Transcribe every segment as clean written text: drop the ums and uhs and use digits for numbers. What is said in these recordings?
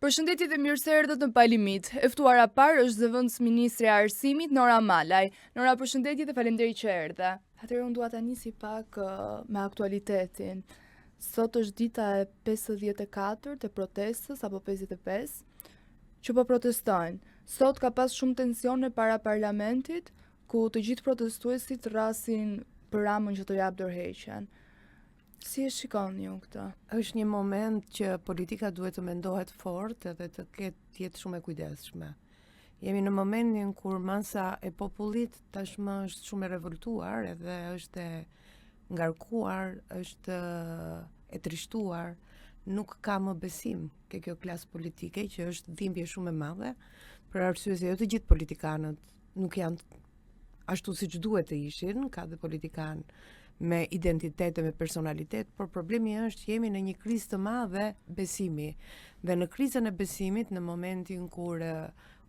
Përshëndetje dhe mirëseardhët në Palimit. E ftuara parë është zëvendës ministre e Arsimit Nora Malaj. Nora, përshëndetje dhe faleminderit që erdhe. Atëherë unë dua ta nisi pak me aktualitetin. Sot është dita e 54 të protestës apo 55 që po protestojnë. Sot ka pas shumë tensione para parlamentit, ku të gjithë protestuesit rrasin për Ramën që të jap dorëheqjen. Si e shikoni ju këtë? Është një moment që politika duhet të mendohet fort edhe të jetë shumë e kujdesshme. Jemi në momentin kur masa e popullit tashmë është shumë e revoltuar edhe është e ngarkuar, është e trishtuar, nuk ka më besim ke kjo klasë politike që është dhimbje shumë e madhe, për arsye se jo të gjithë politikanët nuk janë ashtu siç duhet të ishin, ka dhe politikanë me identitet dhe me personalitet, por problemi është jemi në një krizë të madhe besimi. Dhe në krizën e besimit, në momentin kur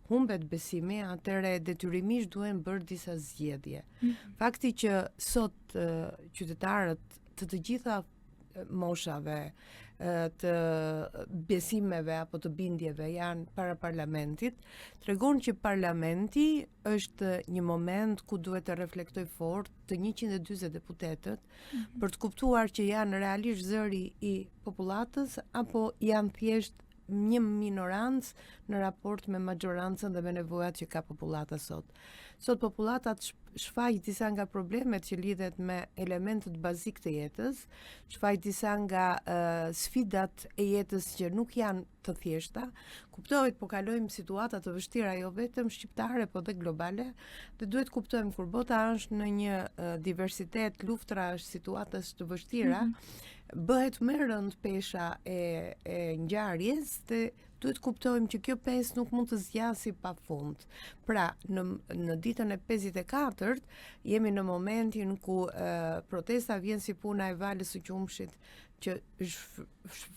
humbet besimi, atëre detyrimisht duhen bërë disa zgjedhje. Fakti që sot qytetarët të gjitha moshave, të besimeve apo të bindjeve janë para parlamentit, tregon që parlamenti është një moment ku duhet të reflektoj fort të 140 deputetët për të kuptuar që janë realisht zëri i popullatës apo janë thjesht një minorancë në raport me majorancën dhe me nevojat që ka popullata sot. Sot popullata shfaq disa nga problemet që lidhet me elementet bazik të jetës, shfaq disa nga sfidat e jetës që nuk janë të thjeshta. Kuptohet po kalojmë situata të vështira jo vetëm shqiptare, po dhe globale, dhe duhet kuptojmë kur bota është në një diversitet, luftra është situatës të vështira, bëhet më rënd pesha e ngjarjes dhe duhet kuptojmë që kjo pesë nuk mund të zgjasi pa fund. Pra, në ditën e 54 jemi në momentin ku protesta vjen si puna e valës së qumshit që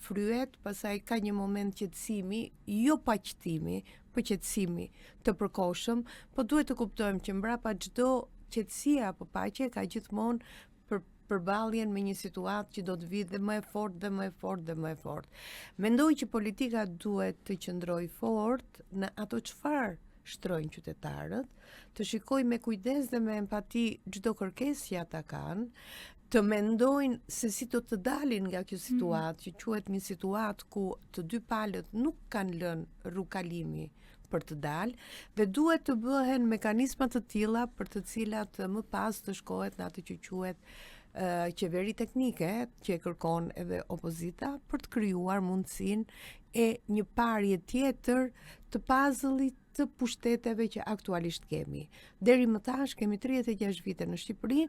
fryhet, pastaj ka një moment qetësimi, jo paqëtimi, po qetësimi të përkohshëm, po duhet të kuptojmë që mbrapa çdo qetësia apo paqe ka gjithmonë përballjen me një situatë që do të vijë dhe më e fortë dhe më e fortë dhe më e fortë. Mendoj që politika duhet të qëndrojë fort në ato çfarë shtrojnë qytetarët, të shikojë me kujdes dhe me empati çdo kërkesë që ata kanë, të mendojnë se si do të dalin nga kjo situatë, që quhet një situatë ku të dy palët nuk kanë lënë rrukalimi për të dalë, dhe duhet të bëhen mekanizma të tilla për të cilat më pas të shkohet në atë që quhet qeveri teknike që e kërkon edhe opozita për të krijuar mundësinë e një parje tjetër të puzzle-it të pushteteve që aktualisht kemi. Deri më tash kemi 36 vite në Shqipëri,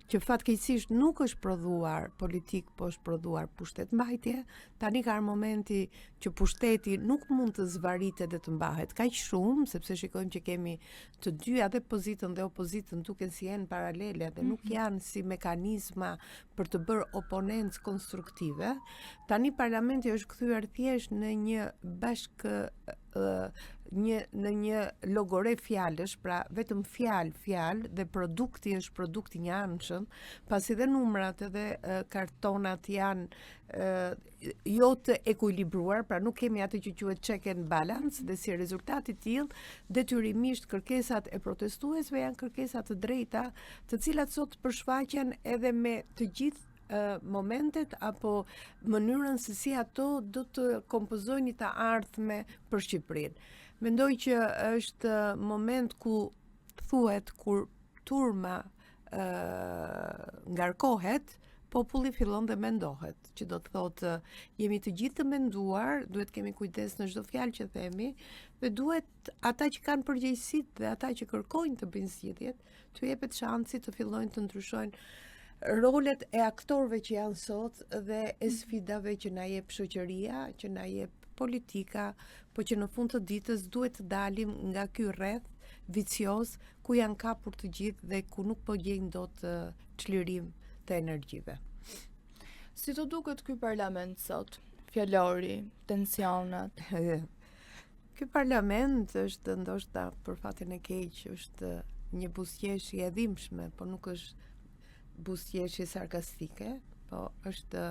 që fatkeqësisht nuk është prodhuar politik, po është prodhuar pushtetmbajtje. Tani ka momenti që pushteti nuk mund të zvaritet dhe të mbahet kaq shumë, sepse shikojmë që kemi të dyja, dhe pozitën dhe opozitën, duken si janë paralele dhe nuk janë si mekanizma për të bërë oponencë konstruktive. Tani parlamenti është kthyer thjesht në një në një logore fjalësh, pra vetëm fjalë dhe produkti është produkti një anshëm, pasi dhe numrat edhe kartonat janë jo të ekuilibruar, pra nuk kemi atë që quhet check and balance, dhe si rezultat i tillë detyrimisht kërkesat e protestuesve janë kërkesa të drejta, të cilat sot përshfaqen edhe me të gjithë momentet apo mënyrën se si ato do të kompozojnë të ardhme për Shqipërinë. Mendoj që është moment ku thuhet kur turma ngarkohet, populli fillon dhe mendohet, që do të thotë jemi të gjithë të menduar, duhet kemi kujdes në çdo fjalë që themi, dhe duhet ata që kanë përgjegjësitë dhe ata që kërkojnë të bëjnë zgjedhjet, t'u jepet shansi të fillojnë të ndryshojnë rolet e aktorëve që janë sot dhe e sfidave që na jep shoqëria, që na jep politika, po që në fund të ditës duhet të dalim nga ky rreth vicioz ku janë kapur të gjithë dhe ku nuk po gjejnë dot çlirim të energjive. Si të duket ky parlament sot? Fjalori, tensionat. Ky parlament është ndoshta për fatin e keq, është një buzëqeshje e dhimbshme, por nuk është buzëqeshje sarkastike, po është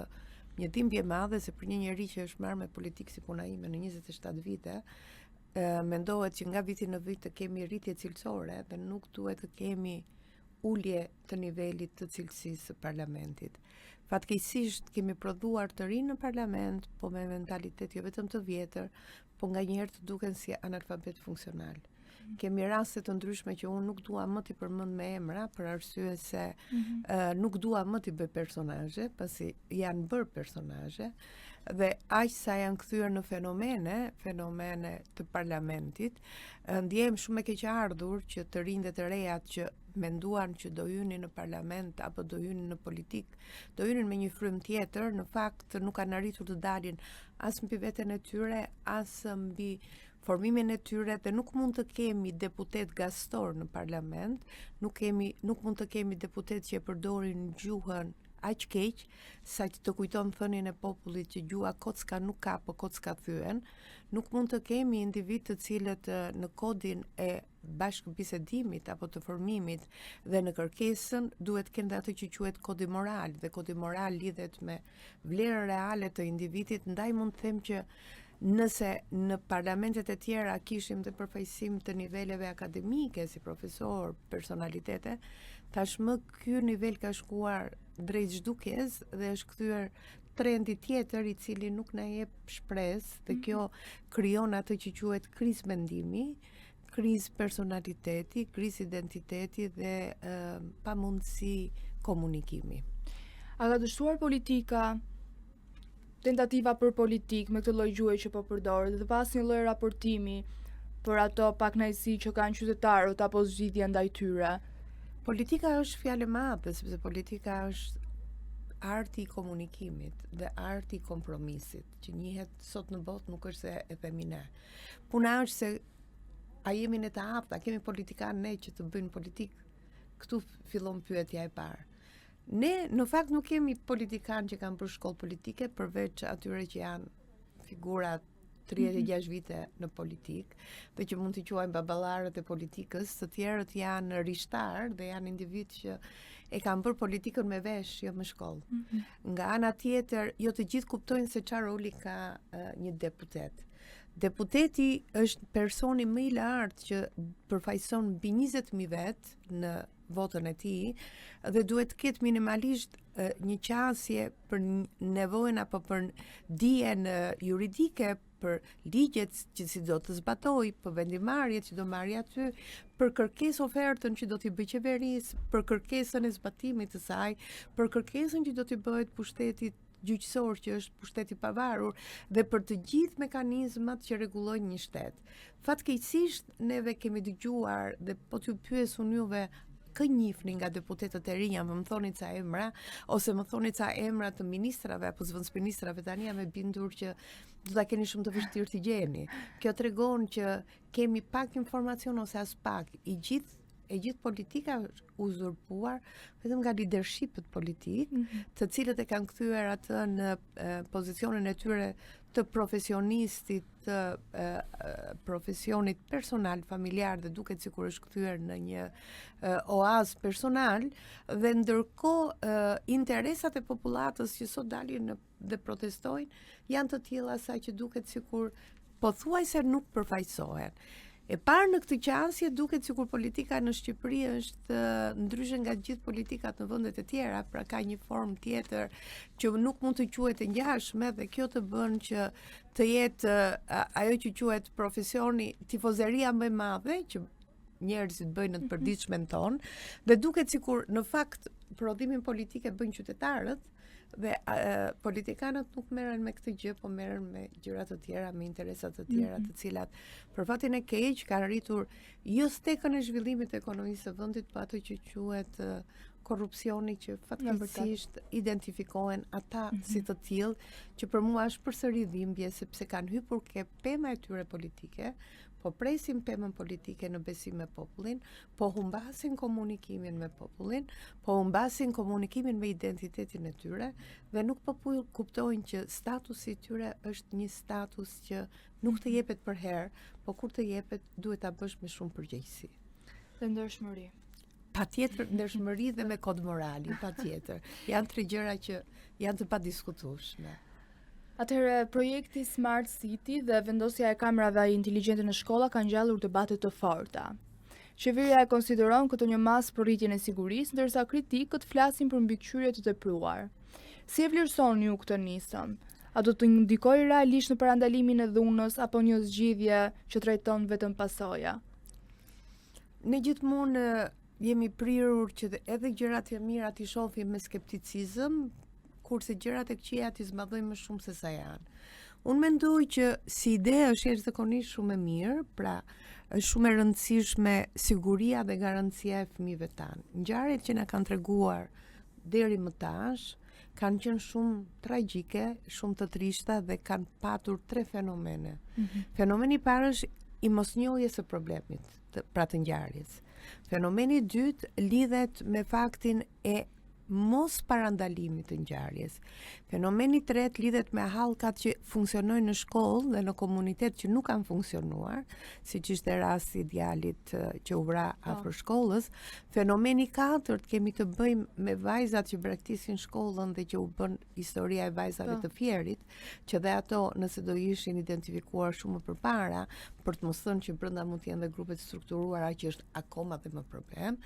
një dhimbje e madhe se për një njerëz që është marrë me politikë si puna ime në 27 vite, mendohet që nga viti në vit të kemi rritje cilësore dhe nuk duhet të kemi ulje të nivelit të cilësisë së parlamentit. Fatkeqësisht kemi prodhuar të rinë në parlament, po me mentalitet jo vetëm të vjetër, po nganjëherë të duken si analfabet funksional. Kemi raste të ndryshme që unë nuk dua më t'i përmend me emra për arsye se nuk dua më t'i bëj personazhe, pasi janë bërë personazhe dhe aq sa janë kthyer në fenomene të parlamentit, ndjehem shumë e keqardhur që të rinjtë të rejat që menduan që do hynin në parlament apo do hynin në politik, do hynin me një frym tjetër, në fakt nuk kanë arritur të dalin as mbi veten e tyre, as mbi formimin e tyre dhe nuk mund të kemi deputet gastor në parlament, nuk mund të kemi deputet që e përdorin gjuhën aq keq sa që të kujton thënien e popullit që gjua kocka nuk ka, po kocka thyen. Nuk mund të kemi individ të cilët në kodin e bashkëbisedimit apo të formimit dhe në kërkesën duhet kënd atë që quhet kodi moral, dhe kodi moral lidhet me vlerën reale të individit. Ndaj mund të them që nëse në parlamentet e tjera kishim të përfaqësim të niveleve akademike si profesor, personalitete, tashmë ky nivel ka shkuar drejt zhdukjes dhe është kthyer trendi tjetër i cili nuk na jep shpresë dhe kjo krijon atë që quhet krizë mendimi, krizë personaliteti, krizë identiteti dhe pamundësi komunikimi. A ka dështuar politika, tentativa për politik me këtë lloj gjuhë që po përdoret dhe pas një lloj raportimi për ato pakënaqësi që kanë qytetarët apo zgjidhje ndaj tyre? Politika është fjalë e madhe, sepse politika është arti i komunikimit dhe arti i kompromisit, që njihet sot në botë, nuk është se e themi ne. Puna është se a jemi ne të afta, kemi politikanë ne që të bëjnë politikë? Këtu fillon pyetja e parë. Ne në fakt nuk kemi politikanë që kanë bërë shkollë politike, përveç atyre që janë figurat 36 vite në politikë dhe që mund t'i quajmë baballarët e politikës, të tjerët janë rishtar dhe janë individ që e kanë bërë politikën me vesh, jo me shkollë. Nga ana tjetër, jo të gjithë kuptojnë se çfarë roli ka një deputet. Deputeti është personi më i lartë që përfaqëson mbi 20.000 vet në votën e tij dhe duhet të ketë minimalisht një qasje për nevojën apo për dijen juridike, për ligjet që si do të zbatoj, për vendimarrjet që do marrë aty, për kërkesë ofertën që do t'i bëjë qeverisë, për kërkesën e zbatimit të saj, për kërkesën që do t'i bëhet pushtetit gjyqësor që është pushteti i pavarur dhe për të gjithë mekanizmat që rregullojnë një shtet. Fatkeqësisht neve kemi dëgjuar dhe po t'ju pyes unë juve kë njihni nga deputetët e rinj, më thoni ca emra ose më thoni ca emra të ministrave apo zëvendësministrave, tani jam e bindur që do ta keni shumë të vështirë t'i gjeni. Kjo tregon që kemi pak informacion ose as pak. E gjithë politika është uzurpuar vetëm nga leadershipet politik, të cilët e kanë kthyer atë në pozicionin e tyre të profesionistit, të profesionit personal, familjar dhe duket sikur është kthyer në një oazë personal dhe ndërkohë interesat e popullatës që sot dalin dhe protestojnë janë të tilla sa që duket sikur pothuajse nuk përfaqësohen. E parë në këtë qasje duket sikur politika në Shqipëri është ndryshe nga gjithë politikat në vendet e tjera, pra ka një formë tjetër që nuk mund të quhet e ngjashme dhe kjo të bën që të jetë ajo që quhet profesioni tifozeria më e madhe që njerëzit bëjnë në të përditshmen tonë dhe duket sikur në fakt prodhimin politik e bëjnë qytetarët dhe politikanët nuk merren me këtë gjë, po merren me gjëra të tjera, me interesa të tjera, të cilat për fatin e keq kanë rritur jo stekën e zhvillimit të ekonomisë së vendit, po ato që quhet korrupsioni që fatkeqësisht identifikohen ata si të tillë që për mua është përsëri dhimbje sepse kanë hypur ke pema e tyre politike, po presin pemën politike në besim me popullin, po humbasin komunikimin me popullin, po humbasin komunikimin me identitetin e tyre dhe nuk po kuptojnë që statusi i tyre është një status që nuk të jepet për herë, po kur të jepet duhet ta bësh me shumë përgjegjësi. Dhe ndershmëri. Patjetër ndershmëri dhe me kod morali, patjetër. Janë 3 gjëra që janë të padiskutueshme. Atëherë, projekti Smart City dhe vendosja e kamerave inteligjente në shkolla kanë ngjallur debate të forta. Qeveria e konsideron këtë një masë për rritjen e sigurisë, ndërsa kritikët flasin për mbikëqyrje të tepruar. Si e vlerësoni ju këtë nisëm? A do të ndikojë realisht në parandalimin e dhunës apo një zgjidhje që trajton vetëm pasoja? Ne gjithmonë jemi prirur që edhe gjërat e mira t'i shohim me skepticizëm, kurse gjërat e këqija t'i zmadhojmë më shumë se sa janë. Unë mendoj që si ide është jashtëzakonisht shumë e mirë, pra është shumë e rëndësishme siguria dhe garancia e fëmijëve tanë. Ngjarjet që na kanë treguar deri më tash kanë qenë shumë tragjike, shumë të trishta dhe kanë patur 3 fenomene. Fenomeni i parë është i mosnjohjes së problemit, pra të ngjarjes. Fenomeni i dytë lidhet me faktin e mos parandalimit të ngjarjes. Fenomeni i tretë lidhet me hallkat që funksionojnë në shkollë dhe në komunitet që nuk kanë funksionuar, siç ishte rasti i djalit që u vra afër shkollës. Fenomeni i katërt kemi të bëjmë me vajzat që braktisin shkollën dhe që u bën historia e vajzave të Fierit, që dhe ato nëse do ishin identifikuar shumë më përpara, për të mos thënë që brenda mund të jenë dhe grupe të strukturuara që është akoma dhe më problem,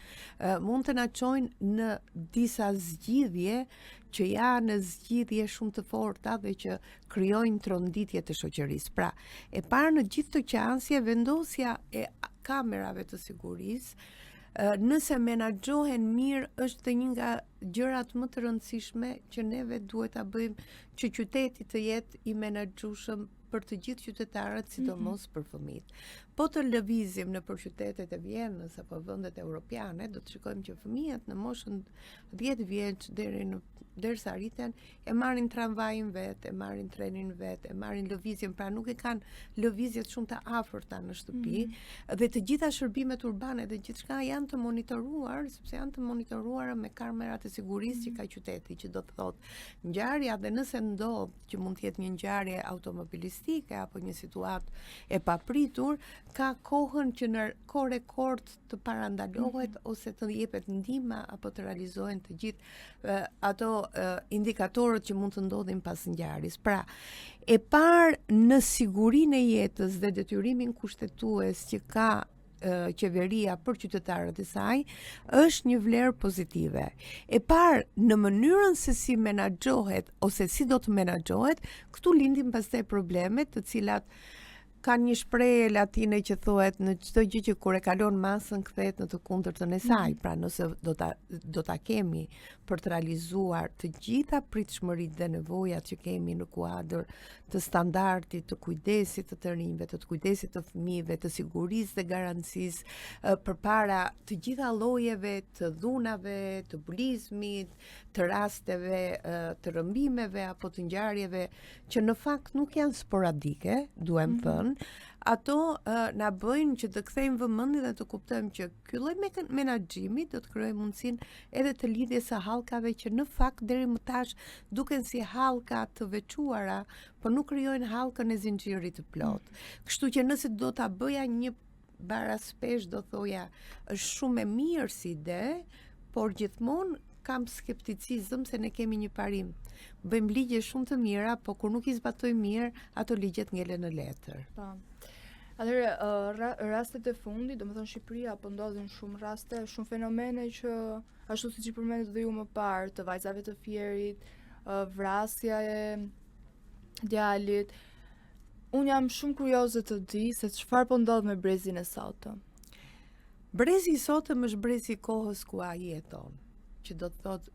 mund të na çojnë në disa zgjidhje që janë zgjidhje shumë të forta dhe që krijojnë tronditje të shoqërisë. Pra, e parë në gjithë të qasje, vendosja e kamerave të sigurisë, nëse menaxhohen mirë, është një nga gjërat më të rëndësishme që neve duhet ta bëjmë që qyteti të jetë i menaxhueshëm për të gjithë qytetarët, sidomos për fëmijët. Po të lëvizim në qytetet e Vienës apo vendet europiane, do të shikojmë që fëmijët në moshën 10 vjeç derisa rriten e marrin tramvajin vet, e marrin trenin vet, e marrin lëvizjen, pra nuk e kanë lëvizjet shumë të afërta në shtëpi, dhe të gjitha shërbimet urbane dhe gjithçka janë të monitoruar, sepse janë të monitoruara me kamerat e sigurisë që ka qyteti, që do të thotë ngjarja, dhe nëse ndodh që mund të jetë një ngjarje automobilistike apo një situatë e papritur, ka kohën që në kohë rekord të parandalohet ose të jepet ndihma apo të realizohen të gjithë ato indikatorët që mund të ndodhin pas ngjarjes. Pra, e parë në sigurinë e jetës dhe detyrimin kushtetues që ka qeveria për qytetarët e saj, është një vlerë pozitive. E parë në mënyrën se si menaxhohet ose si do të menaxhohet, këtu lindin pastaj problemet, të cilat kanë një shprehje latine që thuhet në çdo gjë që kur e kalon masën kthehet në të kundërtën e saj. Pra nëse do ta kemi për të realizuar të gjitha pritshmëritë dhe nevojat që kemi në kuadër të standardit të kujdesit të rinjve, të kujdesit të fëmijëve, të sigurisë dhe garancisë përpara të gjitha llojeve të dhunave, të bulizmit, të rasteve të rrëmbimeve apo të ngjarjeve që në fakt nuk janë sporadike, duhem thënë, ato na bëjnë që të kthejmë vëmendjen dhe të kuptojmë që ky lloj menaxhimi do të krijojë mundësinë edhe të lidhjes së hallkave që në fakt deri më tash duken si hallka të veçuara, por nuk krijojnë hallkën e zinxhirit të plot. Kështu që nëse do ta bëja një baraspesh, do thoja është shumë e mirë si ide, por gjithmonë kam skepticizëm se ne kemi një parim. Bëjmë ligje shumë të mira, po kur nuk i zbatojmë mirë, ato ligjet ngelen në letër. Po. Atëherë, rastet e fundit, domethënë Shqipëria, po ndodhin shumë raste, shumë fenomene që ashtu siç i përmendët dhe ju më parë, të vajzave të Fierit, vrasja e djalit. Unë jam shumë kurioze të di se çfarë po ndodh me brezin e sotëm. Brezi i sotëm është brezi i kohës ku ai jeton, që do të thotë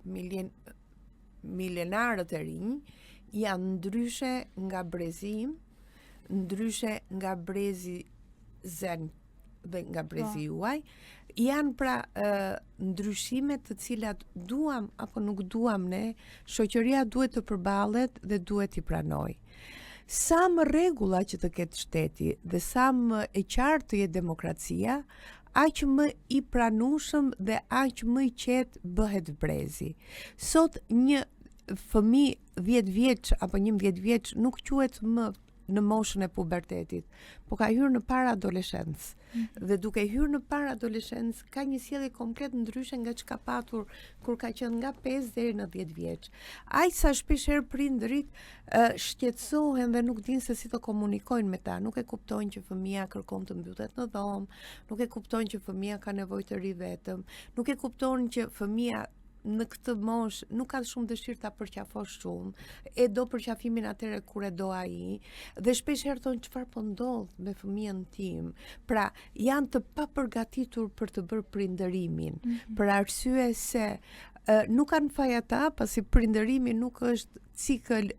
milenarët e rinj janë ndryshe nga brezim, ndryshe nga brezi zen dhe nga brezi juaj, janë pra ndryshimet të cilat duam apo nuk duam ne, shoqëria duhet të përballet dhe duhet i pranoj. Sa më rregulla që të ketë shteti dhe sa më e qartë të jetë demokracia, aq më i pranueshëm dhe aq më i qetë bëhet brezi. Sot një fëmijë 10 vjeç apo 11 vjeç nuk quhet më në moshën e pubertetit, po ka hyrë në para-adoleshencë. Dhe duke hyrë në para-adoleshencë ka një sjellje komplet ndryshe nga çka patur kur ka qenë nga 5 deri në 10 vjeç. Aq sa shpeshherë prindërit shqetësohen dhe nuk dinë se si të komunikojnë me ta, nuk e kuptojnë që fëmia kërkon të mbytet në dhomë, nuk e kuptojnë që fëmia ka nevojë të ri vetëm, nuk e kuptojnë që fëmia në këtë moshë nuk ka shumë dëshirë ta përqafosh shumë, e do përqafimin atëre kur e do ai, dhe shpesh herë thonë çfarë po ndodh me fëmijën tim. Pra, janë të papërgatitur për të bërë prindërimin, për arsye se nuk kanë faj ata, pasi prindërimi nuk është cikël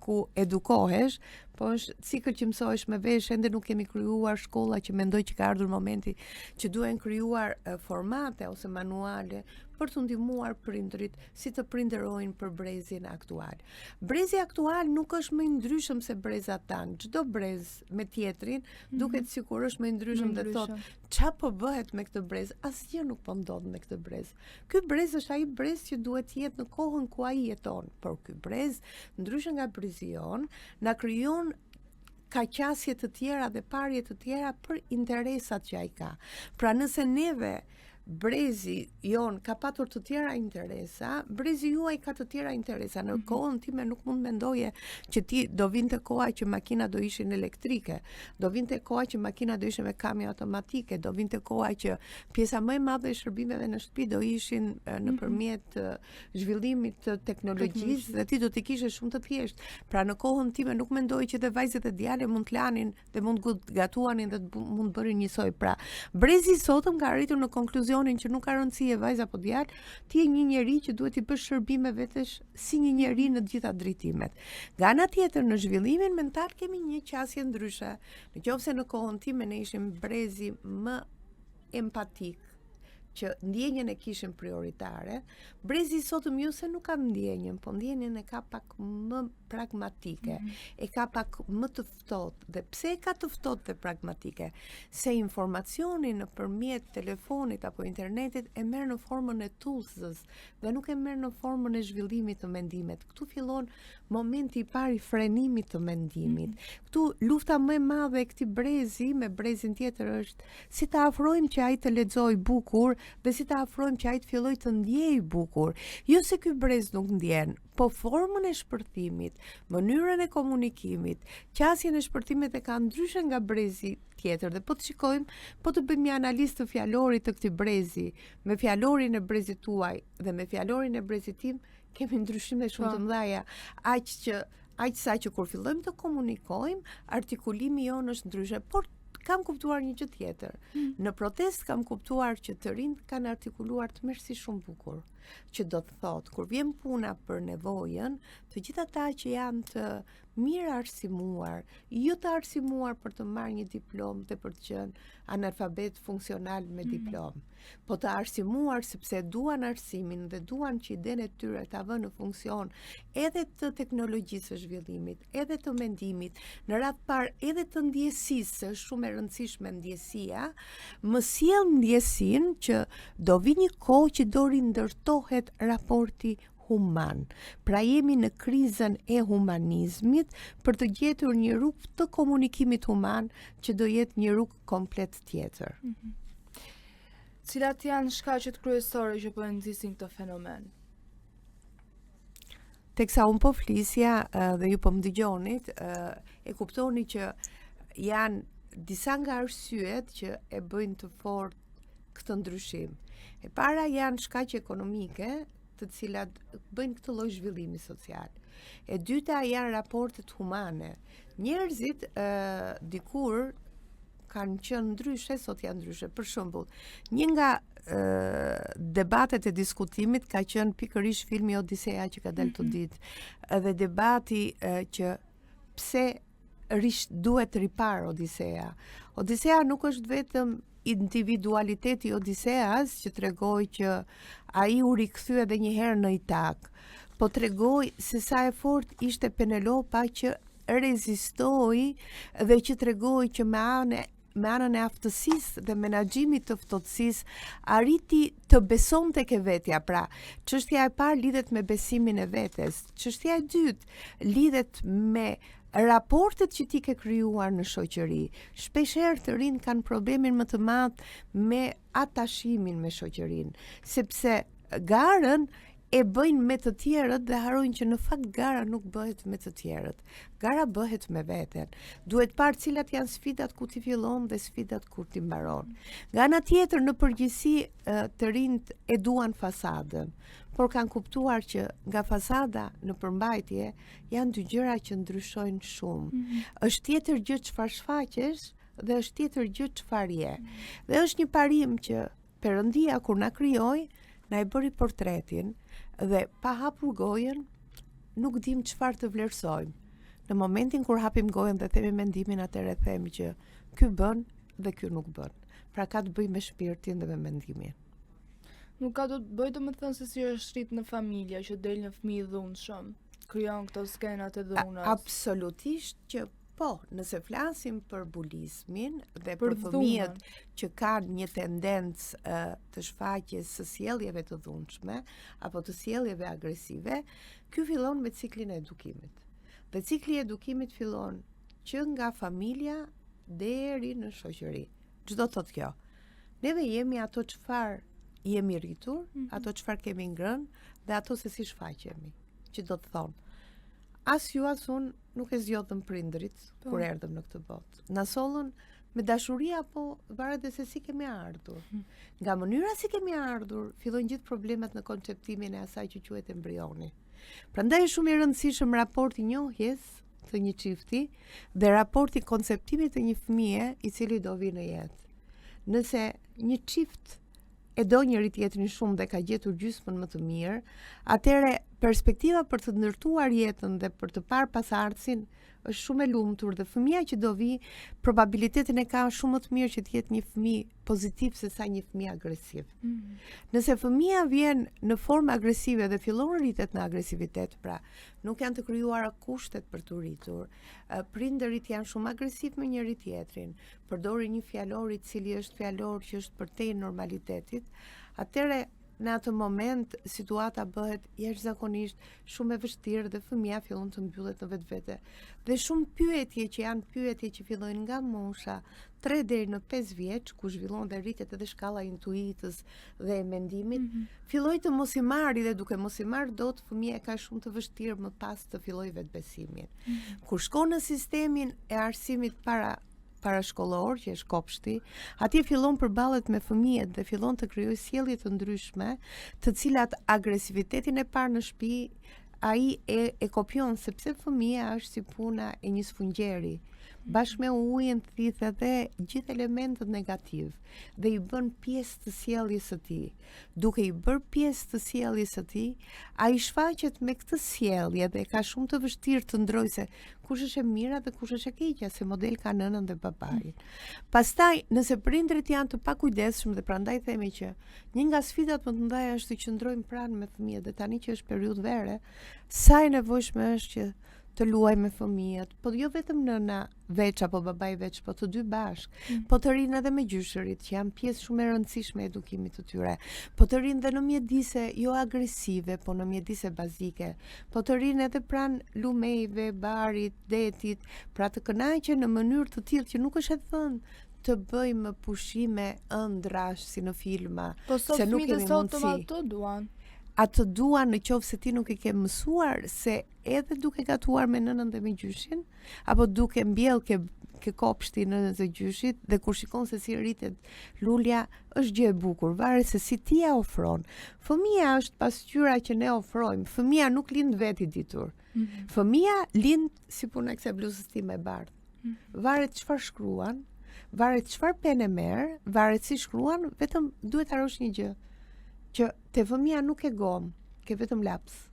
ku edukohesh, po është cikël që mësohesh me vesh, ende nuk kemi krijuar shkolla që mendoj që ka ardhur momenti që duhen krijuar formate ose manuale për të ndihmuar prindërit si të prindërojnë për brezin aktual. Brezi aktual nuk është më i ndryshëm se brezat tanë. Çdo brez me tjetrin duket sikur është më i ndryshëm dhe thotë, ç'a po bëhet me këtë brez? Asgjë nuk po ndodh me këtë brez. Ky brez është ai brez që duhet të jetë në kohën ku ai jeton, por ky brez, ndryshe nga brezi jon, na krijon ka qasje të tjera dhe parje të tjera për interesat që ai ka. Pra nëse neve brezi jon ka patur të tjera interesa, brezi juaj ka të tjera interesa. Në kohën time nuk mund mendoje që ti do vinte koha që makina do ishin elektrike, do vinte koha që makina do ishin me kamje automatike, do vinte koha që pjesa më e madhe e shërbimeve në shtëpi do ishin nëpërmjet zhvillimit të teknologjisë dhe ti do të kishe shumë të thjeshtë. Pra në kohën time nuk mendoj që dhe vajzat e djalë mund të lanin dhe mund gatuanin dhe mund bërin njësoj. Pra, brezi sotëm ka arritur në konkluzion që nuk ka rëndësi e vajza apo djalë, ti je një njeri që duhet i bësh shërbime vetesh si një njeri në të gjitha drejtimet. Nga ana tjetër, në zhvillimin mental kemi një qasje ndryshe. Nëse në kohën time ne ishim brezi më empatik, që ndjenjen e kishin prioritare, brezi sotëm jo se nuk ka ndjenjen, po ndjenjen e ka pak më pragmatike, e ka pak më të ftohtë. Dhe pse e ka të ftohtë dhe pragmatike? Se informacioni nëpërmjet telefonit apo internetit e merr në formën e tullsës dhe nuk e merr në formën e zhvillimit të mendimit. Këtu fillon momenti i parë i frenimit të mendimit. Këtu lufta më e madhe e këtij brezi me brezin tjetër është si ta afrojmë që ai të lexojë bukur dhe si ta afrojmë që ai të fillojë të ndjejë bukur. Jo se ky brez nuk ndjen, po formën e shpërthimit, mënyrën e komunikimit, qasjen e shpërthimit e ka ndryshe nga brezi tjetër. Dhe po të shikojmë, po të bëjmë një analizë të fjalorit të këtij brezi, me fjalorin e brezit tuaj dhe me fjalorin e brezit tim, kemi ndryshime shumë të mëdha, aq sa që kur fillojmë të komunikojmë, artikulimi jonë është ndryshe, por kam kuptuar një gjë tjetër. Në protest kam kuptuar që të rinjt kanë artikuluar të mersi shumë bukur, që do të thotë, kur vjen puna për nevojën, të gjitha ata që janë të mirë arsimuar, jo të arsimuar për të marrë një diplomë dhe për të qenë analfabet funksional me diplomë, po të arsimuar sepse duan arsimin dhe duan që idenë e tyre ta vënë në funksion edhe të teknologjisë së zhvillimit, edhe të mendimit, në radhë parë edhe të ndjesisë, është shumë e rëndësishme ndjesia, më sjell ndjesinë që do vi një kohë që do rindërtohet raporti human. Pra jemi në krizën e humanizmit për të gjetur një rrugë të komunikimit human që do jetë një rrugë komplet tjetër. Cilat janë shkaqet kryesore që po nxisin këtë fenomen? Teksa unë po flisja dhe ju po më dëgjonit, e kuptoni që janë disa nga arsyet që e bëjnë të fortë këtë ndryshim. E para janë shkaqe ekonomike, të cilat bëjnë këtë lloj zhvillimi social. E dyta janë raportet humane. Njerëzit dikur kanë qenë ndryshe, sot janë ndryshe. Për shembull, një nga debatet e diskutimit ka qenë pikërisht filmi Odiseja që ka dalë të ditë, edhe debati që pse duhet ripar Odiseja. Odiseja nuk është vetëm individualiteti i Odiseas që tregoi që ai u rikthye edhe një herë në Itak, po tregoi se sa e fortë ishte Penelopa që rezistoi dhe që tregoi që me anën e aftësisë dhe menaxhimit të ftohtësisë arriti të beson tek e vetja. Pra, çështja e parë lidhet me besimin e vetes. Çështja e dytë lidhet me raportet që ti ke krijuar në shoqëri. Shpeshherë të rinj kanë problemin më të madh me atashimin me shoqërinë, sepse garën e bëjnë me të tjerët dhe harrojnë që në fakt gara nuk bëhet me të tjerët. Gara bëhet me veten. Duhet parë cilat janë sfidat ku ti fillon dhe sfidat kur ti mbaron. Nga ana tjetër, në përgjithësi të rinjt e duan fasadën, por kanë kuptuar që nga fasada në përmbajtje janë dy gjëra që ndryshojnë shumë. Është tjetër gjë çfarë shfaqesh dhe është tjetër gjë çfarë je. Dhe është një parim që Perëndia kur na krijoi, na e bëri portretin dhe pa hapur gojen nuk dim çfarë të vlerësojmë. Në momentin kur hapim gojen dhe themi mendimin, atëherë themi që ky bën dhe ky nuk bën. Pra ka të bëjë me shpirtin dhe me mendimin. Nuk ka të bëjë domethënë se si është rrit në familja që del një fëmijë i dhunshëm, krijon këto skenat e dhunës. Absolutisht që po, nëse flasim për bulizmin dhe për fëmijët që kanë një tendencë të shfaqjes së sjelljeve të dhunshme apo të sjelljeve agresive, ky fillon me ciklin e edukimit. Dhe cikli i edukimit fillon që nga familja deri në shoqëri. Çdo thotë kjo. Neve jemi ato çfarë jemi rritur, ato çfarë kemi ngrënë dhe ato se si shfaqemi. Që do të thonë, as ju as unë nuk e zgjodhëm prindrit kur erdhëm në këtë botë. Na sollën me dashuri apo varet se si kemi ardhur. Nga mënyra si kemi ardhur, fillojnë gjithë problemet në konceptimin e asaj që quhet embrioni. Prandaj është shumë i rëndësishëm raporti njohjes të një çifti dhe raporti konceptimit të një fëmie i cili do vi në jetë. Nëse një çift e do njëri tjetrin shumë dhe ka gjetur gjysmën më të mirë, atëre perspektiva për të ndërtuar jetën dhe për të parë pasardhësin është shumë e lumtur dhe fëmia që do vi probabilitetin e ka shumë më të mirë që të jetë një fëmijë pozitiv se sa një fëmijë agresiv. Nëse fëmia vjen në formë agresive dhe fillon rritet në agresivitet, pra nuk janë të krijuara kushtet për të rritur, prindërit janë shumë agresiv me njëri tjetrin, përdorin një fjalor i cili është fjalor që është përtej normalitetit, atëre në atë moment situata bëhet jashtëzakonisht shumë e vështirë dhe fëmia fillon të mbyllet në vetvete. Dhe shumë pyetje që janë pyetje që fillojnë nga mosha 3 deri në 5 vjeç, ku zhvillon dhe rritet edhe shkalla intuitës dhe e mendimit, filloi të mos i marrë dhe duke mos i marrë dot fëmia ka shumë të vështirë më pas të fillojë vetbesimin. Kur shkon në sistemin e arsimit parashkollor, që është kopshti, atje fillon përballet me fëmijët dhe fillon të krijojë sjellje të ndryshme, të cilat agresivitetin e parë në shtëpi ai e kopjon, sepse fëmia është si puna e një sfungjeri. Bashkë me ujin thith edhe gjithë elementët negativ dhe i bën pjesë të sjelljes së tij. Duke i bërë pjesë të sjelljes së tij, ai shfaqet me këtë sjellje dhe ka shumë të vështirë të ndrojë se kush është e mira dhe kush është e keqja, se model ka nënën dhe babain. Pastaj, nëse prindrit janë të pakujdesshëm dhe prandaj themi që një nga sfidat më të mëdha është të qëndrojmë pranë me fëmijët dhe tani që është periudhë vere, sa e nevojshme është që të luaj me fëmijët, po jo vetëm nëna veç apo babai veç, po të dy bashkë, po të rinë edhe me gjyshërit, që janë pjesë shumë e rëndësishme e edukimit të tyre, po të rinë dhe në mjedise jo agresive, po në mjedise bazike, po të rinë edhe pranë lumejve, barit, detit, pra të kënaqen në mënyrë të tillë që nuk është e thënë të bëjmë pushime ëndrash si në filma, se nuk kemi mundësi. Ato duan. Atë duan në qoftë se ti nuk e ke mësuar se edhe duke gatuar me nënën dhe me gjyshin, apo duke mbjell ke kopshti nënës dhe gjyshit, dhe kur shikon se si rritet lulja, është gjë e bukur, varet se si ti ja ofron. Fëmia është pasqyra që ne ofrojmë. Fëmia nuk lind vetë i ditur. Fëmia lind si puna e kësaj bluzës time e bardhë. Varet çfarë shkruan, varet çfarë penë merr, varet si shkruan, vetëm duhet harosh një gjë, që te fëmia nuk e gom, ke vetëm laps,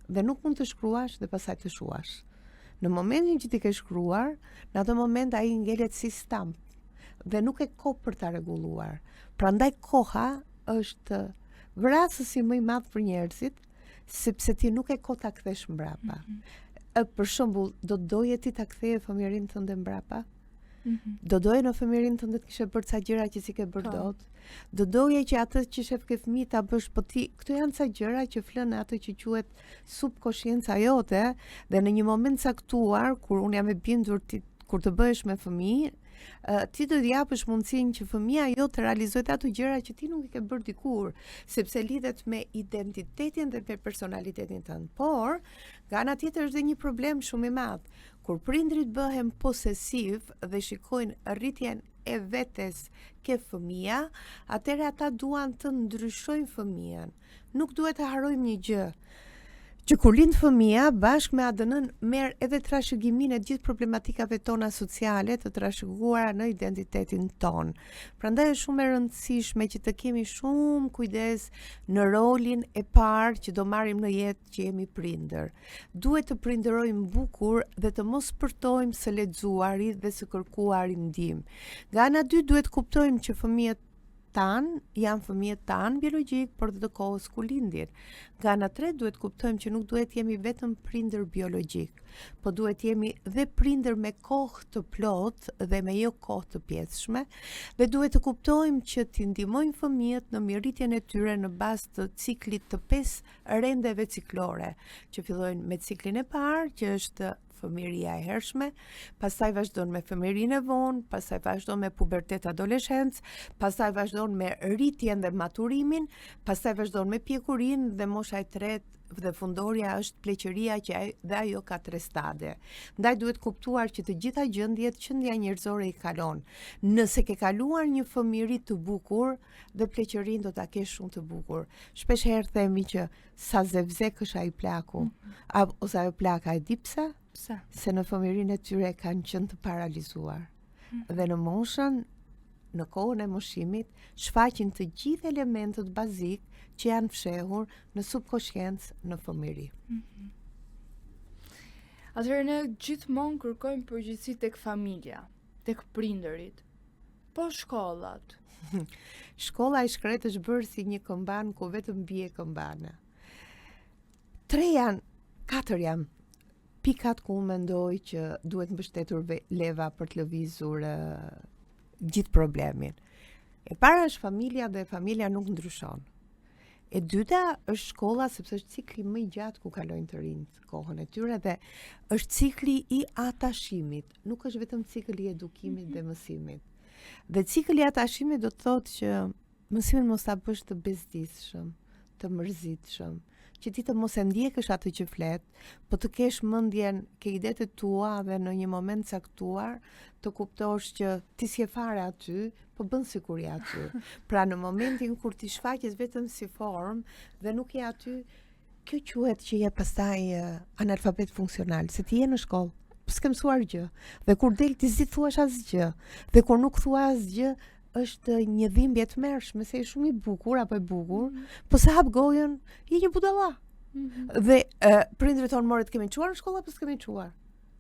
dhe nuk mund të shkruash dhe pasaj të shuash. Në momentin që ti ke shkruar, në atë moment ai ngelet si stamp dhe nuk e ko për ta rregulluar. Prandaj koha është vrasësi më i madh për njerëzit, sepse ti nuk e ko ta kthesh mbrapa. Për shembull, do doje ti ta ktheje fëmijërinë tënde mbrapa? Do doje në fëmirin tënde të kishe bërë ca gjëra që si ke bërë dot. Do doje që atë që shef ke fëmijë ta bësh, po ti, këto janë ca gjëra që flën atë që quhet subkonscienca jote, dhe në një moment caktuar kur unë jam e bindur ti kur të bëhesh me fëmijë, ti do t'i japësh mundësinë që fëmia jo të realizojë ato gjëra që ti nuk i ke bërë dikur, sepse lidhet me identitetin dhe me personalitetin tënd. Por, nga ana tjetër është dhe një problem shumë i madh. Kur prindrit bëhen posesiv dhe shikojnë rritjen e vetes ke fëmia, atëherë ata duan të ndryshojnë fëmijën. Nuk duhet të harrojmë një gjë, që kur lind fëmia, bashkë me ADN-n merr edhe trashëgimin e gjithë problematikave tona sociale të trashëguara në identitetin ton. Prandaj është shumë e rëndësishme që të kemi shumë kujdes në rolin e parë që do marrim në jetë që jemi prindër. Duhet të prindërojmë bukur dhe të mos spërtojmë së lexuari dhe së kërkuari ndihmë. Nga ana dy duhet kuptojmë që fëmijët janë fëmijët tanë biologjik për të kohës ku lindin. Nga ana tre duhet kuptojmë që nuk duhet jemi vetëm prindër biologjik, po duhet jemi dhe prindër me kohë të plot dhe me jo kohë të pjesshme, dhe duhet të kuptojmë që t'i ndihmojmë fëmijët në mirëritjen e tyre në bazë të ciklit të 5 rendeve ciklore, që fillojnë me ciklin e parë, që është fëmiria e hershme, pastaj vazhdon me fëmirinë e vonë, pastaj vazhdon me pubertet adoleshencë, pastaj vazhdon me rritjen dhe maturimin, pastaj vazhdon me pjekurinë dhe mosha e tretë dhe fundorja është pleqëria që dhe ajo ka 3 stade. Ndaj duhet kuptuar që të gjitha gjendjet qendja njerëzore i kalon. Nëse ke kaluar një fëmijëri të bukur, dhe pleqërinë do ta kesh shumë të bukur. Shpesh herë themi që sa zevzek është ai plaku, ose ajo plaka, e di pse? Se në fëmijërinë e tyre kanë qenë të paralizuar. Dhe në moshën, në kohën e moshimit, shfaqin të gjithë elementët bazik që janë fshehur në subkonsciencë në fëmijëri. Atëherë ne gjithmonë kërkojmë përgjegjësi tek familja, tek prindërit. Po shkollat. Shkolla e shkretë është bërë si një këmban ku vetëm bie këmbane. 4 janë pikat ku mendoj që duhet mbështetur leva për të lëvizur gjithë problemin. E para është familja, dhe familja nuk ndryshon. E dyta është shkolla, sepse është cikli më i gjatë ku kalojnë të rinjt kohën e tyre, dhe është cikli i atashimit, nuk është vetëm cikli i edukimit dhe mësimit. Dhe cikli i atashimit do të thotë që mësimin mos ta bësh të bezdisshëm, të mërzitshëm, që ti të mos e ndjekësh atë që flet, po të kesh mendjen, ke idetë tua dhe në një moment caktuar të kuptosh që ti s'je fare aty, po bën sikur je aty. Pra në momentin kur ti shfaqes vetëm si formë dhe nuk je aty, kjo quhet që je pastaj analfabet funksional, se ti je në shkollë, po s'ke mësuar gjë. Dhe kur del ti s'di thuash asgjë. Dhe kur nuk thua asgjë, është një dhimbje të mërshme, se je shumë i bukur apo e bukur, po sa hap gojën, je një budalla. Dhe prindërit tonë morët kemi çuar në shkollë apo s'kemi çuar?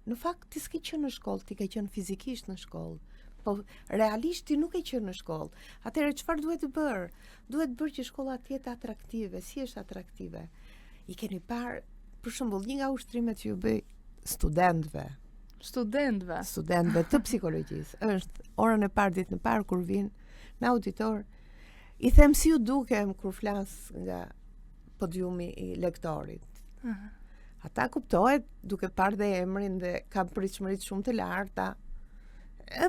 Në fakt ti s'ke qenë në shkollë, ti ke qenë fizikisht në shkollë. Po realisht ti nuk e qenë në shkollë. Atëherë çfarë duhet të bërë? Duhet bërë që shkolla të jetë atraktive. Si është atraktive? I keni parë, për shembull, një nga ushtrimet që ju bëj studentëve të psikologjisë është orën e parë, ditën e parë kur vinë në auditor, i them si u dukem kur flas nga podiumi i lektorit. Ata kuptohet duke parë dhe emrin dhe ka pritshmëri shumë të larta.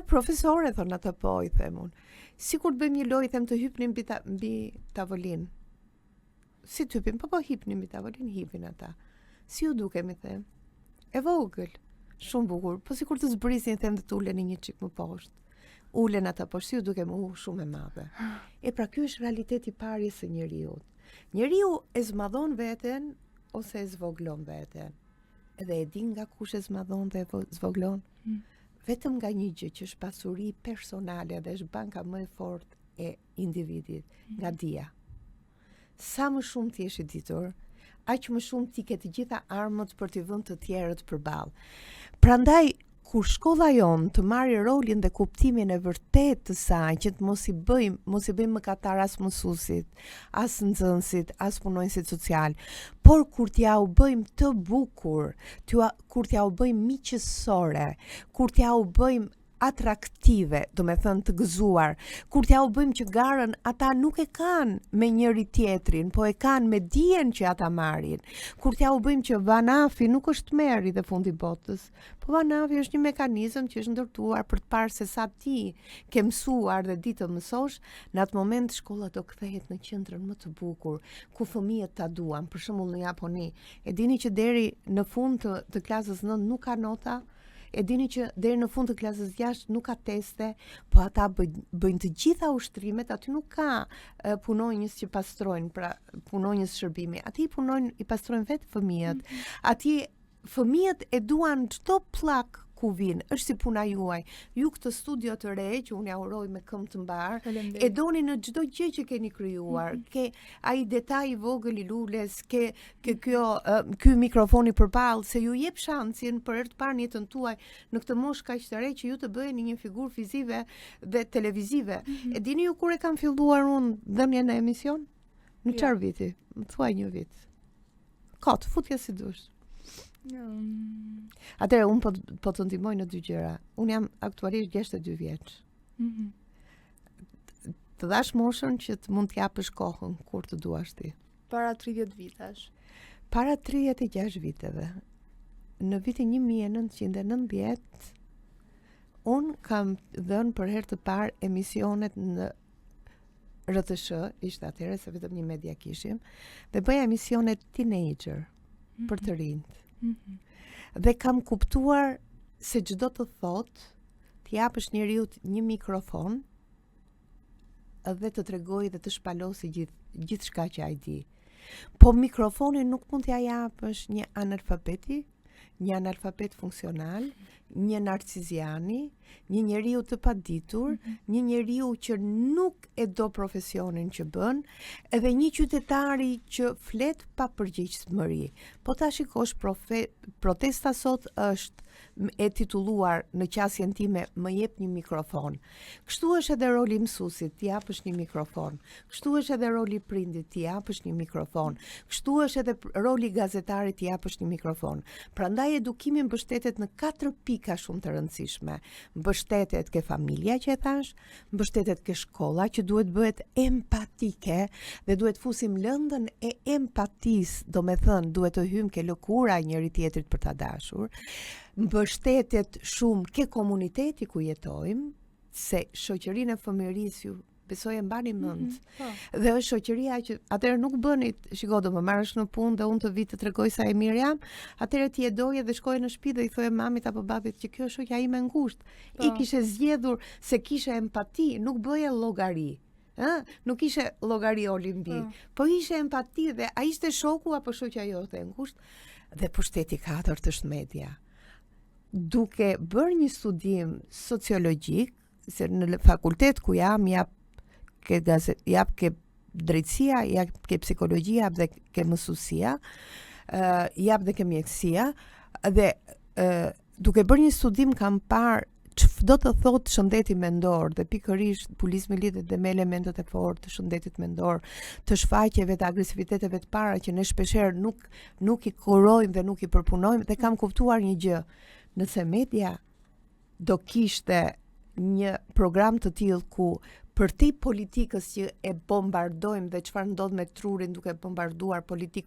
Profesore, thonë ata, po, i them unë. Sikur të bëjmë një lojë, them të hypnin mbi tavolinë. Si të hypin? Po hypnin mbi tavolinë, hypin ata. Si u dukem, i them? E vogël, shumë bukur, po sikur të zbrisin, them të uleni një çik më poshtë. Ulen ata poshtë, si u dukem, shumë e madhe. E pra ky është realiteti i parjes së njeriu. Njeriu e zmadhon veten ose e zvoglon veten. Edhe e din nga kush e zmadhon dhe e zvoglon? Vetëm nga një gjë që është pasuri personale dhe është banka më e fortë e individit, nga dia. Sa më shumë ti je i ditur, aq më shumë ti ke të gjitha armët për t'i vënë të tjerët përballë. Prandaj kur shkolla jon të marrë rolin dhe kuptimin e vërtet të saj, që të mos i bëjmë mëkatar as mësuesit, as nxënësit, as punonjësit social, por kur t'ja u bëjmë të bukur, kur t'ja u bëjmë miqësore, kur t'ja u bëjmë atraktive, do me thënë të gëzuar, kur t'ja u bëjmë që garën ata nuk e kanë me njëri tjetrin, po e kanë me dijen që ata marrin, kur t'ja u bëjmë që vanafi nuk është meri dhe fundi botës, po vanafi është një mekanizëm që është ndërtuar për të parë se sa ti ke mësuar dhe di të mësosh, në atë moment shkolla do kthehet në qendrën më të bukur, ku fëmijët ta duan. Për shembull në Japoni, e dini që deri në fund të klasës 9 nuk ka nota, e dini që deri në fund të klasës 6 nuk ka teste, po ata bëjnë të gjitha ushtrimet, aty nuk ka punonjës që pastrojnë, pra punonjës shërbimi, aty i pastrojnë vetë fëmijët, aty fëmijët e duan çdo pllak ku vinë, është si puna juaj. Ju këtë studio të re që unë ja uroj me këmbë të mbar, e doni në çdo gjë që keni krijuar. Ke ai detaj i vogël i lules, ke ky mikrofoni përballë, se ju jep shansin për herë të parë në jetën tuaj në këtë moshë kaq të re që ju të bëheni një figurë fizive dhe televizive. E dini ju kur e kam filluar unë dhënien në emision? Në çfarë viti? Më thuaj një vit. Kot, futja si dush. Atëherë unë po të ndihmoj në dy gjëra. Unë jam aktualisht 62 vjeç. Të dash moshën që të mund t'japësh kohën kur të duash ti. Para 30 vitesh. Para 36 viteve. Në vitin 1990 unë kam dhënë për herë të parë emisionet në RTS, ishte atëherë se vetëm një media kishim, dhe bëja emisionet teenager për të rinjt. Dhe kam kuptuar se çdo të thot t'i japësh njeriu një mikrofon dhe të tregoj dhe të shpalosi gjithçka që ai di. Po mikrofonin nuk mund t'ja japësh një analfabeti, një analfabet funksional, një narciziani, një njeriu të paditur, një njeriu që nuk e do profesionin që bën, edhe një qytetari që flet pa përgjegjësi. Po ta shikosh protesta sot është e titulluar në qasjen time më jep një mikrofon. Kështu është edhe roli mësuesit, t'i japësh një mikrofon. Kështu është edhe roli prindit, t'i japësh një mikrofon. Kështu është edhe roli gazetarit, t'i japësh një mikrofon. Prandaj edukimi mbështetet në 4 pika shumë të rëndësishme. Mbështetet ke familja që e thash, mbështetet ke shkolla që duhet bëhet empatike dhe duhet fusim lëndën e empatisë, do me thënë duhet të hyjmë ke lëkura e njëri tjetrit për ta dashur. Mbështetet shumë ke komuniteti ku jetojmë, se shoqërinë e fëmijërisë ju besoj e mbani mend. Dhe është shoqëria që atëherë nuk bëni, shiko, do më marrësh në punë dhe unë të vi të tregoj sa e mirë jam, atëherë ti e doje dhe shkoje në shtëpi dhe i thoje mamit apo babit që kjo është shoqja ime ngushtë. I kishe zgjedhur se kishe empati, nuk bëje llogari. Nuk ishe llogari olimbi, po ishe empati dhe ai ishte shoku apo shoqja jote e ngushtë. Dhe pushteti 4 është media. Duke bërë një studim sociologjik, se në fakultet ku jam jap ke drejtësia, jap ke psikologjia, jap dhe ke mësuesia, jap dhe ke mjekësia, dhe duke bërë një studim kam parë ç'do të thotë shëndeti mendor dhe pikërisht pulizmi lidhet dhe me elementet e fortë të shëndetit mendor, të shfaqjeve të agresiviteteve të para që ne shpeshherë nuk i kurojmë dhe nuk i përpunojmë, dhe kam kuptuar një gjë. Nëse media do kishte një program të tillë ku për ti politikës që e bombardojmë dhe çfarë ndodh me trurin duke bombarduar politik,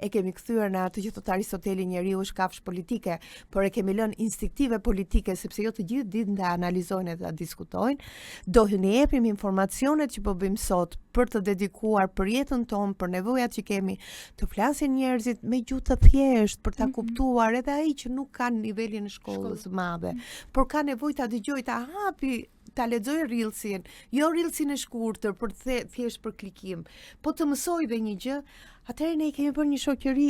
e kemi kthyer në atë që thot Aristoteli, njeriu është kafshë politike, por e kemi lënë instinktive politike sepse jo të gjithë ditën të analizojnë dhe ta diskutojnë, do ne jepim informacionet që po bëjmë sot për të dedikuar për jetën tonë, për nevojat që kemi, të flasin njerëzit me gjuhë të thjeshtë për ta kuptuar edhe ai që nuk ka nivelin e shkollës madhe, por ka nevojë ta dëgjojë, ta hapi, ta lexoj reelsin, jo reelsin e shkurtër për thjesht për klikim, po të mësoj dhe një gjë. Atëherë ne kemi bërë një shoqëri,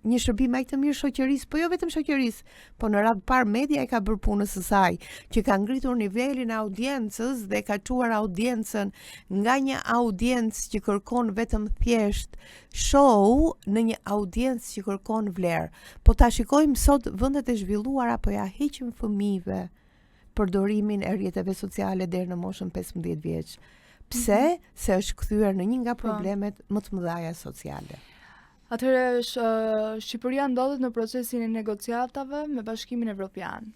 një shërbim aq të mirë shoqërisë, po jo vetëm shoqërisë, po në radhë parë media e ka bërë punën së saj, që ka ngritur nivelin e audiencës dhe ka çuar audiencën nga një audiencë që kërkon vetëm thjesht show në një audiencë që kërkon vlerë. Po ta shikojmë sot vendet e zhvilluara po ja heqin fëmijëve përdorimin e rrjeteve sociale deri në moshën 15 vjeç. Pse? Se është kthyer në një nga problemet më të mëdha sociale. Atëherë Shqipëria ndodhet në procesin e negociatave me Bashkimin Evropian.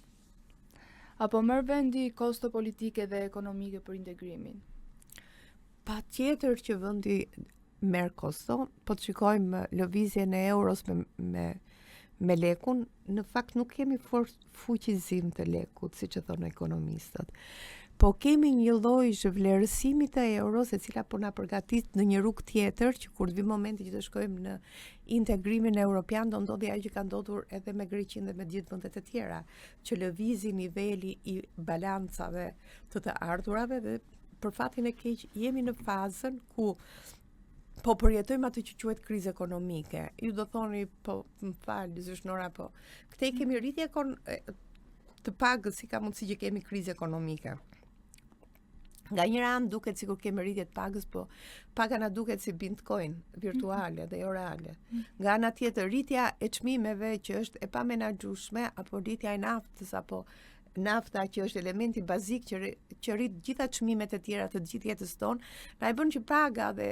Apo merr vendi kosto politike dhe ekonomike për integrimin? Patjetër që vendi merr kosto, po të shikojmë lëvizjen e euros me lekun, në fakt nuk kemi fuqizim të lekut, siç e thonë ekonomistët. Po kemi një lloj zhvlerësimi të euros e cila po na përgatit në një rrugë tjetër që kur të vi momenti që të shkojmë në integrimin evropian do ndodhi ajo që ka ndodhur edhe me Greqinë dhe me gjithë vendet e tjera, që lëvizi niveli i balancave të ardhurave dhe për fatin e keq jemi në fazën ku po përjetojmë atë që quhet krizë ekonomike. Ju do thoni, po më fal, Zyshnora, po këtej kemi rritje të pagës, si ka mundësi që kemi krizë ekonomike. Nga njëra anë duket sikur kemi rritje të pagës, po paga na duket si Bitcoin virtuale dhe jo reale. Nga ana tjetër rritja e çmimeve që është e pamenaxhueshme apo rritja e naftës apo nafta që është elementi bazik që rrit gjitha çmimet e tjera të gjithë jetës tonë, na e bën që paga dhe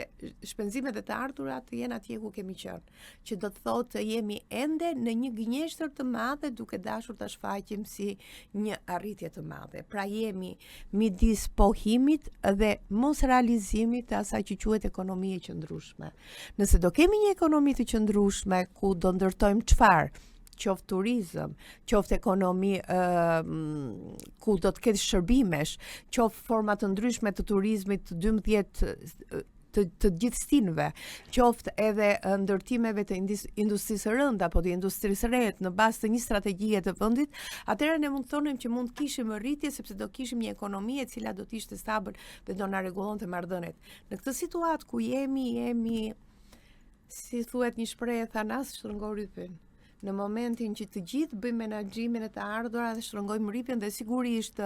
shpenzimet e të ardhura të jenë atje ku kemi qenë. Që do të thotë të jemi ende në një gënjeshtër të madhe duke dashur ta shfaqim si një arritje të madhe. Pra jemi midis pohimit dhe mos realizimit të asaj që quhet ekonomi e qëndrueshme. Nëse do kemi një ekonomi të qëndrueshme ku do ndërtojmë çfarë? Qoftë turizëm, qoftë ekonomi ku do të ketë shërbimesh, qoftë forma të ndryshme të turizmit të 12 të gjithë stinëve, qoftë edhe ndërtimeve të industrisë së rënda apo të industrisë së re në bazë të një strategjie të vendit, atëherë ne mund të thonim që mund të kishim rritje sepse do kishim një ekonomi e cila do të ishte stabil dhe do na rregullonte marrëdhëniet. Në këtë situatë ku jemi si thuhet një shprehje thanas shtrëngoj rrypin. Në momentin që të gjithë bëjmë menaxhimin e të ardhura dhe shtrëngojmë rrypjen dhe sigurisht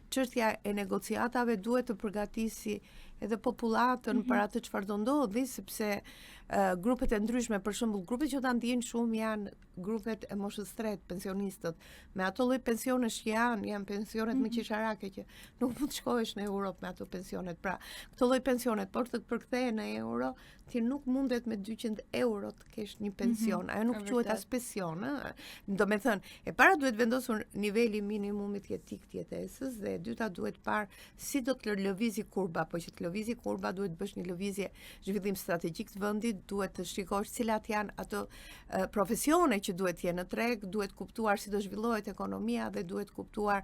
çështja e negociatave duhet të përgatisi edhe popullatën për atë çfarë do ndodhi, sepse grupet e ndryshme, për shembull, grupet që ta ndjejnë shumë janë grupet e moshës tretë, pensionistët, me ato lloj pensionesh që janë pensionet me qesharake që nuk mund të shkohesh në Europë me ato pensionet. Pra, këto lloj pensionet por të përkthehen në euro, ti nuk mundet me 200 euro të kesh një pension. Ajo nuk quhet as pension, do me thënë, e para duhet vendosur niveli minimumit jetik të jetesës dhe e dyta duhet parë si do të lëvizi kurba, po që të lëvizi kurba duhet bësh një lëvizje zhvillim strategjik të vendit, duhet të shikosh cilat janë ato profesione që duhet jenë në treg, duhet kuptuar si do zhvillohet ekonomia dhe duhet kuptuar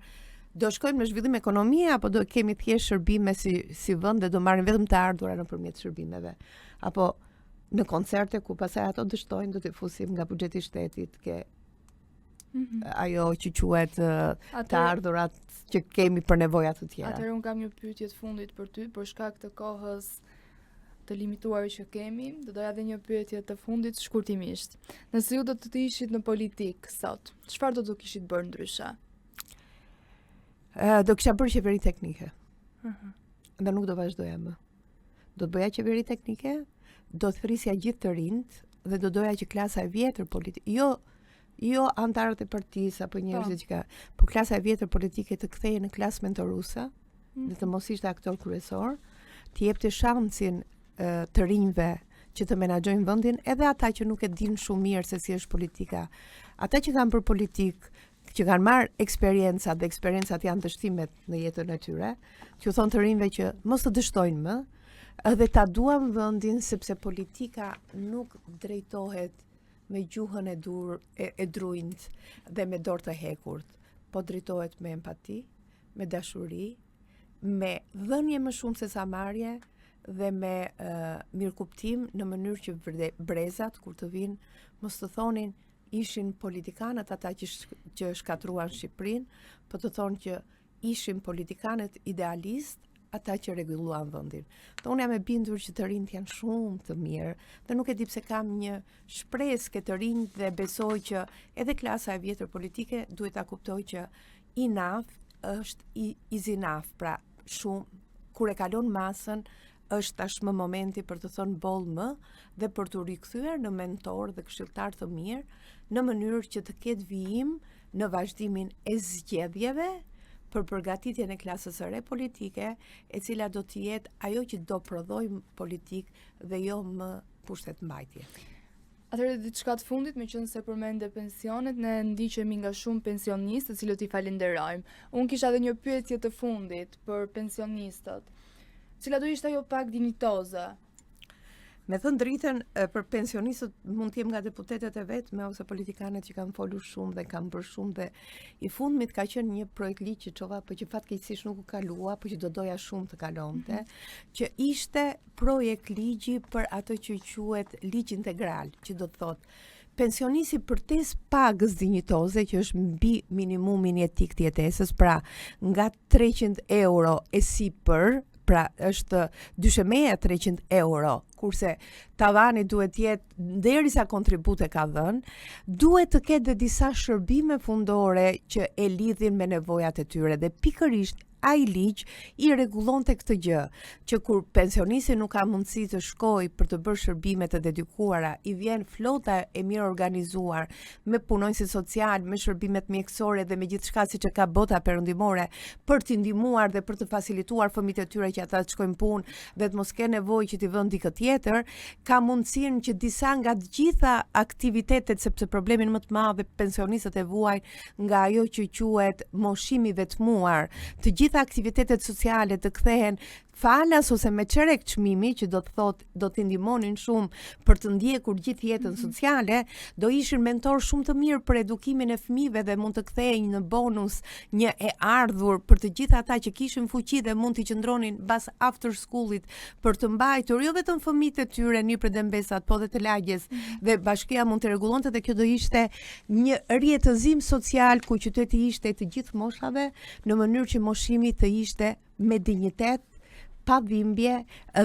do shkojmë në zhvillim ekonomie apo do kemi thjesht shërbime si vend dhe do marrim vetëm të ardhura nëpërmjet shërbimeve, apo në koncerte ku pastaj ato dështojnë do të fusim nga buxheti i shtetit ke ajo që quhet të ardhurat që kemi për nevoja të tjera. Atëherë un kam një pyetje të fundit për ty, për shkak të kohës të limituar që kemi, do doja edhe një pyetje të fundit shkurtimisht. Nëse ju do të ishit në politikë sot, çfarë do të kishit bërë ndryshe? Do kisha bërë qeveri teknike. Dhe nuk do vazhdoja më. Do të bëja qeveri teknike, do të thrisja gjithë të rinjt dhe do doja që klasa e vjetër politike, jo antarët e partisë apo njerëzit që po klasa e vjetër politike të kthehej në klasë mentoruese, dhe të mos ishte aktor kryesor, të jepte shansin të rinjve që të menaxhojnë vendin, edhe ata që nuk e dinë shumë mirë se si është politika. Ata që kanë për politikë, që kanë marrë eksperiencat dhe eksperiencat janë dështimet në jetën e tyre, që thonë të rinjve që mos të dështojnë më, edhe ta duam vendin sepse politika nuk drejtohet me gjuhën e drujt dhe me dorë të hekurt, po drejtohet me empati, me dashuri, me dhënje më shumë se sa marrje dhe me mirëkuptim në mënyrë që brezat kur të vinë mos të thonin ishin politikanët ata që shkatruan Shqipërinë, po të thonë që ishin politikanët idealist ata që rregulluan vendin. Unë jam e bindur që të rinjt janë shumë të mirë dhe nuk e di pse kam një shpresë ke të rinjt dhe besoj që edhe klasa e vjetër politike duhet ta kuptojë që enough është is enough, pra shumë kur e kalon masën është tashmë momenti për të thënë boll më dhe për të rikthyer në mentor dhe këshilltar të mirë në mënyrë që të ketë vijim në vazhdimin e zgjedhjeve për përgatitjen e klasës së re politike, e cila do të jetë ajo që do prodhojë politik dhe jo më pushtet mbajtje. Atëherë diçka të fundit, me qenë se përmende pensionet, ne ndiqemi nga shumë pensionistë, të cilët i falenderojmë. Unë kisha edhe një pyetje të fundit për pensionistët. Cila do ishte ajo pak dinjitoze? Me thënë drejtën, për pensionistët mund të jem nga deputetet e vetme ose politikanet që kanë folur shumë dhe kanë bërë shumë, dhe i fundmit ka qenë një projekt ligj që çova, por që fatkeqësisht nuk u kalua, por që do doja shumë të kalonte, që ishte projekt ligji për atë që quhet ligj integral, që do të thotë pensionisti përtes pagës dinjitoze, që është mbi minimumin jetik të jetesës, pra nga 300 euro e sipër, pra është dyshemeja 300 euro, kurse tavani duhet jetë derisa kontribute ka dhënë, duhet të ketë dhe disa shërbime fundore që e lidhin me nevojat e tyre, dhe pikërisht ai ligj i rregullonte këtë gjë, që kur pensionisti nuk ka mundësi të shkojë për të bërë shërbime të dedikuara, i vjen flota e mirë organizuar me punonjësi social, me shërbimet mjekësore dhe me gjithçka siç e ka bota perëndimore, për t'i ndihmuar dhe për të facilituar fëmijët e tyre që ata të shkojnë punë dhe të mos kenë nevojë që t'i vënë dikë tjetër, ka mundësinë që disa nga të gjitha aktivitetet, sepse problemin më të madh pensionistët e vuajnë nga ajo që quhet moshimi vetmuar, të gjitha aktivitetet sociale të kthehen falas ose me çerek çmimi, që do të thotë do t'i ndihmonin shumë për të ndjekur gjithë jetën sociale, do ishin mentor shumë të mirë për edukimin e fëmijëve dhe mund të kthehej në bonus një e ardhur për të gjithë ata që kishin fuqi dhe mund të qëndronin bas after schoolit për të mbajtur jo vetëm fëmijët e tyre në për dembesat, po dhe të lagjes, dhe bashkia mund të rregullonte, dhe kjo do ishte një rjetëzim social ku qyteti ishte të gjithë moshave, në mënyrë që moshimi të ishte me dinjitet, pa dhimbje,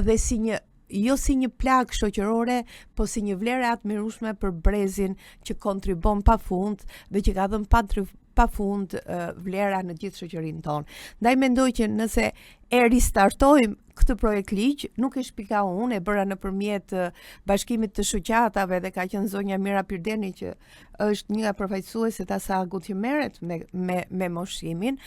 dhe si një jo si një plagë shoqërore, po si një vlerë admirueshme për brezin që kontribon pafund dhe që ka dhënë pafund vlera në gjithë shoqërinë tonë. Ndaj mendoj që nëse e ristartojmë këtë projekt ligj, nuk e shpika unë, e bëra nëpërmjet bashkimit të shoqatave dhe ka qenë zonja Mira Pirdeni, që është një nga përfaqësuesit asagut që merret me moshimin,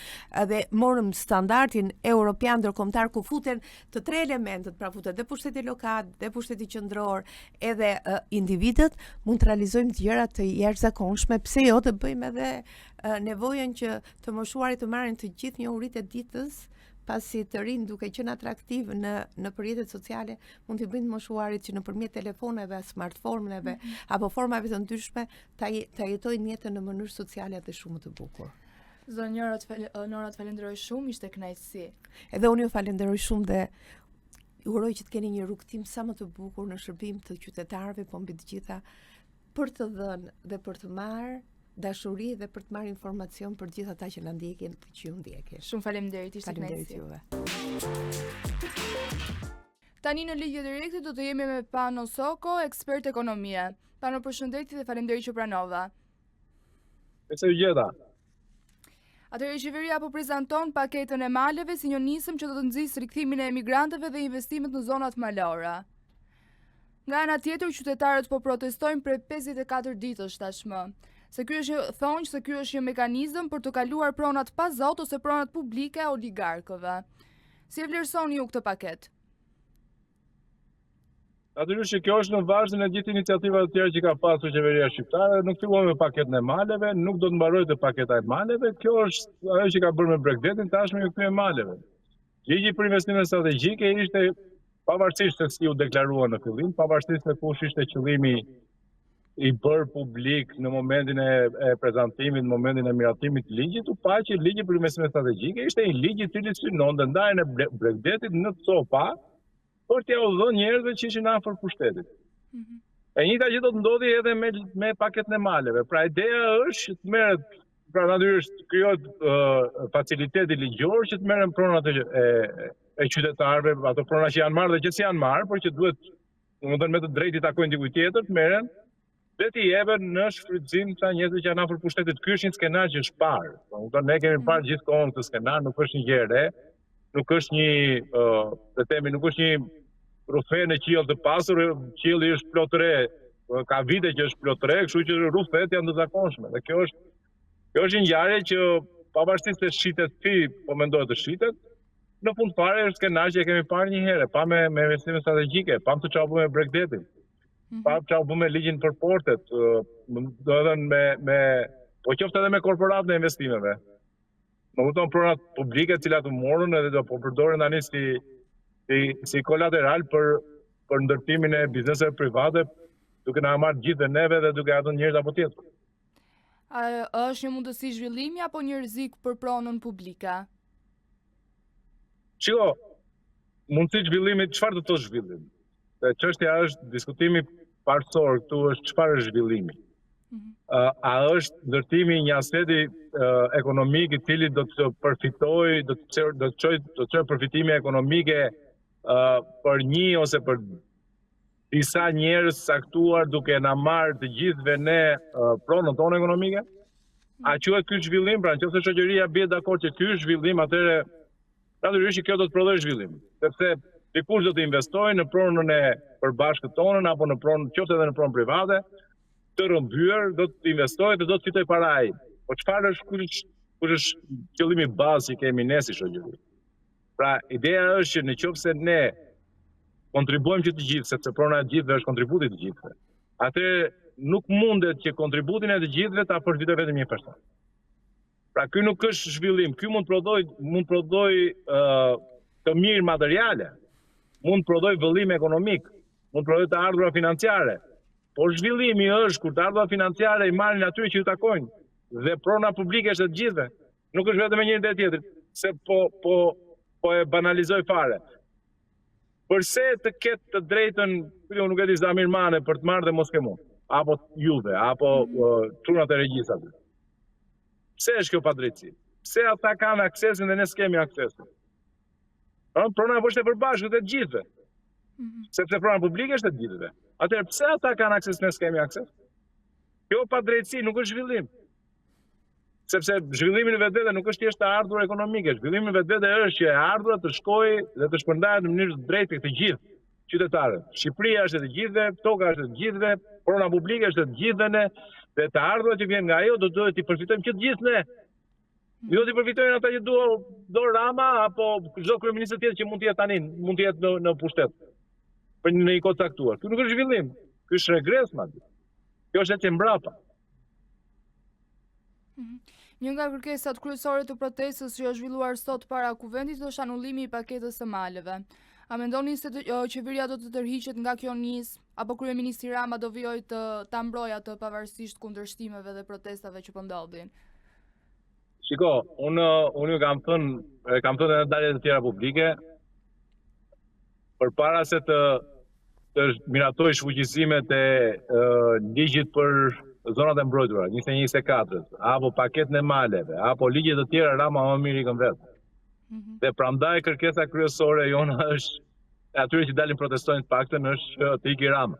dhe morëm standardin europian ndërkombëtar ku futen të tre elementët, pra futet dhe pushteti lokal, dhe pushteti qendror, edhe individët, mund të realizojmë të gjëra të jashtëzakonshme, pse jo të bëjmë edhe nevojën që të moshuarit të marrin të gjithë njohuritë e ditës, pasi të rinë duke qenë atraktiv në përjetet sociale, mund t'i bëjnë moshuarit që nëpërmjet telefoneve, smartphone-eve apo formave të ndryshme ta jetojnë jetën në mënyrë sociale dhe shumë të bukur. Zonjë Nora, të falenderoj shumë, ishte kënaqësi. Edhe unë ju falenderoj shumë dhe uroj që të keni një rrugtim sa më të bukur në shërbim të qytetarëve, po mbi të gjitha për të dhënë dhe për të marrë dashuri dhe për të marrë informacion për gjithë ata që na ndjekin, që ju ndjekin. Shumë faleminderit, ishte Faleminderit juve. Tani në Ligj Direkte do të jemi me Pano Soko, ekspert ekonomie. Pano, përshëndetje dhe faleminderit që pranova. Se u gjeta. Atëherë qeveria po prezanton paketën e maleve si një nisëm që do të nxjisë rikthimin e emigrantëve dhe investimet në zonat malore. Nga ana tjetër, qytetarët po protestojnë prej 54 ditësh tashmë. Se ky është një mekanizëm për të kaluar pronat pa zot ose pronat publike oligarkëve. Si e vlerësoni ju këtë paketë? Natyrisht që kjo është në vazhdim e gjithë iniciativave të tjera që ka pasur qeveria shqiptare, nuk fillon me paketën e maleve, nuk do të mbarojë te paketa e maleve, kjo është ajo që ka bërë me Brexitin, tashmë ju kthy maleve. Ligji për investime strategjike ishte pavarësisht se si u deklarua në fillim, pavarësisht se kush ishte qëllimi i bërë publik në momentin e prezantimit, në momentin e miratimit të ligjit, u pa që ligji për investime strategjike ishte një ligj i cili synonte ndarjen e Brexitit në copa për t'ia u dhënë njerëzve që ishin afër pushtetit. E njëjta gjë do të ndodhi edhe me paketën e maleve. Pra ideja është të merret, pra natyrisht krijohet faciliteti ligjor që të merren pronat e qytetarëve, ato prona që janë marrë dhe që s'janë marrë, por që duhet, domethënë me të drejtë takojnë dikujt tjetër, të merren dhe t'i jepen në shfrytëzim këta njerëzve që janë afër pushtetit. Ky është një skenar që është parë. Ne kemi parë gjithkohon këtë skenar, nuk është një gjë e re, nuk është nuk është një rufe në qiell të pasur, qielli është plot re, ka vite që është plot re, kështu që rufet janë të zakonshme. Dhe kjo është një ngjarje që pavarësisht se shitet po mendohet të shitet, në fund fare është skenar që e kemi parë një herë, pa me investime strategjike, pa të çfarë me Brexitin. pa çau bë me ligjin për portet, do të thënë po qoftë edhe me korporatën e investimeve. Më kupton pronat publike të cilat u morën edhe do po përdoren tani si kolateral për ndërtimin e bizneseve private, duke na marrë gjithë neve dhe duke atë njerëz apo tjetër. Është një mundësi zhvillimi apo një rrezik për pronën publike? Shiko, mundësi zhvillimi, çfarë do të thotë zhvillim? Dhe çështja është diskutimi parësor këtu është çfarë është zhvillimi. A është ndërtimi një aseti ekonomik i cili do të përfitojë, do të çojë përfitime ekonomike për një ose për disa njerëz saktuar duke na marrë të gjithëve ne pronën tonë ekonomike? A quhet ky zhvillim? Pra nëse shoqëria bie dakord që ky është zhvillim, atëherë natyrisht kjo do të prodhojë zhvillim, sepse dikush do të investojë në pronën e përbashkët tonën apo në pronën, qoftë edhe në pronën private, të rrëmbyer, do të investojë dhe do të fitojë para ai. Po çfarë është kush është qëllimi bazë që kemi ne si shoqëri? Pra, ideja është që nëse ne kontribuojmë që të gjithë, sepse prona e gjithëve është kontributi i të gjithëve, atëherë nuk mundet që kontributin e të gjithëve ta përfitojë vetëm një person. Pra, ky nuk është zhvillim, ky mund prodhoj të mirë materiale, mund prodhoj vëllim ekonomik, mund prodhoj të ardhura financiare. Por zhvillimi është kur të ardhurat financiare i marrin atyre që ju takojnë dhe prona publike është e të gjithëve. Nuk është vetëm e njëri dhe tjetrit, se po e banalizoj fare. Përse të ketë të drejtën, nuk e di Zamir Mane për të marrë dhe mos ke mund, apo Juve, apo çunat e regjisat. Pse është kjo padrejtësi? Pse ata kanë aksesin dhe ne s'kemi aksesin? Prona është e përbashkët e të gjithëve. Sepse prona publike është e të gjithëve. Atëherë pse ata kanë akses ne s'kemi akses? Kjo padrejtësi nuk është zhvillim. Sepse zhvillimi në vetvete nuk është thjesht ardhurë ekonomike, zhvillimi në vetvete është që e ardhura të shkojë dhe të shpërndahet në mënyrë të drejtë të gjithë qytetarët. Shqipëria është e të gjithëve, toka është e të gjithëve, prona publike është e të gjithëve dhe të ardhurat që vjen nga ajo do duhet t'i përfitojmë që të gjithë ne. Jo t'i përfitojnë ata që do Rama apo çdo kryeminist tjetër që mund të jetë tani, mund të jetë në pushtet. Për në një kohë caktuar. Ky nuk është zhvillim, ky është regres madje. Kjo është e mbrapa. Një nga kërkesat kryesore të protestës që është zhvilluar sot para kuvendit është anullimi i paketës së maleve. A mendoni se qeveria do të tërhiqet nga kjo nisë, apo kryeministri Rama do vijojë ta mbrojë atë pavarësisht kundërshtimeve dhe protestave që po ndodhin? Shiko, unë kam thënë në daljet e tjera publike, përpara se të miratoj shfuqësimet e ligjit për zonat e mbrojtura, 21-24, apo paketën e maleve, apo ligjet të tjera, Rama më mirë ikën vetë. Dhe prandaj kërkesa kryesore jona është, atyre që dalin protestojnë të paktën, është të iki Rama.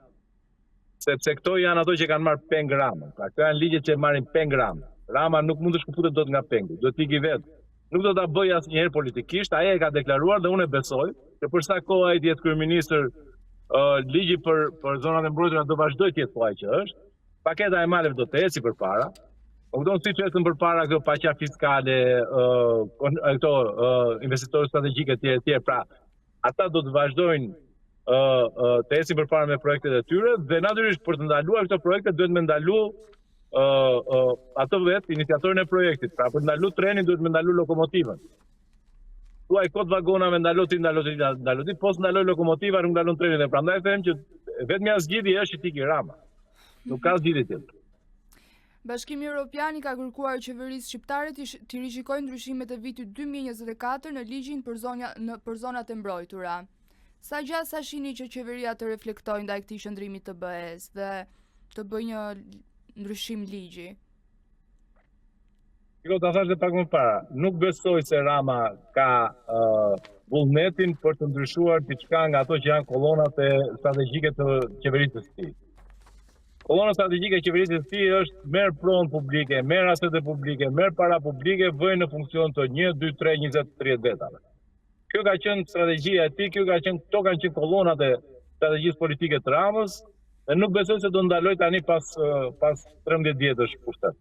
Sepse këto janë ato që kanë marrë peng Rama. Pra këto janë ligjet që marrin peng Rama. Rama nuk mund të shkëputet dot nga pengu, do të iki vetë. Nuk do ta bëjë asnjëherë politikisht, ai e ka deklaruar dhe unë e besoj, që për sa kohë ai të jetë kryeministër, ligji për zonat e mbrojtura do vazhdoj të jetë po ai që është. Paketa e maleve do të eci përpara. Kupton siç ecën përpara këto paqja fiskale, këto investitorë strategjikë etj. Pra, ata do të vazhdojnë të ecin përpara me projektet e tyre dhe natyrisht për të ndaluar këto projekte duhet me ndalu ato vetë iniciatorin e projektit. Pra, për të ndalu trenin duhet me ndalu lokomotivën. Thuaj kot vagona me ndalu ti, po s'ndaloj lokomotiva, nuk ndalon trenin dhe prandaj them që vetmja zgjidhje është që t'i Rama. Nuk ka zgjidhje tjetër. Bashkimi Evropian i ka kërkuar qeverisë shqiptare të rishikojë ndryshimet e vitit 2024 në ligjin për zonat e mbrojtura. Sa gjatë sa shihni që qeveria të reflektojë ndaj këtij qëndrimi të BE-s dhe të bëjë një ndryshim ligji? Ta thash dhe pak më para, nuk besoj se Rama ka vullnetin për të ndryshuar diçka nga ato që janë kolonat e strategjike të qeverisë së tij. Kolona strategjike e qeverisë së tij është merr pronë publike, merr asete publike, merr para publike, vëj në funksion të 1, 2, 3, 20, 30 vetave. Kjo ka qenë strategjia e tij, këto kanë qenë kolonat e strategjisë politike të Ramës, dhe nuk besoj se do ndaloj tani pas 13 vjetësh pushtet.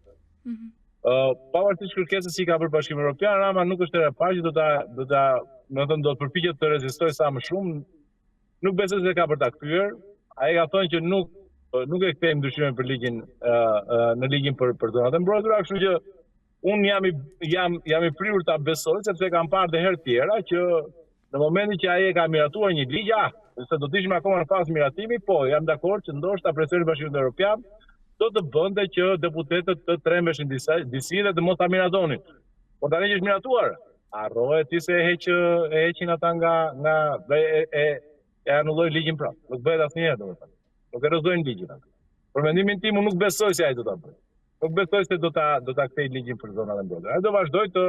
Pavarësisht kërkesës që ka për Bashkimin Evropian, Rama nuk është e parë që do të përpiqet të rezistojë sa më shumë. Nuk besoj se ka për ta kthyer. Ai ka thënë që nuk nuk e kthejmë ndryshimin për ligjin në ligjin për zonat e mbrojtura, kështu që unë jam i prirur ta besoj sepse kam parë dhe herë tjera që në momentin që ai e ka miratuar një ligj, se do të ishim akoma në fazë miratimi, po jam dakord që ndoshta presidenti i Bashkimit Evropian do të bënte që deputetët të trembeshin disi dhe të mos ta miratonin. Por tani që është miratuar, harrohet ti se e heqin ata e anullojnë ligjin prapë. Nuk bëhet asnjëherë domethënë. Nuk e rrezojnë ligjin ata. Për mendimin tim, unë nuk besoj se ai do ta bëjë. Nuk besoj se do ta kthejë ligjin për zonat e mbrojtura. Ai do vazhdoj të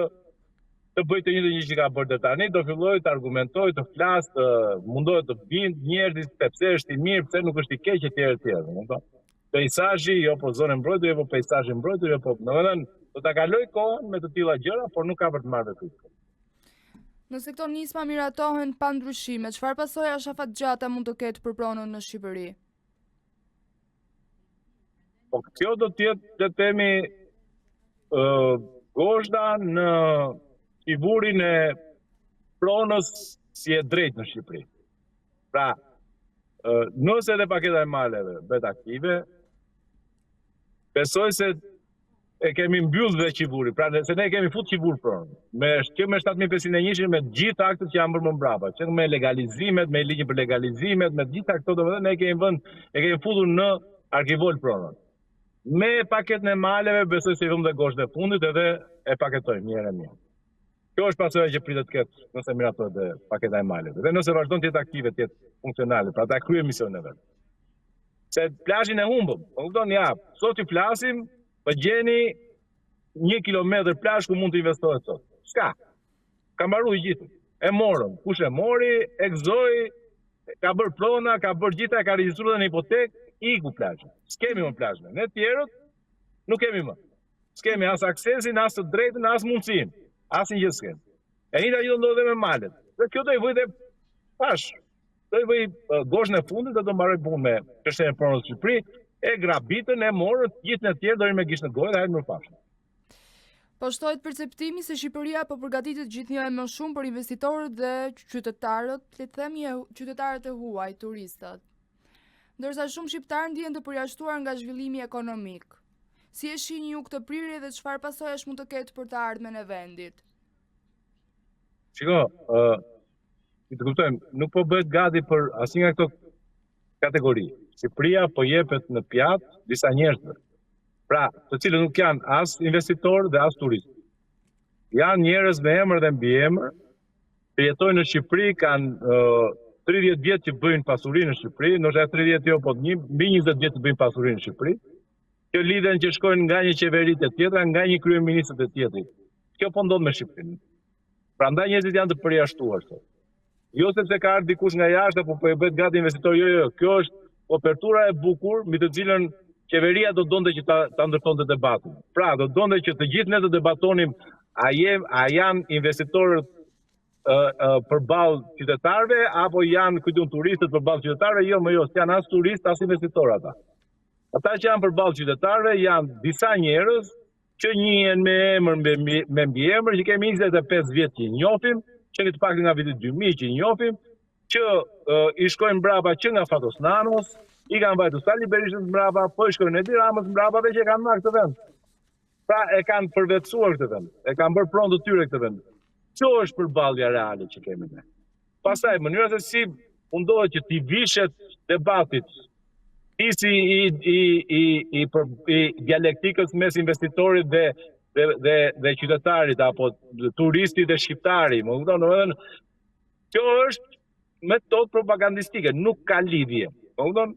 bëjë të njëjtën gjë që ka bërë deri tani, do fillojë të argumentojë, të flasë, të mundohet të bind njerëzit pse është i mirë, pse nuk është i keq etj. Domethënë, peizazhi jo po zonë mbrojtur, jo po peizazhi mbrojtur, jo po. Domethënë, do ta kaloj kohën me të tilla gjëra, por nuk ka për të marrë vetë. Nëse këto nisma miratohen pa ndryshime, çfarë pasoja shafatgjata mund të ketë për pronën në Shqipëri? Po kjo do të jetë le të themi gozhda në figurin e pronës si e drejtë në Shqipëri. Pra, nëse edhe paketa e maleve bëhet aktive, besoj se e kemi mbyllë dhe qivuri, pra se ne kemi fut qivur pronën. Me 7501 me gjithë aktet që janë bërë më mbrapa, që me legalizimet, me ligjin për legalizimet, me gjithë akto domethënë ne kemi futur në arkivol pronën. Me paketën e maleve besoj se i vëmë dhe gosht e fundit edhe e paketojmë një herë mirë. Kjo është pasojë që pritet të ketë nëse miratohet dhe paketa e maleve. Dhe nëse vazhdon të jetë aktive, të jetë funksionale, pra ta kryejë misionin e vet. Se plazhin e humbëm. Kupton ja, sot i flasim, po gjeni 1 kilometër plazh ku mund të investohet sot. S'ka. Ka mbaruar i gjithë. E morëm. Kush e mori, e gëzoi, ka bërë prona, ka bërë gjitha, ka regjistruar në hipotekë, iku plazhin. S'kemi më plazhin. Ne tjerët nuk kemi më. S'kemi as aksesin, as të drejtën, as mundësinë. Asnjë gjë s'kemi. E njëjta gjë do ndodhe me malet. Dhe kjo do i vëj dhe pash. Do i vëj goshën e fundit dhe do mbaroj punë me çështjen e pronës në Shqipëri, e grabitën e morën, gjithë në tjerë dori me gishtë në gojë dhe hajtë më pashë. Po shtohet perceptimi se Shqipëria po përgatitet gjithnjë më shumë për investitorët dhe qytetarët, le të themi qytetarët e huaj, turistët. Ndërsa shumë shqiptarë ndjehen të përjashtuar nga zhvillimi ekonomik. Si e shihni ju këtë prirje dhe çfarë pasojash mund të ketë për të ardhmen e vendit? Shiko, të kuptojmë, nuk po bëhet gati për asnjë nga këto kategori. Shqipëria po jepet në pjatë disa njerëzve. Pra, të cilët nuk janë as investitorë dhe as turistë. Janë njerëz me emër dhe mbiemër, që jetojnë në Shqipëri, kanë 30 vjet që bëjnë pasurinë në Shqipëri, ndoshta 30 jo, po mbi 20 vjet që bëjnë pasurinë në Shqipëri. Kjo lidhen që shkojnë nga një qeveri të tjetra, nga një kryeministër të tjetrit. Kjo po ndodh me Shqipërinë. Prandaj njerëzit janë të përjashtuar sot. Jo sepse ka ardhur dikush nga jashtë apo po e bëhet gati investitor, jo. Kjo është opertura e bukur mbi të cilën qeveria do donte që ta ndërtonte debatin. Pra, do donte që të gjithë ne të debatonim a janë investitorët përballë qytetarëve apo janë turistët përballë qytetarëve? Jo, më jo, s'janë as turistë as investitorë ata. Ata që janë përballë qytetarëve janë disa njerëz që njihen me emër me mbiemër, që kemi 25 vjet që i njohim, që në të paktën nga viti 2000 që i njohim, që i shkojnë mbrapa që nga Fatosnanos, i kanë vajtur Sali Berishës mbrapa, po i shkojnë Edi Ramës mbrapa dhe që e kanë marrë këtë vend. Pra e kanë përvetësuar këtë vend, e kanë bërë pronë të tyre këtë vend. Kjo është përballja reale që kemi ne. Pastaj mënyra se si mundohet që t'i vishet debatit, isi i dialektikës mes investitorit dhe qytetarit apo turistit dhe shqiptarit, më kupton, domethënë kjo është metodë propagandistike, nuk ka lidhje. Më kupton?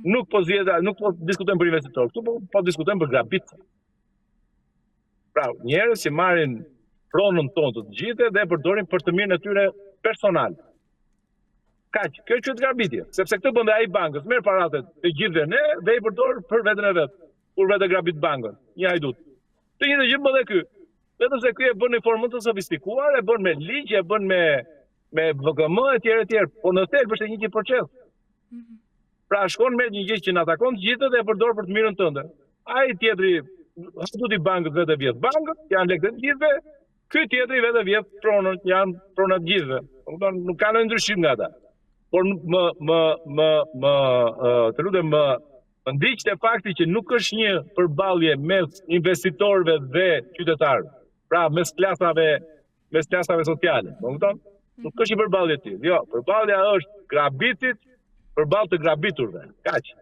Nuk po diskutojmë për investitor, këtu po diskutojmë për grabitje. Pra, njerëz që marrin pronën tonë të gjithë dhe e përdorin për të mirën e tyre personal. Kaq, kjo është grabitje, sepse këtë bën ai bankës, merr paratë të gjithëve ne dhe i përdor për veten e vet. Kur vetë grabit bankën, një hajdut. Të njëjtën gjë bën edhe ky. Vetëm se ky e bën në formë të sofistikuar, e bën me ligj, e bën me VGM etj. Po në thelb është një proces. Pra shkon me një gjë që na takon të gjithë dhe e përdor për të mirën tënde. Ai tjetri hajduti bankët vetë vjet bankët, janë lekë të gjithëve. Ky tjetri vetë vjet pronën, janë prona të gjithëve. Nuk ka ndonjë ndryshim nga ata. Por të lutem Më ndiq te fakti që nuk është një përballje mes investitorëve dhe qytetarëve. Pra mes klasave sociale. Po kupton? Nuk është një përballje e tillë. Jo, përballja është grabitit përballë të grabiturve. Kaq.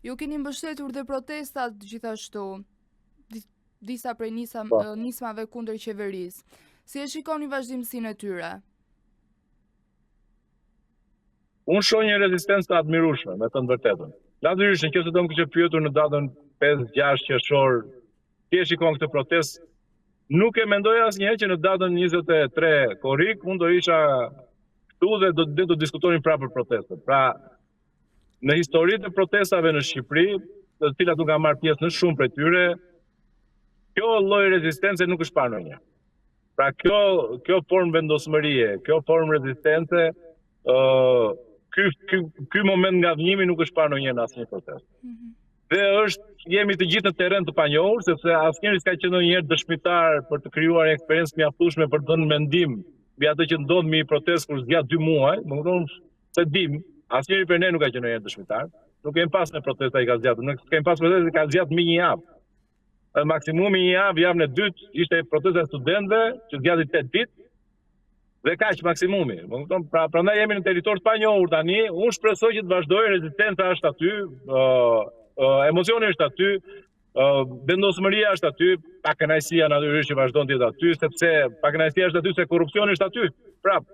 Ju keni mbështetur dhe protestat gjithashtu. Disa prej nismave kundër qeverisë. Si e shikoni vazhdimsinë e tyre? Unë shoh një rezistencë të admirueshme, me të vërtetën. Natyrisht, nëse do më kishe pyetur në datën 5-6 qershor, ti e shikon këtë protestë, nuk e mendoja asnjëherë që në datën 23 korrik unë do isha këtu dhe do diskutonin prapë për protestën. Pra, në historitë e protestave në Shqipëri, të cilat nuk kam marrë pjesë në shumë prej tyre, kjo lloj rezistence nuk është parë ndonjëherë. Pra kjo formë vendosmërie, kjo formë rezistence, ky moment ngadhnimi nuk është parë ndonjëherë në asnjë protestë. Dhe jemi të gjithë në terren të panjohur, sepse asnjëri s'ka qenë ndonjëherë dëshmitar për të krijuar një eksperiencë mjaftueshme për të dhënë mendim mbi atë që ndodh me një protestë kur zgjat 2 muaj, më kupton se dim, asnjëri për ne nuk ka qenë ndonjëherë dëshmitar. Nuk kemi pas në protesta i ka zgjatur, ne kemi pas protesta i ka zgjatur më 1 javë. Maksimumi 1 javë, javën e dytë ishte protesta e studentëve që zgjati 8 ditë. Dhe kaq maksimumi. Pra prandaj jemi në territor të panjohur tani. Unë shpresoj që të vazhdojë, rezistenca është aty, emocioni është aty, vendosmëria është aty, pakënaqësia natyrisht që vazhdon të jetë aty, sepse pakënaqësia është aty se korrupsioni është aty. Prap,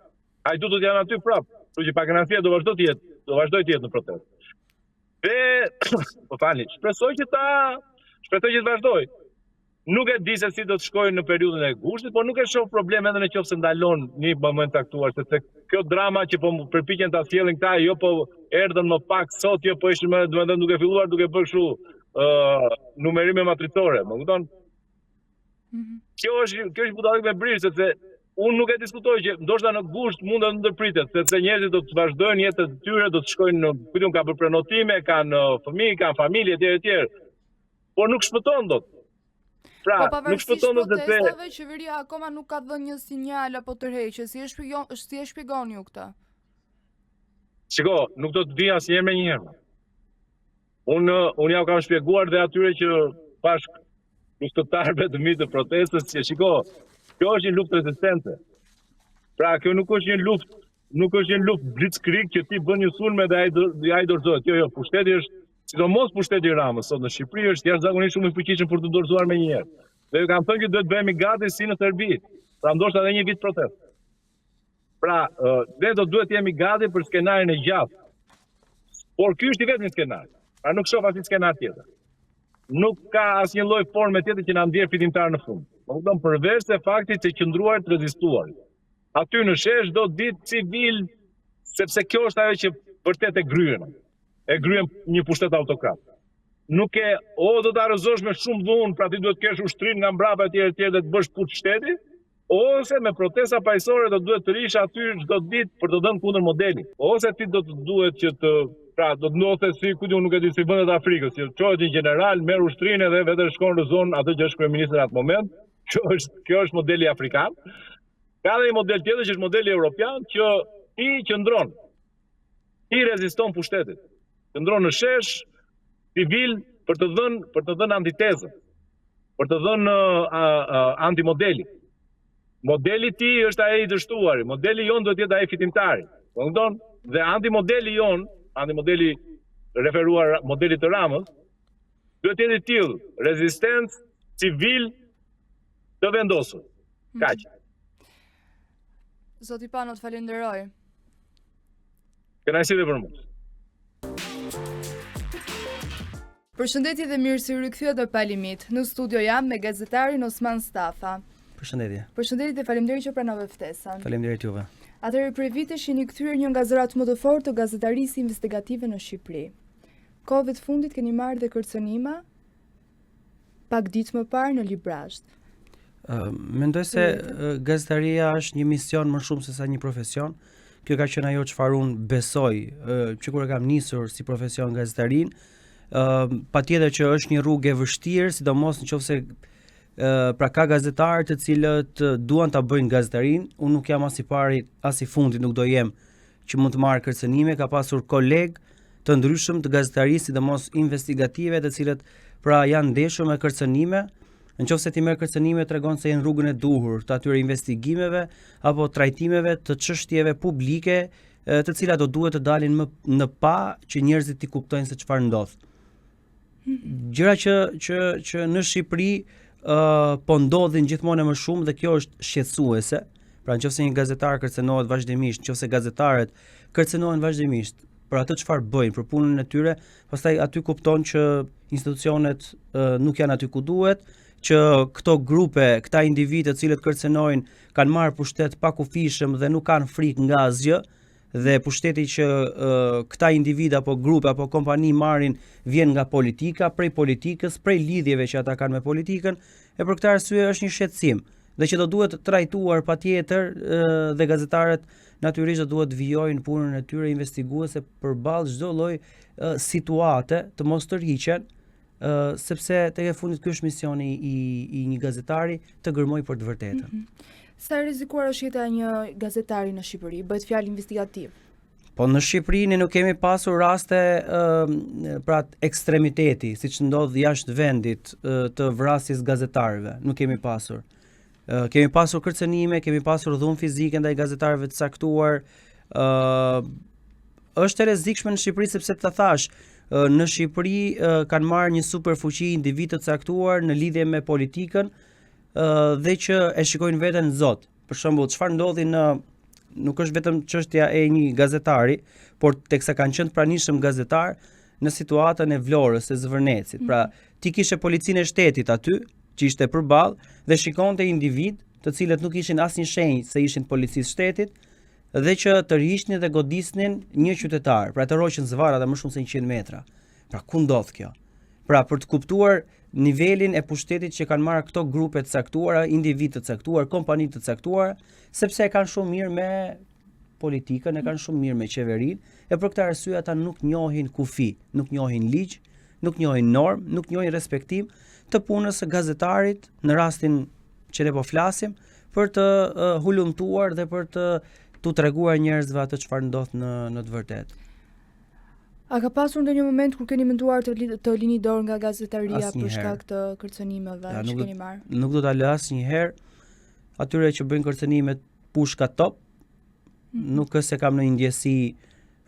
hajdutët janë aty prap. Kështu që pakënaqësia do vazhdoj të jetë në protestë. Dhe po falni, shpresoj që të vazhdoj. Nuk e di se si do të shkojnë në periudhën e gushtit, por nuk e shoh problem edhe nëse ndalon një moment caktuar, sepse kjo drama që po përpiqen ta sjellin këta, jo po erdhën më pak sot, jo po ishin domethënë duke filluar duke bërë kështu numerime matricore, më kupton? Kjo është budallik me brish, sepse unë nuk e diskutoj që ndoshta në gusht mund të ndërpritet, sepse njerëzit do të vazhdojnë jetën e tyre, do të shkojnë kanë bërë prenotime, kanë fëmijë, kanë familje etj. Por nuk shpëton dot. Pra, po pavarësisht protestave, qeveria akoma nuk ka dhënë një sinjal apo tërheqje. Si e shpjegon ju këtë? Shiko, nuk do të vi asnjëherë me njëherë. Unë ja kam shpjeguar dhe atyre që bashkë kushtetarëve të mi të protestës që shiko, kjo është një luftë rezistente. Pra, kjo nuk është një luftë blitzkrieg që ti bën një sulme dhe ai dorëzohet. Jo, pushteti është sidomos pushteti i Ramës sot në Shqipëri është jashtëzakonisht shumë i fuqishëm për të dorëzuar më njëherë. Dhe ju kam thënë që duhet bëhemi gati si në Serbi. Pra ndoshta edhe një vit protestë. Pra, ne duhet jemi gati për skenarin e gjatë. Por ky është i vetmi skenar. Pra nuk shoh asnjë skenar tjetër. Nuk ka asnjë lloj forme tjetër që na ndjer fitimtar në fund. Do të thonë përveç se faktit të qëndruar të rezistuar. Aty në shesh do ditë civil, sepse kjo është ajo që vërtet e gryen një pushtet autokrat. Nuk do të arrëzosh me shumë dhunë, pra ti duhet të kesh ushtrin nga mbrapa etj dhe të bësh pushtet shteti, ose me protesta paqësorë do duhet të rish aty çdo ditë për të dhënë kundër modelit. Ose ti do të duhet që do të ndodhte si nuk e di si vendet e Afrikës, që çohet një general, merr ushtrinë dhe vetë shkon në zonë atë që është kryeministri atë moment. Kjo është modeli afrikan. Ka edhe një model tjetër që është modeli evropian, që ti qëndron. Ti reziston pushtetit. Qëndron në shesh civil për të dhënë antitezën, për të dhënë antimodeli. Modeli ti është ai i dështuari, modeli jon duhet të jetë ai fitimtari. Kupton? Dhe antimodeli referuar modelit të Ramës, duhet të jetë i tillë, rezistencë civil të vendosur. Kaq. Zoti Pano, të falenderoj. Kënaqësi dhe për mua. Përshëndetje dhe mirë se rikthyer të Palimit. Në studio jam me gazetarin Osman Stafa. Përshëndetje. Përshëndetje dhe faleminderit që pranove ftesën. Faleminderit juve. Atëherë prej vitesh jeni kthyer një nga zërat më të fortë të gazetarisë investigative në Shqipëri. Kohëve të fundit keni marrë dhe kërcënima pak ditë më parë në Librazh. Mendoj se gazetaria është një mision më shumë se sa një profesion. Kjo ka qenë ajo çfarë unë besoj që kur e kam nisur si profesion gazetarin. Patjetër që është një rrugë e vështirë, sidomos nëse pra ka gazetarë të cilët duan ta bëjnë gazetarin. Unë nuk jam as i pari as i fundit, nuk do jem që mund të marr kërcënime. Ka pasur kolegë të ndryshëm të gazetarisë, sidomos investigative, të cilët pra janë ndeshur me kërcënime. Nëse ti merr kërcënime tregon se janë rrugën e duhur të atyre investigimeve apo trajtimeve të çështjeve publike, të cilat do duhet të dalin më në pa që njerëzit të kuptojnë se çfarë ndodh. Gjëra që në Shqipëri po ndodhin gjithmonë më shumë dhe kjo është shqetësuese. Pra nëse një gazetar kërcënohet vazhdimisht, nëse gazetarët kërcënohen vazhdimisht për atë çfarë bëjnë, për punën e tyre, pastaj aty kupton që institucionet nuk janë aty ku duhet, që këto grupe, këta individë të cilët kërcënojnë kanë marrë pushtet pa kufishëm dhe nuk kanë frikë nga asgjë, dhe pushteti që këta individë apo grupe apo kompani marrin vjen nga politika, prej politikës, prej lidhjeve që ata kanë me politikën, e për këtë arsye është një shqetësim dhe që do duhet trajtuar patjetër dhe gazetarët natyrisht do duhet vijojnë punën e tyre investiguese përballë çdo lloj situate të mos tërhiqen, sepse tek e fundit ky është misioni i një gazetari të gërmoj për të vërtetën. Sa rrezikuar është jeta e një gazetari në Shqipëri? Bëhet fjalë investigativ. Po në Shqipëri ne nuk kemi pasur raste pra ekstremiteti, siç ndodh jashtë vendit të vrasjes gazetarëve. Nuk kemi pasur. Kemi pasur kërcënime, kemi pasur dhunë fizike ndaj gazetarëve të caktuar. Është e rrezikshme në Shqipëri sepse ta thash, në Shqipëri kanë marrë një superfuqi individë të caktuar në lidhje me politikën dhe që e shikojnë veten Zot. Për shembull, çfarë ndodhi nuk është vetëm çështja e një gazetari, por teksa kanë qenë pranishëm gazetar në situatën e Vlorës, e Zvërnecit. Pra, ti kishe policinë e shtetit aty, që ishte përballë dhe shikonte individ, të cilët nuk ishin asnjë shenjë se ishin policisë shtetit, dhe që tërhiqnin dhe godisnin një qytetar. Pra, të roqën zvarra dhe më shumë se 100 metra. Pra, ku ndodh kjo? Pra, për të kuptuar nivelin e pushtetit që kanë marrë këto grupe të caktuara, individ të caktuar, kompani të caktuara, sepse e kanë shumë mirë me politikën, e kanë shumë mirë me qeverinë, e për këtë arsye ata nuk njohin kufi, nuk njohin ligj, nuk njohin norm, nuk njohin respektim të punës së gazetarit në rastin që ne po flasim, për të hulumtuar dhe për t'u treguar njerëzve atë çfarë ndodh në të vërtetë. A ka pasur ndonjë moment kur keni menduar të lini dorë nga gazetaria për shkak të kërcënimeve që keni marrë? Nuk do ta lë asnjëherë atyre që bëjnë kërcënime pushka top. Nuk është se kam në ndjesi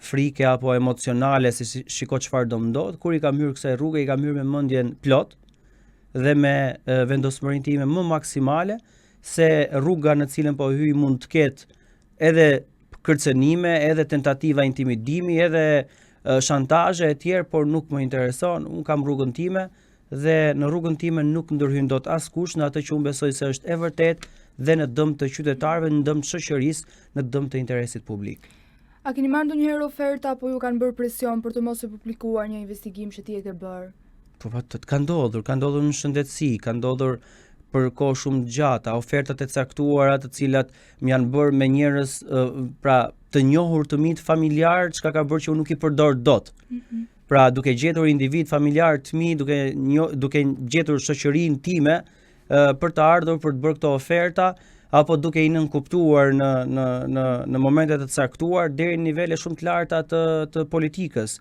frike apo emocionale se shiko çfarë do më ndodh. Kur i kam hyrë kësaj rruge, i kam hyrë me mendjen plot dhe me vendosmërinë time më maksimale se rruga në cilën po hyj mund të ketë edhe kërcënime, edhe tentativa intimidimi, edhe shantazhe e tjerë, por nuk më intereson. Unë kam rrugën time dhe në rrugën time nuk ndërhyn dot askush në atë që unë besoj se është e vërtet dhe në dëm të qytetarëve, në dëm të shoqërisë, në dëm të interesit publik. A keni marrë ndonjëherë oferta apo ju kanë bërë presion për të mos e publikuar një investigim që ti e ke bërë? Po ka ndodhur në shëndetësi, ka ndodhur për kohë shumë gjata, ofertat e caktuara të cilat më janë bërë me njerëz pra të njohur të mi të familjar, çka ka bërë që unë nuk i përdor dot. Pra duke gjetur individ familjar të mi, duke gjetur shoqërinë time për të ardhur për të bërë këto oferta, apo duke i nënkuptuar në momente të caktuar deri në nivele shumë të larta të politikës.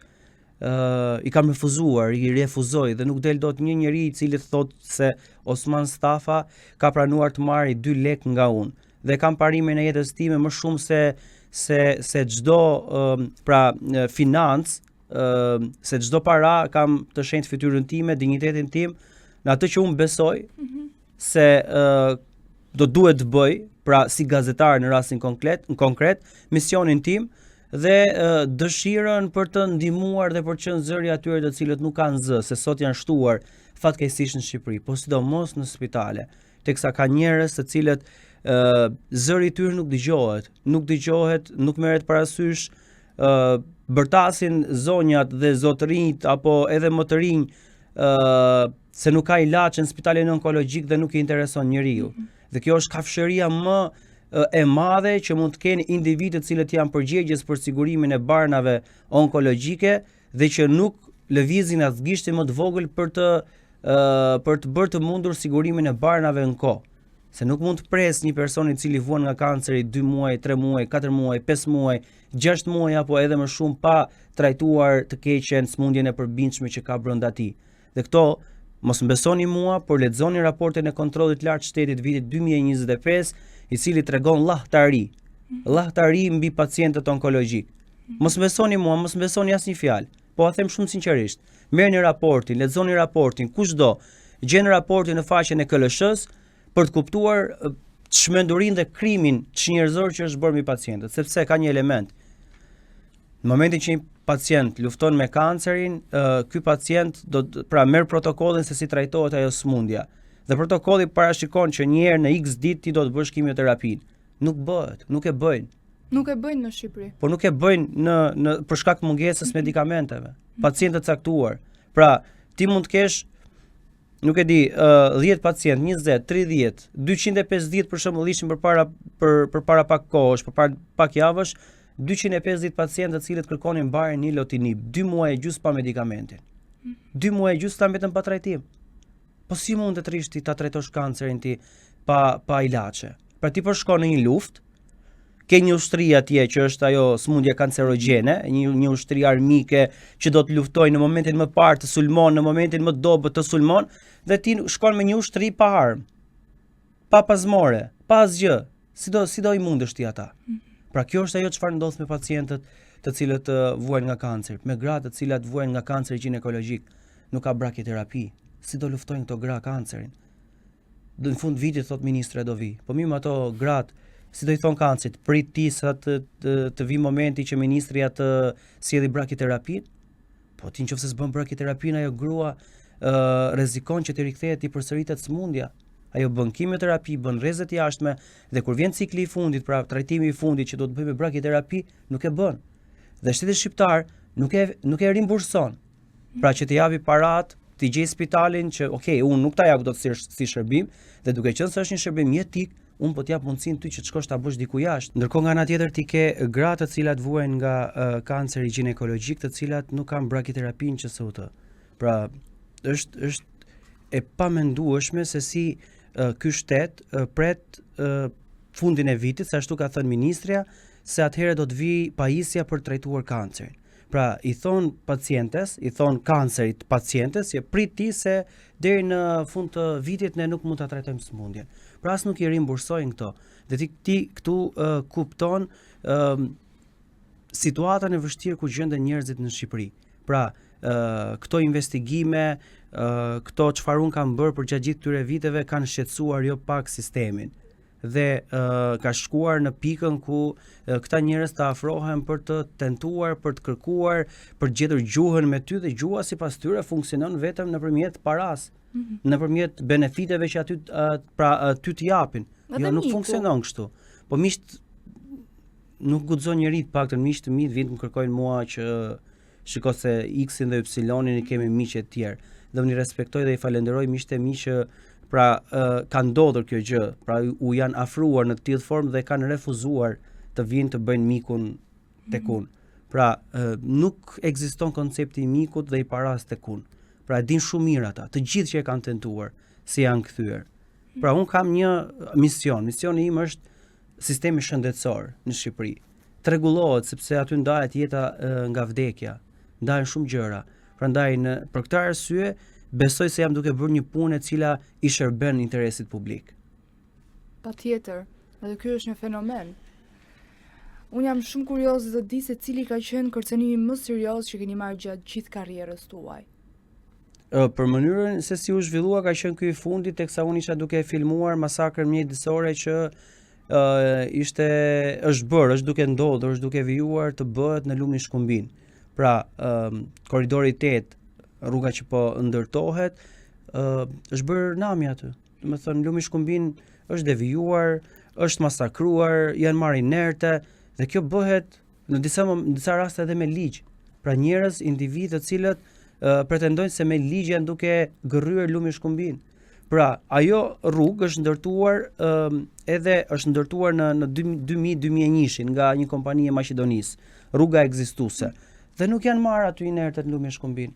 I kam refuzuar, i refuzoj dhe nuk del dot një njeri i cili thot se Osman Stafa ka pranuar të marrë 2 lekë nga unë. Dhe kam parimin e jetës time më shumë se çdo financë, se çdo para kam të shenjtë fytyrën time, dinjitetin tim, në atë që unë besoj se do duhet të bëj, pra si gazetar në rastin konkret, misionin tim dhe dëshirën për të ndihmuar dhe për të qenë zëri atyre të cilët nuk kanë zë, se sot janë shtuar fatkeqësisht në Shqipëri, po sidomos në spitale, teksa ka njerëz të cilët zëri i tyre nuk dëgjohet, nuk merret parasysh, bërtasin zonjat dhe zotërinjt apo edhe më të rinj se nuk ka ilaç në spitalin onkologjik dhe nuk i intereson njeriu. Dhe kjo është kafshëria më e madhe që mund të kenë individët cilët janë përgjegjës për sigurimin e barnave onkologjike dhe që nuk lëvizin atë gishtin më të vogël për të bërë të mundur sigurimin e barnave në kohë. Se nuk mund të pres një person I cili vuan nga kanceri 2 muaj, 3 muaj, 4 muaj, 5 muaj, 6 muaj apo edhe më shumë pa trajtuar të keqen smundjen e përbindshme që ka brenda tij. Dhe këto mos më besoni mua, por lexoni raportin e kontrollit lartë shtetit vitit 2025, I cili tregon llahhtari mbi pacientët onkologjik. Mos më besoni mua, mos më besoni asnjë fjalë. Po a them shumë sinqerisht. Merrni raportin, lexoni raportin, kushdo gjen raportin në faqen e KLSH-s për të kuptuar çmendurinë dhe krimin çnjerëzor që është bërë mbi pacientët, sepse ka një element. Në momentin që një pacient lufton me kancerin, ky pacient merr protokollin se si trajtohet ajo smundja. Dhe protokolli parashikon që një herë në X ditë ti do të bësh kimioterapinë. Nuk bëhet, nuk e bëjnë. Nuk e bëjnë në Shqipëri. Po nuk e bëjnë për shkak mungesës medikamenteve. Pacientë të caktuar. Pra, ti mund të kesh nuk e di, 10 pacient, 20, 30, 250 për shembull ishin përpara pak kohësh, përpara pak javësh, 250 pacientë të cilët kërkonin mbarjen nilotinib, 2 muaj e gjysmë pa medikamentin. 2 muaj e gjysmë ta mbetën pa trajtim. Po si mund të rish ti ta trajtosh kancerin ti pa ilaçe? Pra ti po shkon në një luftë, ke një ushtri atje që është ajo smundja kancerogjene, një ushtri armike që do të luftojë në momentin më parë të sulmon, në momentin më dobët të sulmon, dhe ti shkon me një ushtri pa armë, pa pazmore, pa asgjë. Si do I mundësh ti ata? Pra kjo është ajo çfarë ndodh me pacientët të cilët vuajnë nga kanceri, me gratë të cilat vuajnë nga kanceri ginekologjik, nuk ka brakiterapi. Si do luftojnë këto gra kancerin? Në fund vitit thot ministre do vi. Po mirë, ato gratë si do I thon kancerit, prit ti sa të vi momenti që ministri atë sjellë brakiterapin? Po ti nëse s'bën brakiterapin, ajo grua rrezikon që të rikthehet I përsëritet smundja. Ajo bën kimioterapi, bën rrezet jashtme dhe kur vjen cikli I fundit, pra trajtimi I fundit që do të bëjë me brakiterapi, nuk e bën. Dhe shteti shqiptar nuk e rimburson. Pra që të japi parat, të gjej spitalin që unë nuk ta jap dot si shërbim, dhe duke qenë se është një shërbim etik, unë po t'jap mundësinë ty që të shkosh ta bësh diku jashtë. Ndërkohë nga ana tjetër ti ke gratë të cilat vuajnë nga kanceri ginekologjik, të cilat nuk kanë brakiterapinë QSUT. Pra, është e pamendueshme se si ky shtet pret fundin e vitit, se ashtu ka thënë ministrja, se atëherë do të vi pajisja për të trajtuar kancerin. Pra, I thon pacientes, I thon kancerit pacientes, që prit ti se deri në fund të vitit ne nuk mund ta trajtojmë smundjen. Pra as nuk I rimbursojnë këto. Dhe ti këtu kupton situatën e vështirë ku gjenden njerëzit në Shqipëri. Pra, këto investigime, këto çfarë un kam bërë për gjatë gjithë këtyre viteve kanë shqetësuar jo pak sistemin. Dhe ka shkuar në pikën ku këta njerëz të afrohen për të tentuar, për të kërkuar, për të gjetur gjuhën me ty, dhe gjuha sipas tyre funksionon vetëm nëpërmjet paras, nëpërmjet benefiteve që ty të japin. Jo, nuk funksionon kështu. Po miqt nuk guxon njëri të paktën miqt të mi vinë më kërkojnë mua që shiko se X-in dhe Y-in I kemi miq të tjerë. Dhe unë I respektoj dhe I falenderoj miqtë e mi që ka ndodhur kjo gjë, pra u janë afruar në të tillë formë dhe kanë refuzuar të vinë të bëjnë mikun tek unë. Pra nuk ekziston koncepti I mikut dhe I paras tek unë. Pra din shumë mirë ata, të gjithë që e kanë tentuar, si janë kthyer. Pra unë kam një mision. Misioni im është sistemi shëndetësor në Shqipëri. Tregullohet sepse aty ndahet jeta nga vdekja, ndahen shumë gjëra. Prandaj për këtë arsye besoj se jam duke bërë një punë e cila I shërben interesit publik. Patjetër, edhe ky është një fenomen. Unë jam shumë kurioze të di se cili ka qenë kërcënimi më serioz që keni marrë gjatë gjithë karrierës tuaj. Për mënyrën se si u zhvillua ka qenë ky I fundit, teksa unë isha duke filmuar masakrën mjedisore që është duke ndodhur, është duke vijuar të bëhet në lumin Shkumbin. Pra, korridori 8, rruga që po ndërtohet, është bërë nami aty. Do të thonë lumi Shkumbin është devijuar, është masakruar, janë marrë inerte dhe kjo bëhet në disa raste edhe me ligj. Pra njerëz, individ të cilët pretendojnë se me ligj janë duke gërryer lumi Shkumbin. Pra, ajo rrugë është ndërtuar edhe është ndërtuar në 2001 nga një kompani e Maqedonisë, rruga ekzistuese. Dhe nuk janë marrë aty inertet në lumi Shkumbin.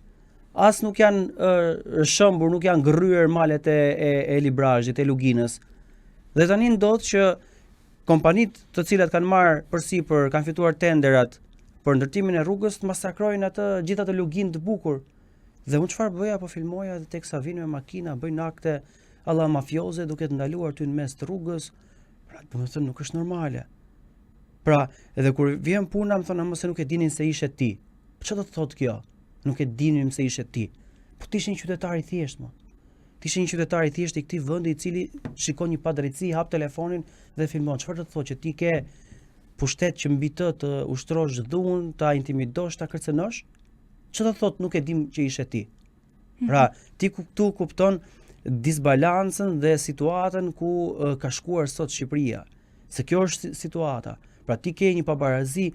As nuk janë shëmbur, nuk janë gërryer malet e Librazhit, e Luginës. Dhe tani ndodh që kompanitë të cilat kanë marrë përsipër, kanë fituar tenderat për ndërtimin e rrugës të masakrojnë atë gjithë atë luginë të bukur. Dhe unë çfarë bëja, po filmoja dhe teksa vinë me makina, bëjnë akte alla mafioze duke të ndaluar ty në mes të rrugës. Pra, domethënë nuk është normale. Pra, edhe kur vjen puna më thonë mos e nuk e dinin se ishe ti. Po çfarë do të thotë kjo? Nuk e dinim se ishe ti. Po ti ishe një qytetar i thjeshtë, mo. Ti ishe një qytetar i thjeshtë i këtij vendi i cili shikon një padrejtësi, hap telefonin dhe filmon. Çfarë do të thotë që ti ke pushtet që mbi të ushtrosh dhunë, ta intimidosh, ta kërcënosh? Çfarë do të thotë nuk e dim që ishe ti? Pra, ti këtu kupton disbalancën dhe situatën ku ka shkuar sot Shqipëria. Se kjo është situata. Pra ti ke një pabarazi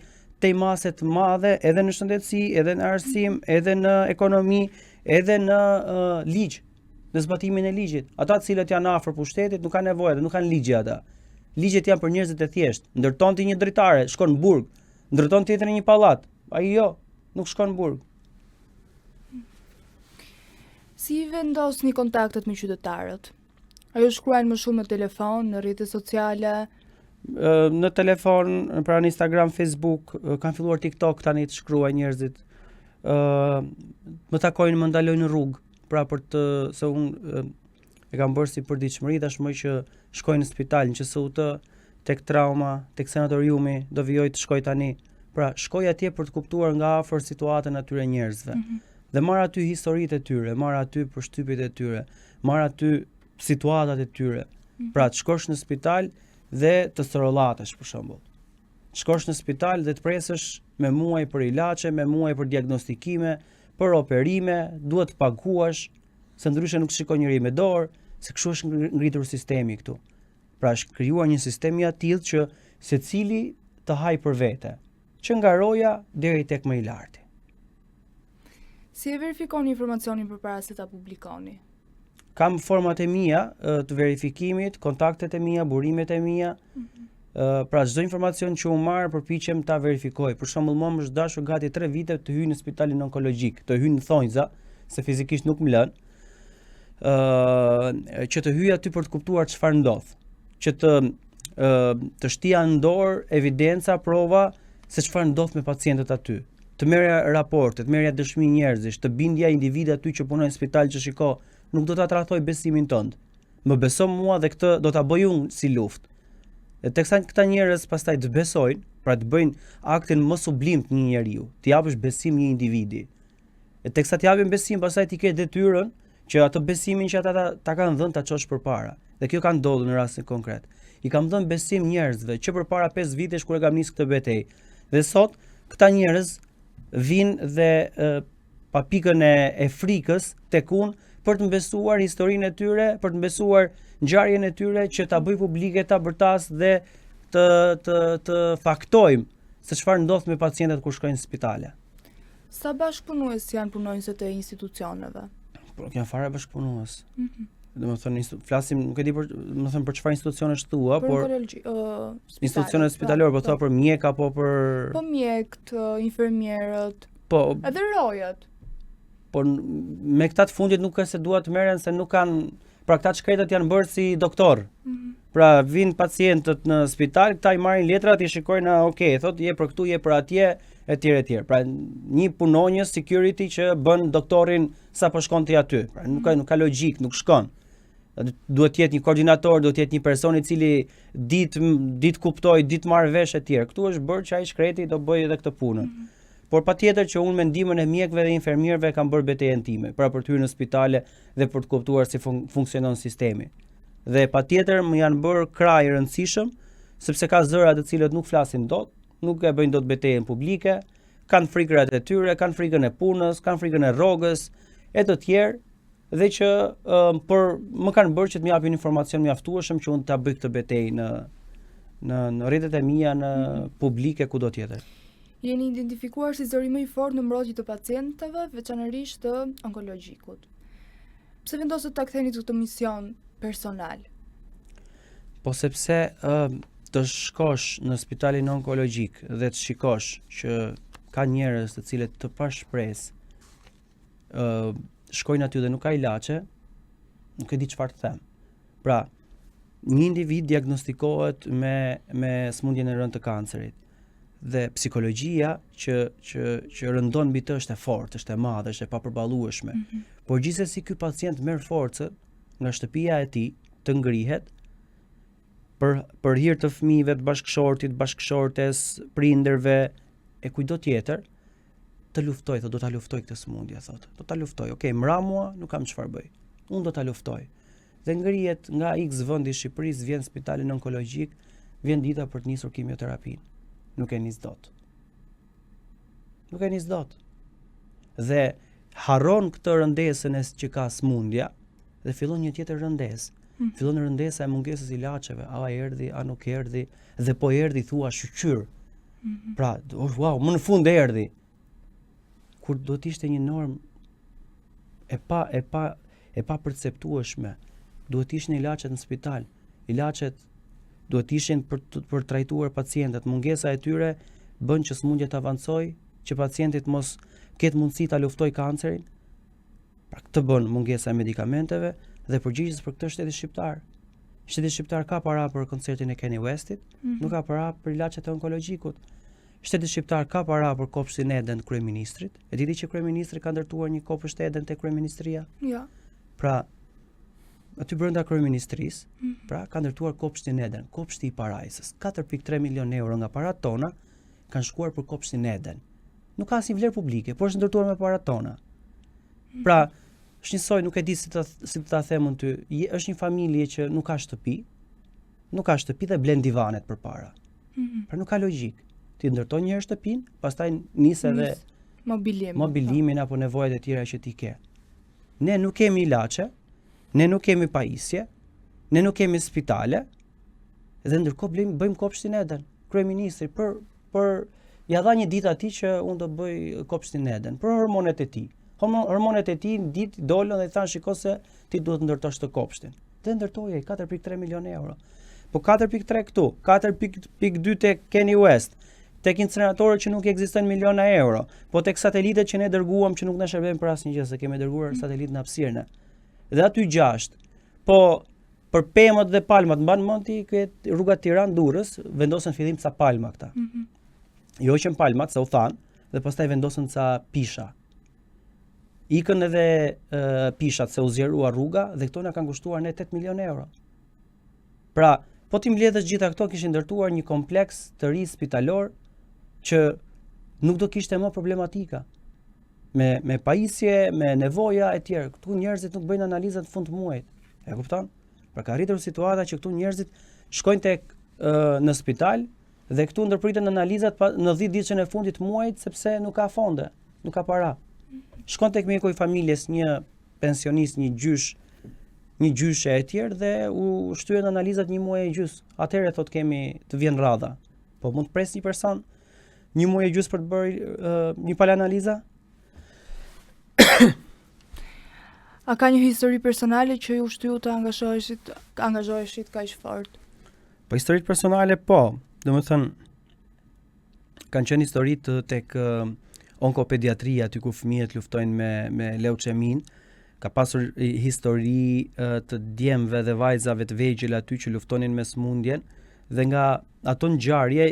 te mase të madhe edhe në shëndetësi, edhe në arsim, edhe në ekonomi, edhe në ligj, në zbatimin e ligjit. Ata të cilët janë afër pushtetit nuk kanë nevojë, nuk kanë ligje ata. Ligjet janë për njerëzit e thjeshtë. Ndërton ti një dritare, shkon në burg. Ndërton tjetër një pallat. Ai jo, nuk shkon në burg. Si vendosni kontaktet me qytetarët? Ajo shkruajnë më shumë në telefon, në rrjetet sociale? Në telefon, pra në Instagram, Facebook, kanë filluar TikTok tani të shkruajnë njerëzit. Më takojnë, më ndalojnë në rrugë, pra për të se unë e kam bërë si përditshmëri tashmë që shkoj në spital, në QSUT, tek trauma, tek sanatoriumi, do vijoj të shkoj tani. Pra shkoj atje për të kuptuar nga afër situatën atyre njerëzve. Dhe marr aty historitë e tyre, marr aty përshtypjet e tyre, marr aty situatat e tyre. Pra të shkosh në spital dhe të throllatesh për shembull. Të shkosh në spital dhe të presësh me muaj për ilaçe, me muaj për diagnostikime, për operime, duhet të paguash, se ndryshe nuk shikon njëri me dorë, se kështu është ngritur sistemi këtu. Pra është krijuar një sistem i tillë që secili të haj për vete, që nga roja deri tek më i larti. Si e verifikoni informacionin përpara se ta publikoni? Kam format e mia të verifikimit, kontaktet e mia, burimet e mia. Pra çdo informacion që u marr përpiqem ta verifikoj. Për shembull, mua më është dashur gati 3 vite të hyj në spitalin onkologjik, të hyj në thonjza, se fizikisht nuk më lën. Që të hyj aty për të kuptuar çfarë ndodh, që të shtija në dorë evidenca, prova se çfarë ndodh me pacientët aty. Të merrja raporte, të merrja dëshmi njerëzish, të bindja individ aty që punojnë në spital që shiko, nuk do ta tradhtoj besimin tënd. Më beso mua dhe këtë do ta bëj unë si luftë. E teksa këta njerëz pastaj të besojnë, pra të bëjnë aktin më sublim të një njeriu, të japësh besim një individi. E teksa të japin besim, pastaj ti ke detyrën që atë besimin që ata ta kanë dhënë ta çosh përpara. Dhe kjo ka ndodhur në rastin konkret. I kam dhënë besim njerëzve që përpara 5 vitesh kur e kam nisë këtë betejë. Dhe sot këta njerëz vinë dhe pa pikën e frikës tek unë për të mbesuar historinë e tyre, për të mbesuar ngjarjen e tyre që ta bëj publike, ta bërtas dhe të faktojmë se çfarë ndodh me pacientët kur shkojnë në spitale. Sa bashkëpunues janë punonjësit e institucioneve? Po janë fare bashkëpunues. Domethënë flasim, nuk e di për çfarë institucionesh thua, por institucione spitalore, po thua për mjek apo për mjekët, infermierët. Po, edhe rojët. Po me këta të fundit nuk e se duat të merren se nuk kanë, pra këta shkretët janë bërë si doktor. Pra vinë pacientët në spital, këta i marrin letrat, i shikojnë, okay, thotë je për këtu, je për atje, etj. Pra një punonjës security që bën doktorin sa po shkon ti aty. Pra nuk ka logjik, nuk shkon. Duhet të jetë një koordinator, duhet të jetë një person i cili ditë kuptoj, ditë marr vesh etj. Këtu është bërë që ai shkreti do bëjë edhe këtë punën. Por patjetër që unë me ndihmën e mjekëve dhe infermierëve kam bërë betejën time, pra për të hyrë në spitale dhe për të kuptuar si funksionon sistemi. Dhe patjetër më janë bërë kraj i rëndësishëm, sepse ka zëra të cilët nuk flasin dot, nuk e bëjnë dot betejën publike, kanë frikrat e tyre, kanë frikën e punës, kanë frikën e rrogës e të tjerë, dhe që më kanë bërë që të më japin informacion mjaftueshëm që unë ta bëj këtë betejë në rrjetet e mia, në publike, kudo tjetër. Jeni identifikuar si zëri më i fortë në mbrojtje të pacientëve, veçanërisht të onkologjikut. Pse vendosët ta ktheni këtë mision personal? Po sepse të shkosh në spitalin onkologjik dhe të shikosh që ka njerëz të cilët të pa shpresë shkojnë aty dhe nuk ka ilaçe, nuk e di çfarë të them. Pra, një individ diagnostikohet me smundjen e rënë të kancerit dhe psikologjia që rëndon mbi të është e fortë, është e madhe, është e papërballueshme. Por gjithsesi ky pacient merr forcën nga shtëpia e tij të ngrihet për hir të fëmijëve, të bashkëshortit, bashkëshortes, prindërve e kujdo tjetër, të luftoj, thotë do ta luftoj këtë smundje, thotë. Do ta luftoj. Okej, mra mua, nuk kam çfarë bëj. Unë do ta luftoj. Dhe ngrihet nga X vendi i Shqipërisë, vjen në spitalin onkologjik, vjen dita për të nisur kimioterapinë. Nuk e nis dot. Nuk e nis dot. Dhe harron këtë rëndesën që ka smundja dhe fillon një tjetër rëndesë. Fillon rëndesa e mungesës ilaçeve, a erdhi, a nuk erdhi, dhe po erdhi thua shqyr. Pra, wow, më në fund erdhi. Kur do të ishte një normë e pa perceptueshme, duhet të ishin ilaçet në spital. Ilaçet duhet të ishin për trajtuar pacientët. Mungesa e tyre bën që smundja të avancojë, që pacientit mos ketë mundësi ta luftojë kancerin. Pra këtë bën mungesa e medikamenteve dhe përgjigjës për këtë shteti shqiptar. Shteti shqiptar ka para për koncertin e Kanye Westit, nuk ka para për ilaçet e onkologjikut. Shteti shqiptar ka para për kopshtin Eden të kryeministrit. E diti që kryeministri ka ndërtuar një kopsht Eden te kryeministria? Jo. Pra, aty brenda kryeministrisë, pra ka ndërtuar kopshtin Eden, kopshti i parajsës. 4.3 milion euro nga parat tona kanë shkuar për kopshtin Eden. Nuk ka asnjë vlerë publike, por është ndërtuar me parat tona. Pra, është njësoj, nuk e di si të ta them ty, është një familje që nuk ka shtëpi dhe blen divanet përpara. Pra nuk ka logjik. Ti ndërton një herë shtëpinë, pastaj nis edhe mobilimin apo nevojat e tjera që ti ke. Ne nuk kemi ilaçe, ne nuk kemi pajisje, ne nuk kemi spitale, dhe ndërkohë bëjmë kopshtin Eden. Kryeministri për ja dha një ditë atij që unë do bëj kopshtin Eden për hormonet e tij. Hormonet e tij ditë dolën dhe i thanë shiko se ti duhet ndërtosh të kopshtin. Dhe ndërtojë 4.3 milion euro. Po 4.3 këtu, 4.2 tek Kanye West, tek incineratorët që nuk ekzistojnë miliona euro, po tek satelitet që ne dërguam që nuk na shërbejnë për asnjë gjë, se kemi dërguar satelit në hapësirë. Dhe aty 6. Po për pemët dhe palmat, mban mend ti këtë rruga Tiranë-Durrës, vendosen fillim ca palma këta. Jo që palmat, se u than, dhe pastaj vendosen ca pisha. Ikën edhe pishat se u zgjerua rruga dhe këto na kanë kushtuar ne 8 milion euro. Pra, po ti mbledhësh gjitha këto, kishin ndërtuar një kompleks të ri spitalor që nuk do kishte më problematika. Me pajisje, me nevoja e tjerë. Këtu njerëzit nuk bëjnë analizat në fund të muajit. E kupton? Pra ka arritur situata që këtu njerëzit shkojnë tek në spital dhe këtu ndërpriten analizat në 10 ditën e fundit të muajit sepse nuk ka fonde, nuk ka para. Shkon tek mjeku i familjes, një pensionist, një gjyshe e tjerë dhe u shtyen analizat një muaj e gjys. Atëherë thot kemi të vjen radha. Po mund të pres një person një muaj e gjys për të bërë një palë analiza? A ka një histori personale që ju shtyu të angazhoheshit kaq fort? Po historitë personale po. Domethënë kanë qenë histori tek onkopediatria, aty ku fëmijët luftojnë me leuqemin. Ka pasur histori të djemve dhe vajzave të vegjël aty që luftonin me smundjen dhe nga ato ngjarje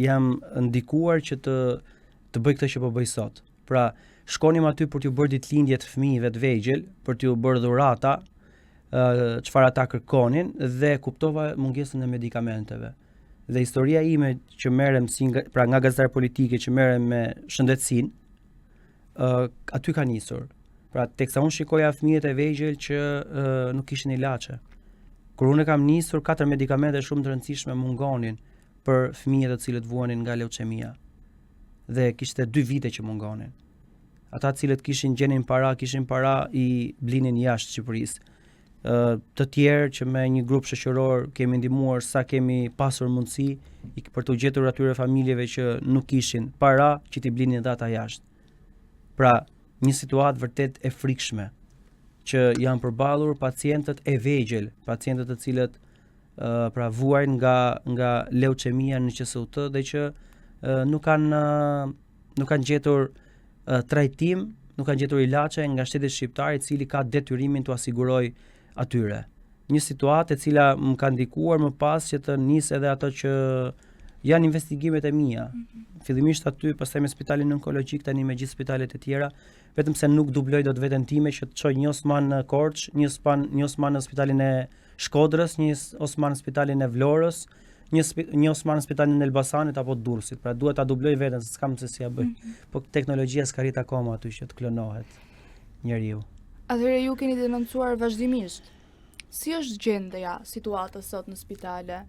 jam ndikuar që të bëj këtë që po bëj sot. Pra, shkonim aty për t'ju bërë ditëlindje të fëmijëve të vegjël, për t'ju bërë dhurata, çfarë ata kërkonin dhe kuptova mungesën e medikamenteve. Dhe historia ime që merrem nga gazetar politike që merrem me shëndetësinë, aty ka nisur. Pra, teksa unë shikoja fëmijët e vegjël që nuk kishin ilaçe. Kur unë kam nisur 4 medikamente shumë të rëndësishme mungonin për fëmijët të cilët vuanin nga leuqemia. Dhe kishte 2 vite që mungonin. Ata cilët kishin kishin para i blinin jashtë Shqipërisë. Të tjerë që me një grup shoqëror kemi ndihmuar sa kemi pasur mundësi për të gjetur atyre familjeve që nuk kishin para që t'i blinin dhe ata jashtë. Pra, një situatë vërtet e frikshme që janë përballur pacientët e vegjël, pacientët të cilët pra vuajnë nga leuqemia në QSUT dhe që nuk kanë gjetur trajtim, nuk kanë gjetur ilaçe nga shteti shqiptar i cili ka detyrimin t'u asigurojë atyre. një situatë e cila më ka ndikuar më pas që të nis edhe ato që janë investigimet e mia. Fillimisht aty, pastaj me spitalin onkologjik, tani me gjithë spitalet e tjera, vetëm se nuk dubloj dot veten time që të çoj një Osman në Korç, një Osman në spitalin e Shkodrës, një Osman në spitalin e Vlorës, një Osman në spitalin e Elbasanit apo Durrësit. Pra duhet ta dubloj veten, se s'kam se si ja bëj. Po teknologjia s'ka rrit akoma aty që të klonohet njeriu. Atëherë ju keni denoncuar vazhdimisht. Si është gjendja, situata sot në spitale?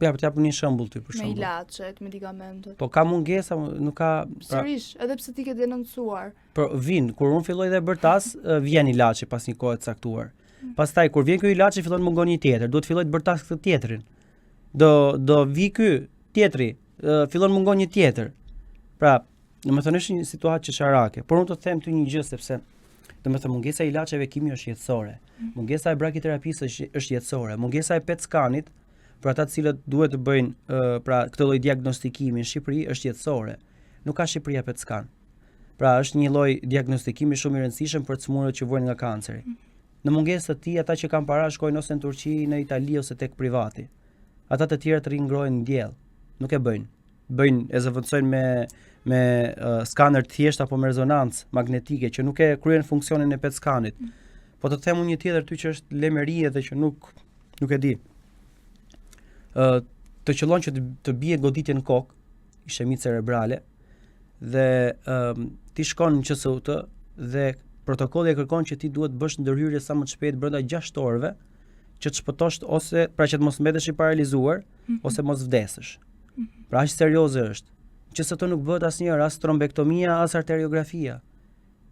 Ja, për të japur një shembull ty për Me shembull. ilaçet, medikamentet. Po ka mungesa, nuk ka Sërish, edhe pse ti ke denoncuar. Por vin, kur unë filloj dhe bërtas, vjen ilaçi pas një kohe të caktuar. Pastaj kur vjen ky ilaçi fillon të mungon një tjetër, duhet filloj të bërtas këtë tjetrin. Do vi ky tjetri, fillon mungon një tjetër. Pra, domethënë është një situatë çesharake. Por unë të them ty një gjë sepse domethënë mungesa e ilaçeve kimi është jetësore. Mungesa e brakiterapisë është jetësore. Mungesa e PET skanit për ata të cilët duhet të bëjnë pra këtë lloj diagnostikimi në Shqipëri është jetësore. Nuk ka Shqipëria PET skan. Pra është një lloj diagnostikimi shumë i rëndësishëm për çmuret që vijnë nga kanceri. Në mungesë të tij, ata që kanë para shkojnë ose në Turqi, në Itali ose tek privati. Ata të tjerë të ringrohen në diell. Nuk e bëjnë. Bëjnë e zëvendësojnë me skaner të thjeshtë apo me rezonancë magnetike që nuk e kryen funksionin e PET skanit. Po të them unë një tjetër ty që është lemëri edhe që nuk e di. Të qëllon që të bie goditje në kokë, ishemicë cerebrale, dhe ti shkon në QSUT dhe protokolli e kërkon që ti duhet bësh ndërhyrje sa më të shpejt brenda 6 orëve që të shpëtosh ose pra që të mos mbetesh i paralizuar ose mos vdesësh. Pra aq serioze është. QSUT nuk bëhet asnjëherë as trombektomia as arteriografia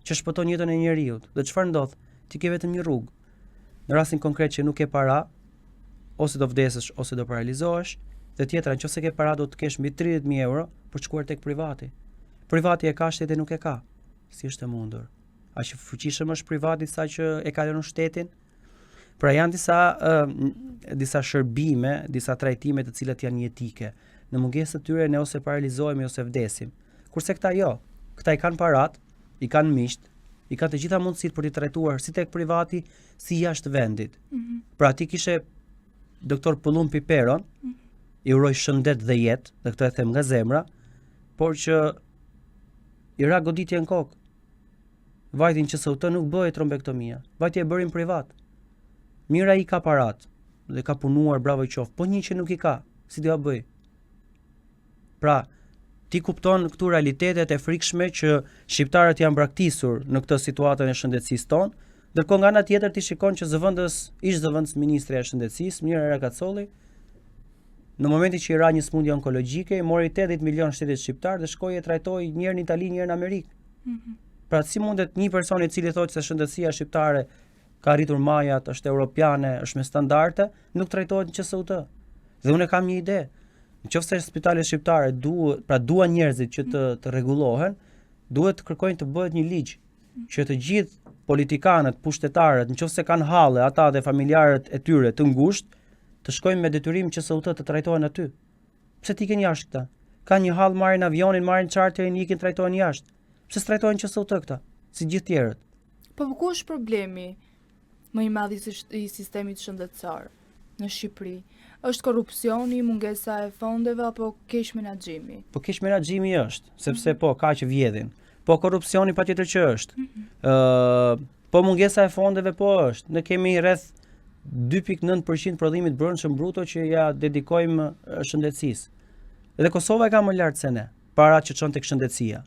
që shpëton jetën e njeriu. Dhe çfarë ndodh? Ti ke vetëm një rrugë. Në rastin konkret që nuk ke para, ose do vdesësh ose do paralizohesh, dhe tjetra nëse ke para do të kesh mbi 30.000 euro për të shkuar tek privati. Privati e ka, shteti nuk e ka. Si është e mundur? Aq fuqishëm është privati sa që e ka lënë shtetin? Pra janë disa shërbime, disa trajtime të cilat janë jetike. Në mungesë të tyre ne ose paralizohemi ose vdesim. Kurse këta jo. Këta i kanë parat, i kanë miqt, i kanë të gjitha mundësitë për t'i trajtuar si tek privati, si jashtë vendit. Pra ti kishe doktor Pullum Piperon, i uroj shëndet dhe jetë, dhe këtë e them nga zemra, por që i ra goditje në kokë. Vajtin QSUT nuk bëhet trombektomia, vajti e bërin privat. Mira i ka parat, dhe ka punuar bravo i qoftë, po një që nuk i ka, si do ja bëj? Pra, ti kupton këtu realitetet e frikshme që shqiptarët janë braktisur në këtë situatën e shëndetësisë tonë, ndërkohë nga ana tjetër ti shikon që ish zëvendës ministri e shëndetësisë, Mira Rakacolli, në momentin që i ra një smundje onkologjike, i mori 80 milion shtetit shqiptar dhe shkoi e trajtoi njëherë në Itali, njëherë në Amerikë. Pra si mundet një person i cili thotë se shëndetësia shqiptare ka arritur majat, është europiane, është me standarde, nuk trajtohet në QSUT. Dhe unë kam një ide. Nëse spitalet shqiptare duan njerëzit që të rregullohen, duhet të kërkojnë të bëhet një ligj që të gjithë politikanët, pushtetarët, nëse kanë halle, ata dhe familjarët e tyre të ngushtë, të shkojnë me detyrim QSUT të trajtohen aty. Pse ti ikin jashtë këta? Ka një hall, marrin avionin, marrin charterin, ikin trajtohen jashtë. Pse s'trajtohen QSUT këta, si gjithë tjerët? Po ku është problemi më i madh i sistemit shëndetësor në Shqipëri? Është korrupsioni, mungesa e fondeve apo keq menaxhimi? Po keq menaxhimi është, sepse po ka që vjedhin. Po korrupsioni patjetër që është. Po mungesa e fondeve po është. Ne kemi rreth 2.9% prodhimit brendshëm bruto që ja dedikojmë shëndetësisë. Dhe Kosova e ka më lart se ne, para që çon tek shëndetësia.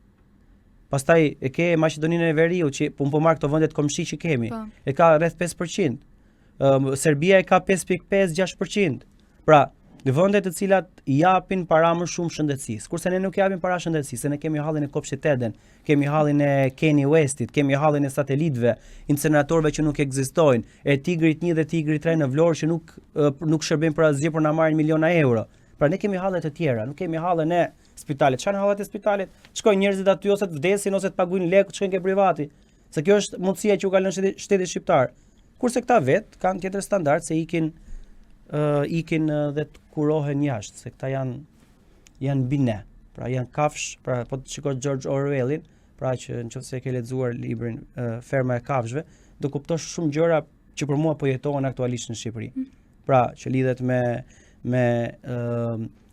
Pastaj e ke Maqedoninë e Veriut që po marr këto vende të komshi që kemi. E ka rreth 5%. Serbia e ka 5.5-6%. Pra, vende të cilat i japin para më shumë shëndetësisë. Kurse ne nuk japim para shëndetësisë, ne kemi hallin e Kopshit Eden, kemi hallin e Keni Westit, kemi hallin e satelitëve, incineratorëve që nuk ekzistojnë, e Tigrit 1 dhe Tigrit 3 në Vlorë që nuk shërbejnë për asgjë, por na marrin miliona euro. Pra ne kemi halle të tjera, nuk kemi hallen e spitalit. Çfarë hallet e spitalit? Shkojnë njerëzit aty ose të vdesin ose të paguajnë lekë, shkojnë ke privati. Se kjo është mundësia që u ka lënë shteti shqiptar. Kurse këta vet kanë tjetër standard se ikin dhe të kurohen jashtë, se këta janë bine. Pra janë kafsh, pra po të shikosh George Orwellin, pra që nëse ke lexuar librin Ferma e kafshëve, do kuptosh shumë gjëra që për mua po jetohen aktualisht në Shqipëri. Pra, që lidhet me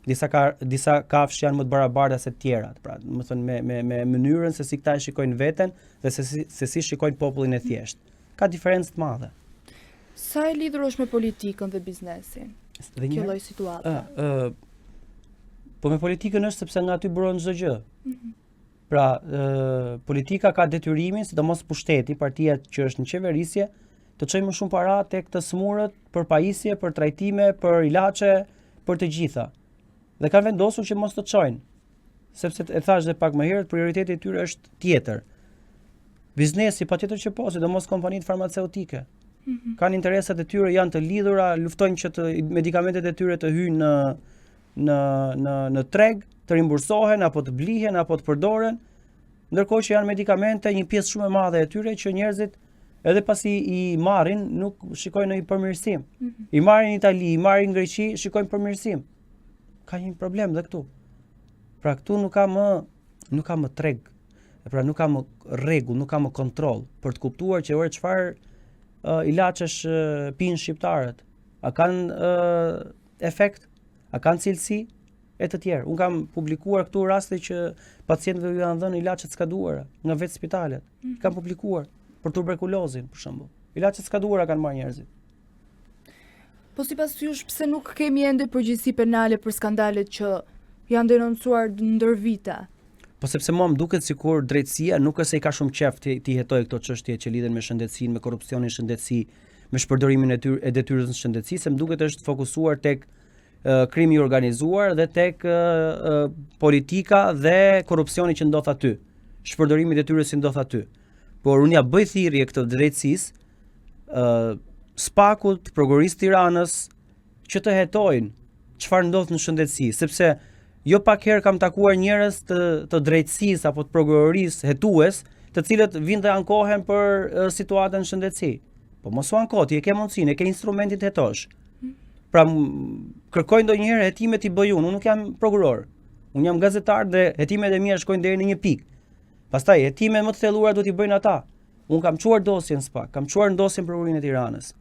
disa kafshë janë më të barabarta se të tjerat, pra, do të thënë me mënyrën se si këta e shikojnë veten dhe se si shikojnë popullin e thjeshtë. Ka diferencë të madhe. Sa e lidhur është me politikën dhe biznesin? Kjo lloj situate. Po me politikën është sepse nga aty buron çdo gjë. Pra, politika ka detyrimin, sidomos pushteti, partia që është në qeverisje, të çojë më shumë para tek të smurët, për pajisje, për trajtime, për ilaçe, për të gjitha. Dhe kanë vendosur që mos të çojnë. Sepse e thash edhe pak më herët, prioriteti i tyre është tjetër. Biznesi patjetër që po, sidomos kompanitë farmaceutike. Kanë interesat e tyre, janë të lidhura, luftojnë që medikamentet e tyre të hyjnë në treg, të rimbursohen apo të blihen apo të përdoren, ndërkohë që janë medikamente, një pjesë shumë e madhe e tyre që njerëzit edhe pasi i marrin nuk shikojnë një përmirësim. I marrin në Itali, i marrin në Greqi, shikojnë përmirësim. Ka një problem dhe këtu. Pra këtu nuk ka më treg, pra nuk ka më rregull, nuk ka më kontroll për të kuptuar që ore çfarë ilaçesh pinë shqiptarët. A kanë efekt? A kanë cilësi? E të tjerë. Unë kam publikuar këtu raste që pacientëve ju janë dhënë ilaçe të skaduara nga vetë spitalet. Kam publikuar për tuberkulozin, për shembull. Ilaçe të skaduara kanë marrë njerëzit. Po sipas jush, pse nuk kemi ende përgjegjësi penale për skandalet që janë denoncuar ndër vite? Po sepse mua më duket sikur drejtësia nuk është se i ka shumë qejf ti hetoj këto çështje që lidhen me shëndetësinë, me korrupsionin në shëndetësi, me shpërdorimin e detyrës në shëndetësi, se më duket është fokusuar tek krimi i organizuar dhe tek politika dhe korrupsioni që ndodh aty. Shpërdorimi i detyrës që ndodh aty. Por unë ja bëj thirrje këtë drejtësisë, SPAK-ut, prokurorisë Tiranës që të hetojnë çfarë ndodh në shëndetësi, sepse jo pak herë kam takuar njerëz të drejtësisë apo të prokurorisë hetues, të cilët vinë dhe ankohen për situatën në shëndetësi. Po mos u anko, ti e ke mundësinë, e ke instrumentin të hetosh. Pra kërkoj ndonjëherë hetimet i bëj unë nuk jam prokuror. Unë jam gazetar dhe hetimet e mia shkojnë deri në një pikë. Pastaj hetimet më të thelluara duhet i bëjnë ata. Unë kam çuar dosjen SPAK, kam çuar dosjen Prokurorinë e Tiranës.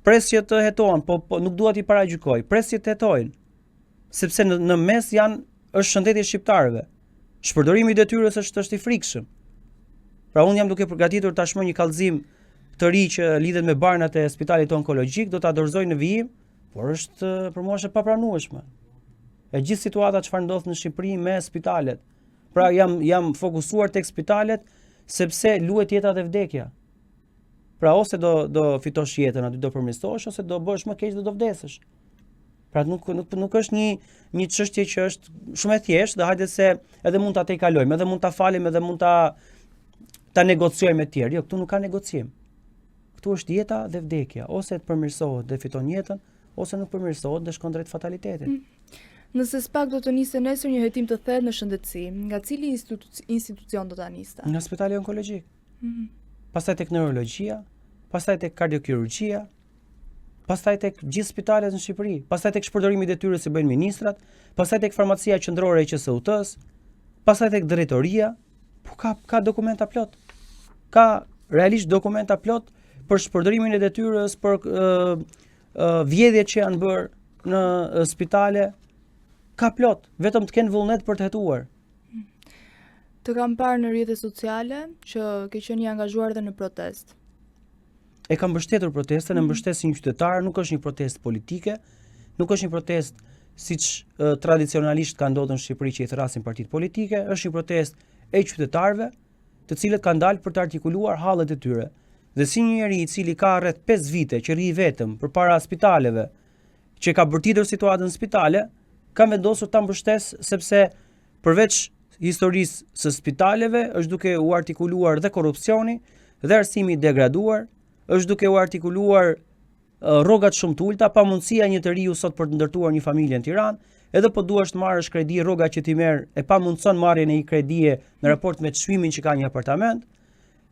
Pres që të hetohen, po nuk dua t'i paragjykoj. Pres që të hetojnë. Sepse në mes është shëndeti i shqiptarëve. Shpërdorimi i detyrës është i frikshëm. Pra unë jam duke përgatitur tashmë një kallëzim të ri që lidhet me barnat e spitalit onkologjik, do ta dorëzoj në vijim, por është për mua është e papranueshme. E gjithë situata çfarë ndodh në Shqipëri me spitalet. Pra jam fokusuar tek spitalet sepse luhet jeta dhe vdekja. Pra ose do fitosh jetën aty do përmirësohesh ose do bësh më keq dhe do vdesësh. Pra nuk është një çështje që është shumë e thjeshtë, dhe hajde se edhe mund ta tejkalojmë, edhe mund ta falim, edhe mund ta negociojmë me të tjerë. Jo, këtu nuk ka negociim. Këtu është jeta dhe vdekja, ose të përmirësohet dhe fiton jetën, ose nuk përmirësohet dhe shkon drejt fatalitetit. Nëse SPAK do të nisë nesër një hetim të thellë në shëndetësi, nga cili institucion do ta nisë? Nga spitali onkologjik. Pastaj tek neurologjia, pastaj tek kardiokirurgjia, pastaj tek gjithë spitalet në Shqipëri, pastaj tek shpërdorimi i detyrës që bëjnë ministrat, pastaj tek farmacia qendrore e QSUT-s, pastaj tek drejtoria, po ka dokumenta plot. Ka realisht dokumenta plot për shpërdorimin e detyrës, për vjedhjet që janë bërë në spitale, ka plot, vetëm të kenë vullnet për të hetuar. Të kam parë në rrjetet sociale që ke qenë i angazhuar dhe në protestë. E kam mbështetur protestën, e mbështes si një qytetar, nuk është një protestë politike, nuk është një protestë siç tradicionalisht ka ndodhur në Shqipëri që i thrasin partitë politike, është një protestë e qytetarëve, të cilët kanë dalë për të artikuluar hallet e tyre. Dhe si një njeri i cili ka rreth 5 vite që rri vetëm përpara spitaleve, që ka bërtitur situatën në spitale, kam vendosur ta mbështes sepse përveç historisë së spitaleve është duke u artikuluar dhe korrupsioni dhe arsimi i degraduar, është duke u artikuluar rrogat shumë të ulta, pa mundësia një të riu sot për të ndërtuar një familje në Tiranë, edhe po duash të marrësh kredi, rroga që ti merr e pa mundson marrjen e një kredie në raport me çmimin që ka një apartament.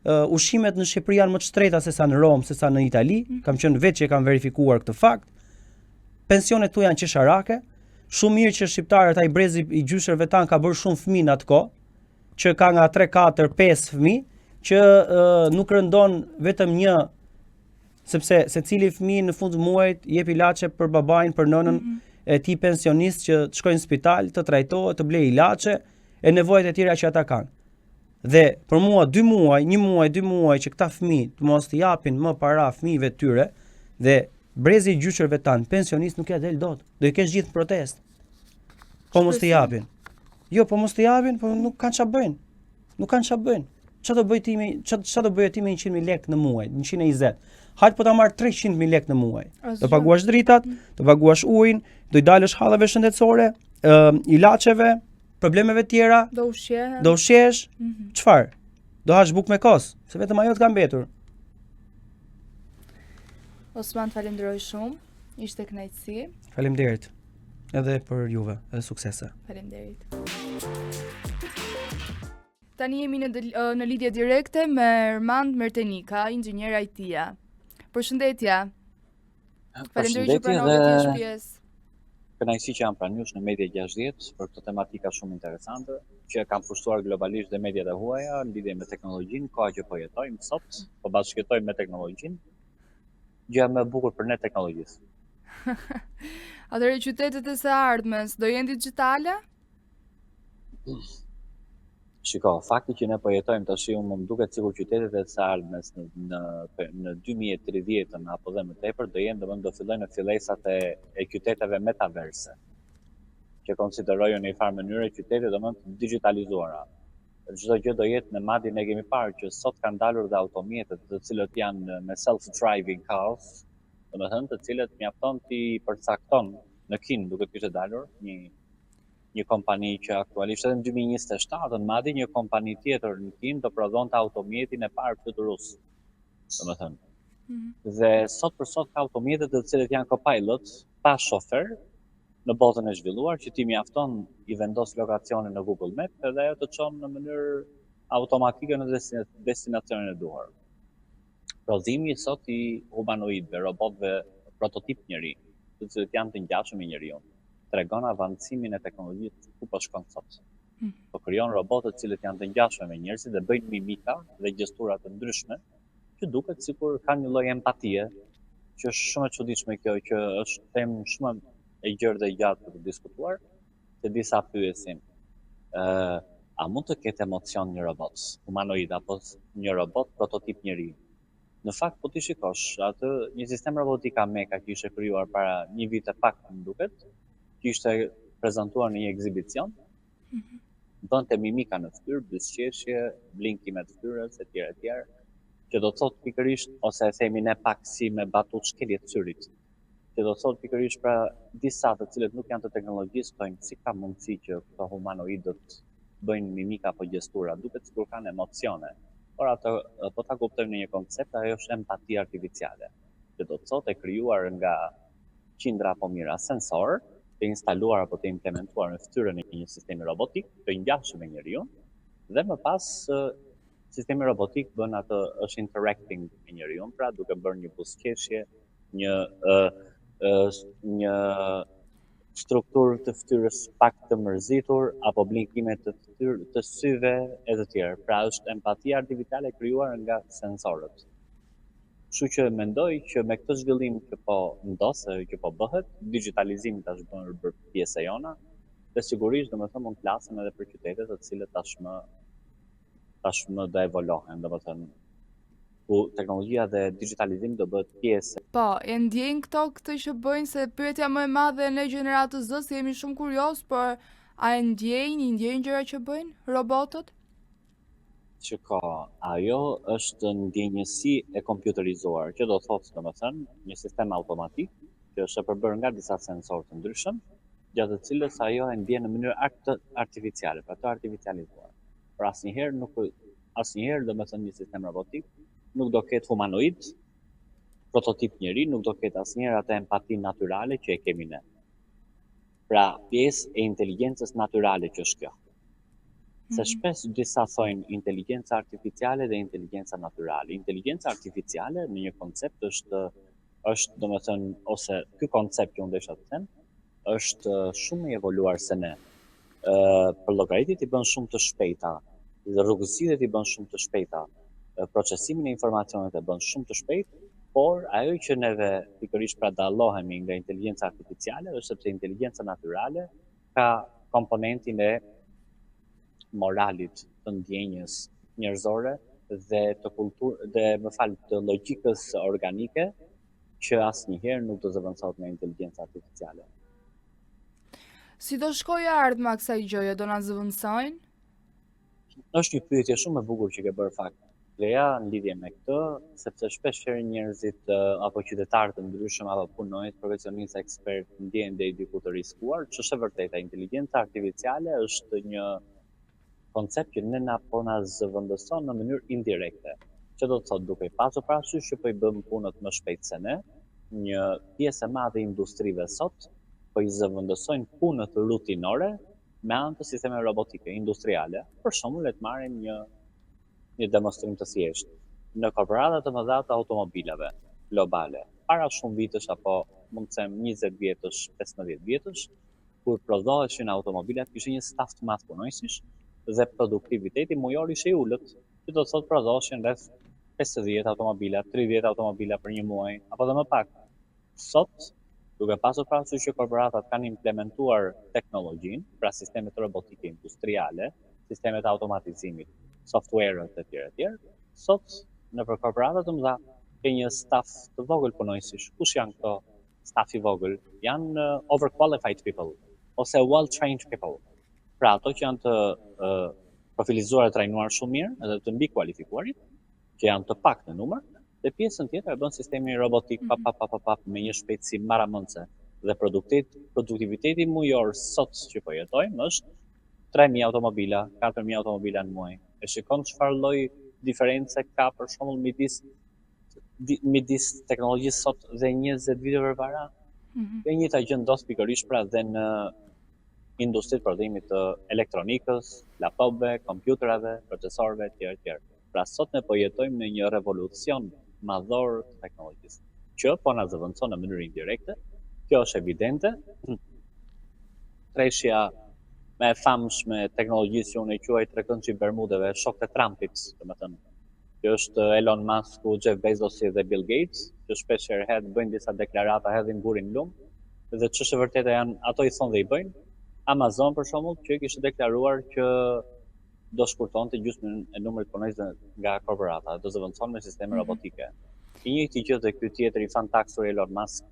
Ushqimet në Shqipëri janë më të shtreta se sa në Romë, se sa në Itali, kam qenë vetë që kam verifikuar këtë fakt. Pensionet tu janë qesharake, shumë mirë që shqiptarët ai brezi i gjyshërve tan ka bërë shumë fëmijë në atë kohë, që ka nga 3, 4, 5 fëmijë, që nuk rëndon vetëm një sepse secili fëmijë në fund të muajit jep ilaçe për babain, për nënën e tij pensionist që të shkojnë në spital, të trajtohet, të blej ilaçe e nevojat e tjera që ata kanë. Dhe për mua 2 muaj, 1 muaj, 2 muaj që këta fëmijë të mos t'i japin më para fëmijëve të tyre dhe brezi i gjyqërve tanë pensionist nuk ja del dot. Do i kesh gjithë protest. Po mos t'i japin. Jo, po mos t'i japin, po nuk kanë ç'a bëjnë. Nuk kanë ç'a bëjnë. Ç'a do bëj ti me 100.000 lekë në muaj, 120. Hajt po ta marr 300.000 lekë në muaj. Do paguash dritat, do paguash ujin, do i dalësh hallave shëndetësore, ilaçeve, problemeve tjera, Do ushqehem. do ushqesh, çfarë? Do hash bukë me kos, se vetëm ajo të ka mbetur. Osman, falenderoj shumë. Ishte kënaqësi. Faleminderit. Edhe për juve, edhe suksese. Faleminderit. Tani jemi në lidhje direkte me Ermand Mertenika, inxhinier IT-a. Përshëndetje. Falenderoj që pranove të jesh pjesë. Kënaqësi që jam pranë jush në Media 60 për këtë tematika shumë interesante që kam pushtuar globalisht dhe mediat e huaja në lidhje me teknologjinë, koha që po jetojmë sot, po bashkëjetojmë me teknologjinë. Gjë më e bukur për ne teknologjisë. Atëherë qytetet e së ardhmes do jenë digjitale? Shiko, fakti që ne po jetojmë tash më duket sikur qytetet e së ardhmes në 2030 apo dhe më tepër do jenë do fillojnë në fillesat e qyteteve metaverse, që konsiderojnë në një farë mënyrë qytetet të digitalizuara. Çdo gjë do jetë në madje ne kemi parë që sot kanë dalur dhe automjetet të cilët janë me self-driving cars, domethënë të cilët mjafton ti përcakton në Kinë duke kishte dalur një kompani që aktualisht edhe në 2027 në madje një kompani tjetër në Kinë do prodhonte automjetin e parë fluturus. Domethënë. Dhe sot për sot ka automjetet të cilët janë copilot pa shofer në botën e zhvilluar që ti mjafton i vendos lokacionin në Google Maps edhe ajo të çon në mënyrë automatike në destinacionin e duhur. Prodhimi sot i humanoidëve, robotëve prototip njeri, të cilët janë të ngjashëm me njeriu, tregon avancimin e teknologjisë ku po shkon sot. Po krijon robotë të cilët janë të ngjashëm me njerëzit dhe bëjnë mimika dhe gjestura të ndryshme, që duket sikur kanë një lloj empatie, që është shumë e çuditshme kjo, që është temë shumë e gjerë dhe gjatë për të diskutuar, se disa pyesin, a mund të ketë emocion një robot humanoid apo një robot prototip njeri? Në fakt, po ti shikosh, atë një sistem robotika meka që ishte krijuar para një vit e pak më duket, që ishte prezantuar në një ekzibicion, bënte mimika në fytyrë, buzëqeshje, blinkime të fytyrës etj, që do të thotë pikërisht ose e themi ne pak si me batut shkelje të syrit, që do të thotë pikërisht pra disa të cilët nuk janë të teknologjisë thonë si ka mundësi që këto humanoidët bëjnë mimika apo gjestura, duket sikur kanë emocione. Por atë po ta kuptojmë në një koncept, ajo është empatia artificiale, që do të thotë e krijuar nga qindra apo mira sensor, të instaluar apo të implementuar në fytyrën e një sistemi robotik të ngjashëm me njeriu, dhe më pas sistemi robotik bën atë është interacting me njeriu, pra duke bërë një buzëqeshje, një strukturë të fytyrës pak të mërzitur apo blinkime të syve e të tjerë. Pra është empatia artificiale krijuar nga sensorët. Kështu që mendoj që me këtë zhvillim që po ndosë, që po bëhet, digitalizimi tash bën për pjesë e jona, dhe sigurisht domethënë mund të flasim edhe për qytetet të cilët tashmë do evoluohen, domethënë ku teknologjia dhe digitalizimi do bëhet pjesë. Po, e ndjejnë këtë që bëjnë, se pyetja më e madhe ne gjeneratës Z, se jemi shumë kurioz, por a e ndjejnë gjëra që bëjnë robotët? Që ka, ajo është ndjenjësi e kompjuterizuar, që do thotë domethënë një sistem automatik që është e përbërë nga disa sensorë të ndryshëm, gjatë të cilës ajo e ndjen në mënyrë artificiale, pra të artificializuar. Por asnjëherë domethënë një sistem robotik nuk do ketë humanoid, prototip njeri, nuk do ketë asnjëherë atë empati natyrale që e kemi ne. Pra, pjesë e inteligjencës natyrale që është kjo. Se shpesh disa thojnë inteligjenca artificiale dhe inteligjenca natyrale. Inteligjenca artificiale në një koncept është domethënë ose ky koncept që unë desha të them, është shumë i evoluar se ne. Për llogaritit i bën shumë të shpejta, dhe rrugësitë i bën shumë të shpejta. Procesimin e informacionit e bën shumë të shpejt por ajo që neve pikërisht pra dallohemi nga inteligjenca artificiale është sepse inteligjenca natyrale ka komponentin e moralit, të ndjenjës njerëzore dhe të logjikës organike që asnjëherë nuk do zëvendësohet me inteligjencë artificiale. Si do shkojë ardhma kësaj gjëje, do na zëvendësojnë? Është një pyetje shumë e bukur që ke bërë fakt. Leja në lidhje me këtë, sepse shpeshherë njerëzit apo qytetarë të ndryshëm apo punonjës, profesionistë, ekspertë ndjehen deri diku të riskuar, ç'është e vërteta, inteligjenca artificiale është një koncept që ne po na zëvendëson në mënyrë indirekte. Që do të thotë duke i pasur parasysh që po i bëm punët më shpejt se ne, një pjesë e madhe e industrive sot po i zëvendësojnë punët rutinore me anë të sistemeve robotike industriale. Për shembull, le të marrim një demonstrim të thjeshtë. Në korporatat të mëdha të automobilave globale, para shumë vitesh apo mund të them 20 vjetësh, 15 vjetësh, kur prodhoheshin automobilat, kishte një staf të madh punonjësish dhe produktiviteti mujor ishte i ulët, që do të thotë prodhoheshin rreth 50 automobila, 30 automobila për një muaj, apo dhe më pak. Sot, duke pasur parasysh që korporatat kanë implementuar teknologjinë, pra sistemet robotike industriale, sistemet automatizimit, software-ët e tjerë, sot në korporatat të mëdha ke një staf të vogël punonjësish. Kush janë këto staf i vogël? Janë overqualified people ose well-trained people. Pra ato që janë të profilizuar e trajnuar shumë mirë edhe të mbi kualifikuarit, që janë të pak në numër, dhe pjesën tjetër e bën sistemi robotik me një shpejtësi maramëndse. Dhe produktiviteti mujor sot që po jetojmë është 3.000 automobila, 4.000 automobila në muaj. E shikon çfarë lloj diferencë ka për shembull midis teknologjisë sot dhe 20 viteve përpara. Dhe njëjta gjë ndos pikërisht pra dhe në industritë të prodhimit të elektronikës, laptopëve, kompjuterave, procesorëve etj. Pra sot ne po jetojmë në një revolucion madhor të teknologjisë, që po na zëvendëson në mënyrë indirekte. Kjo është evidente. Treshja me e famshme teknologjisë që unë e quaj trekëndshi Bermudeve, shokët e Trumpit, domethënë, që është Elon Musk, Jeff Bezos dhe Bill Gates, që shpeshherë bëjnë disa deklarata, hedhin gurin lum, dhe ç'është e vërtetë janë ato i thonë dhe i bëjnë. Amazon për shembull, që kishte deklaruar që do shkurtonte gjysmën e numrit punonjësve nga korporata, do zëvendëson me sisteme robotike. I njëjti gjë dhe ky tjetri fantaksur Elon Musk,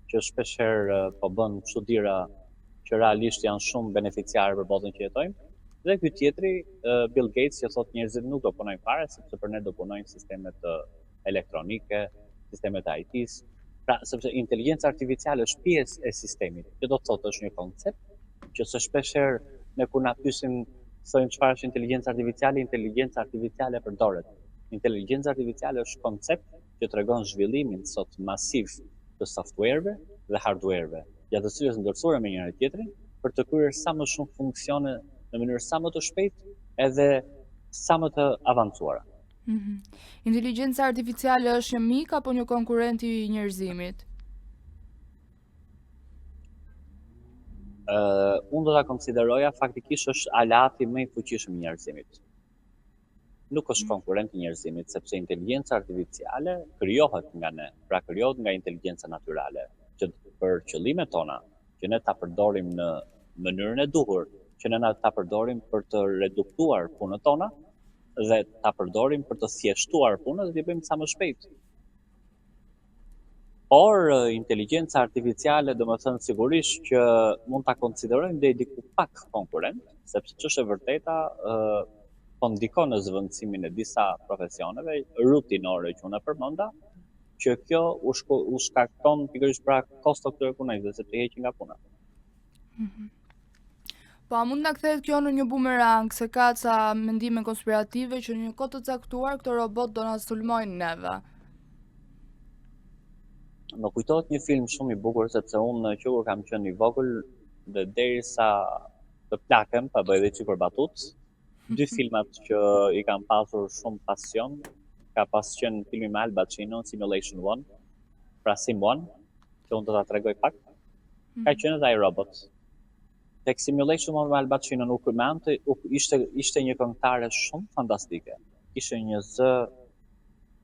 që shpeshherë po bën çuditëra që realisht janë shumë beneficiarë për botën që jetojmë, dhe ky tjetri Bill Gates që thotë njerëzit nuk do punojnë fare sepse për ne do punojnë sistemet elektronike, sistemet e IT-s. Pra, sepse inteligjenca artificiale është pjesë e sistemit, që do të thotë është një koncept që së shpeshherë ne kur na pyesin thonë çfarë është inteligjenca artificiale përdoret. Inteligjenca artificiale është koncept që tregon zhvillimin sot masiv të softwareve dhe hardwareve, gjatë të cilës ndërsuara me njëri tjetrin për të kryer sa më shumë funksione në mënyrë sa më të shpejtë edhe sa më të avancuara. Inteligjenca artificiale është një mik apo një konkurrent i njerëzimit? Unë do ta konsideroja faktikisht është alati më i fuqishëm i njerëzimit. Nuk është konkurrent i njerëzimit, sepse inteligjenca artificiale krijohet nga ne, pra krijohet nga inteligjenca natyrale, që për qëllimet tona, që ne ta përdorim në mënyrën e duhur, që ne ta përdorim për të reduktuar punët tona dhe ta përdorim për të thjeshtuar punët dhe t'i bëjmë sa më shpejt. Por inteligjenca artificiale do më thënë sigurisht që mund ta konsiderojmë deri diku pak konkurrent, sepse ç'është e vërteta po ndikon në zëvendësimin e disa profesioneve rutinore që unë e përmenda, që kjo u shkakton pikërisht pra kosto këtyre punojësve sepse i heqin nga puna. Po a mund na kthehet kjo në një bumerang, se ka ca mendime konspirative që në një kohë të caktuar këto robot do na sulmojnë neve? Më kujtohet një film shumë i bukur sepse unë që kur kam qenë i vogël dhe derisa të plakem pa bëj vetë për batut, dy filmat që i kam pasur shumë pasion, ka pas qenë filmi me Al Pacino, Simulation 1, pra Sim 1, që unë do ta tregoj pak, ka qenë edhe iRobot. Tek Simulation 1 me Al Pacino ishte një këngëtare shumë fantastike, ishte një zë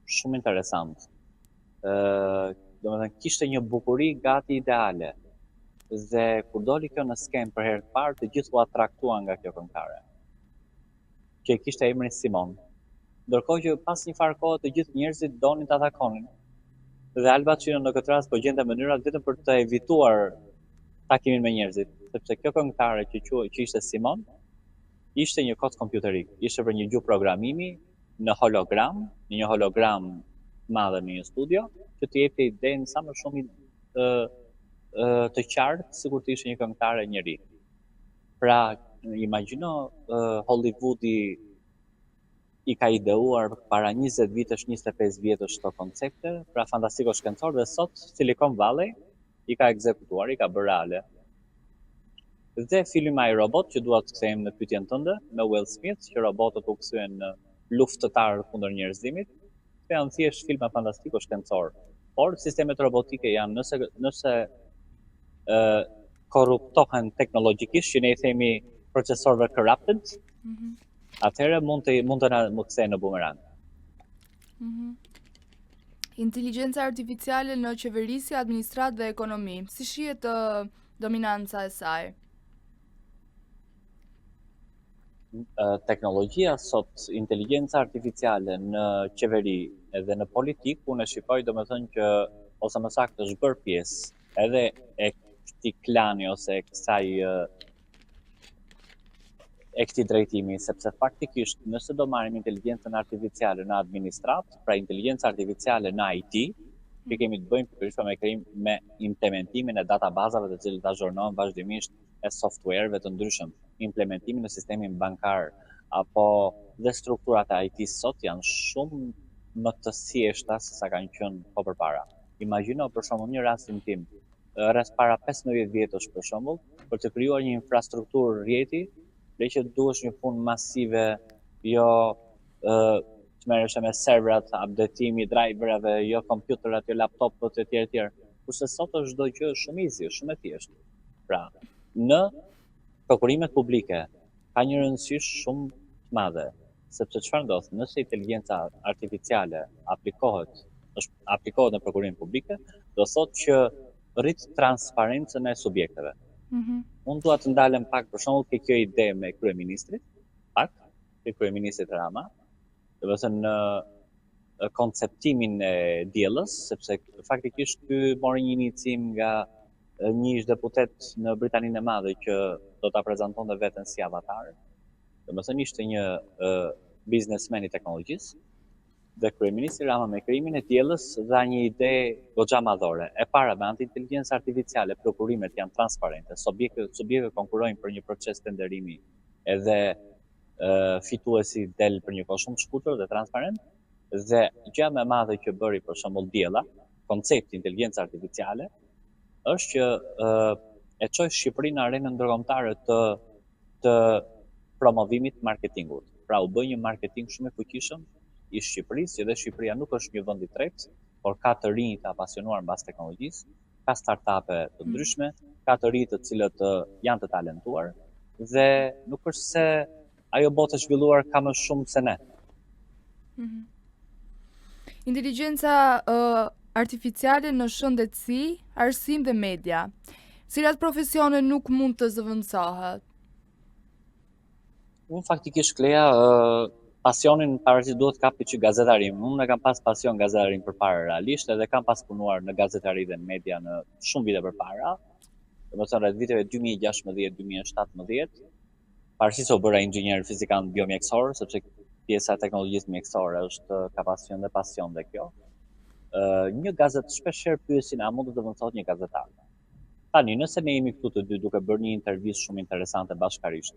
shumë interesant. domethënë kishte një bukuri gati ideale. Dhe kur doli kjo në skenë për herë të parë, të gjithë u atraktuan nga kjo këngëtare, që kishte emrin Simon. Ndërkohë që pas një farë kohe të gjithë njerëzit donin ta takonin. Dhe Al Pacino në këtë rast po gjente mënyrat vetëm për të evituar takimin me njerëzit, sepse kjo këngëtare që ishte Simon, ishte një kod kompjuterik, ishte për një gjuhë programimi në një hologram madhe në një studio, që të jepte idenë sa më shumë të qartë, sikur të ishte një këngëtare njeri. Pra, imagjino Hollywoodi i ka ideuar para 20 vitesh, 25 vjetësh këto koncepte, pra fantastiko shkencor, dhe sot Silicon Valley i ka ekzekutuar, i ka bërë reale. Dhe filmi I Robot, që dua të kthejmë në pyetjen tënde, me Will Smith, që robotët u kthyen në luftëtar kundër njerëzimit, janë thjesht filma fantastiko shkencor. Por sistemet robotike janë nëse korruptohen teknologjikisht, që ne i themi procesorëve corrupted, atëherë mund të na kthejnë në bumerang. Inteligjenca artificiale në qeverisje, administratë dhe ekonomi. Si shihet dominanca e saj? Teknologjia sot, inteligjenca artificiale në qeveri edhe në politik, unë e shikoj domethënë që, ose më saktë, është bërë pjesë edhe e këtij klani ose e këtij drejtimi, sepse faktikisht nëse do marrim inteligjencën artificiale në administratë, pra inteligjenca artificiale në IT, që kemi të bëjmë pikërisht me implementimin e databazave të cilët azhurojnë vazhdimisht e softwareve të ndryshëm, implementimin në sistemin bankar, apo dhe strukturat e IT sot janë shumë më të thjeshta se sa kanë qenë po përpara. Imagjino për shembull një rastin tim, rreth para 15 vjetësh për shembull, për të krijuar një infrastrukturë rrjeti, që duhesh një punë masive, jo të merresh me serverat, updatimi, driverave, jo kompjuterat, jo laptopët e tjerë. Kurse sot është çdo gjë shumë easy, shumë e thjeshtë. Pra, në prokurimet publike ka një rëndësi shumë të madhe, sepse çfarë ndodh? Nëse inteligjenca artificiale aplikohet në prokurimet publike, do thotë që rrit transparencën e subjekteve. Unë dua të ndalem pak për shembull ke kjo ide me kryeministrit, ke kryeministrit Rama, domethënë në konceptimin e diellës, sepse faktikisht ky mori një inicim nga një ish deputet në Britaninë e Madhe që do ta prezantonte veten si avatar. Domethënë ishte një biznesmen i teknologjisë, dhe kryeministri Rama me krijimin e diellës dha një ide goxha madhore. E para, me anti-inteligjencë artificiale, prokurimet janë transparente, subjektët konkurrojnë për një proces tenderimi, edhe fituesi del për një kohë shumë të shkurtër dhe transparent, dhe gjëja më e madhe që bëri për shembull diella, koncepti inteligjencë artificiale, është që e çoi Shqipërinë në arenën ndërkombëtare të promovimit marketingut. Pra u bë një marketing shumë i fuqishëm i Shqipërisë, dhe Shqipëria nuk është një vend i tretë, por ka të rinj të apasionuar mbas teknologjisë, ka startupe të ndryshme, ka të rinj të cilët janë të talentuar, dhe nuk është se ajo botë e zhvilluar ka më shumë se ne. Inteligjenca artificiale në shëndetësi, arsim dhe media. Cilat profesione nuk mund të zëvendësohet? Unë faktikisht Kleja, pasionin pavarësisht duhet kapi që gazetarim. Unë kam pas pasion gazetarim përpara realisht, edhe kam pas punuar në gazetari dhe në media në shumë vite përpara. Domethënë rreth viteve 2016-2017, pavarësisht se u bëra inxhinier fizikan biomjekësor, sepse pjesa e teknologjisë mjekësore është ka pasion dhe kjo. Një gazetë shpeshherë pyesin a mund të zëvendësohet një gazetar. Tani, nëse ne jemi këtu të dy duke bërë një intervistë shumë interesante bashkarisht,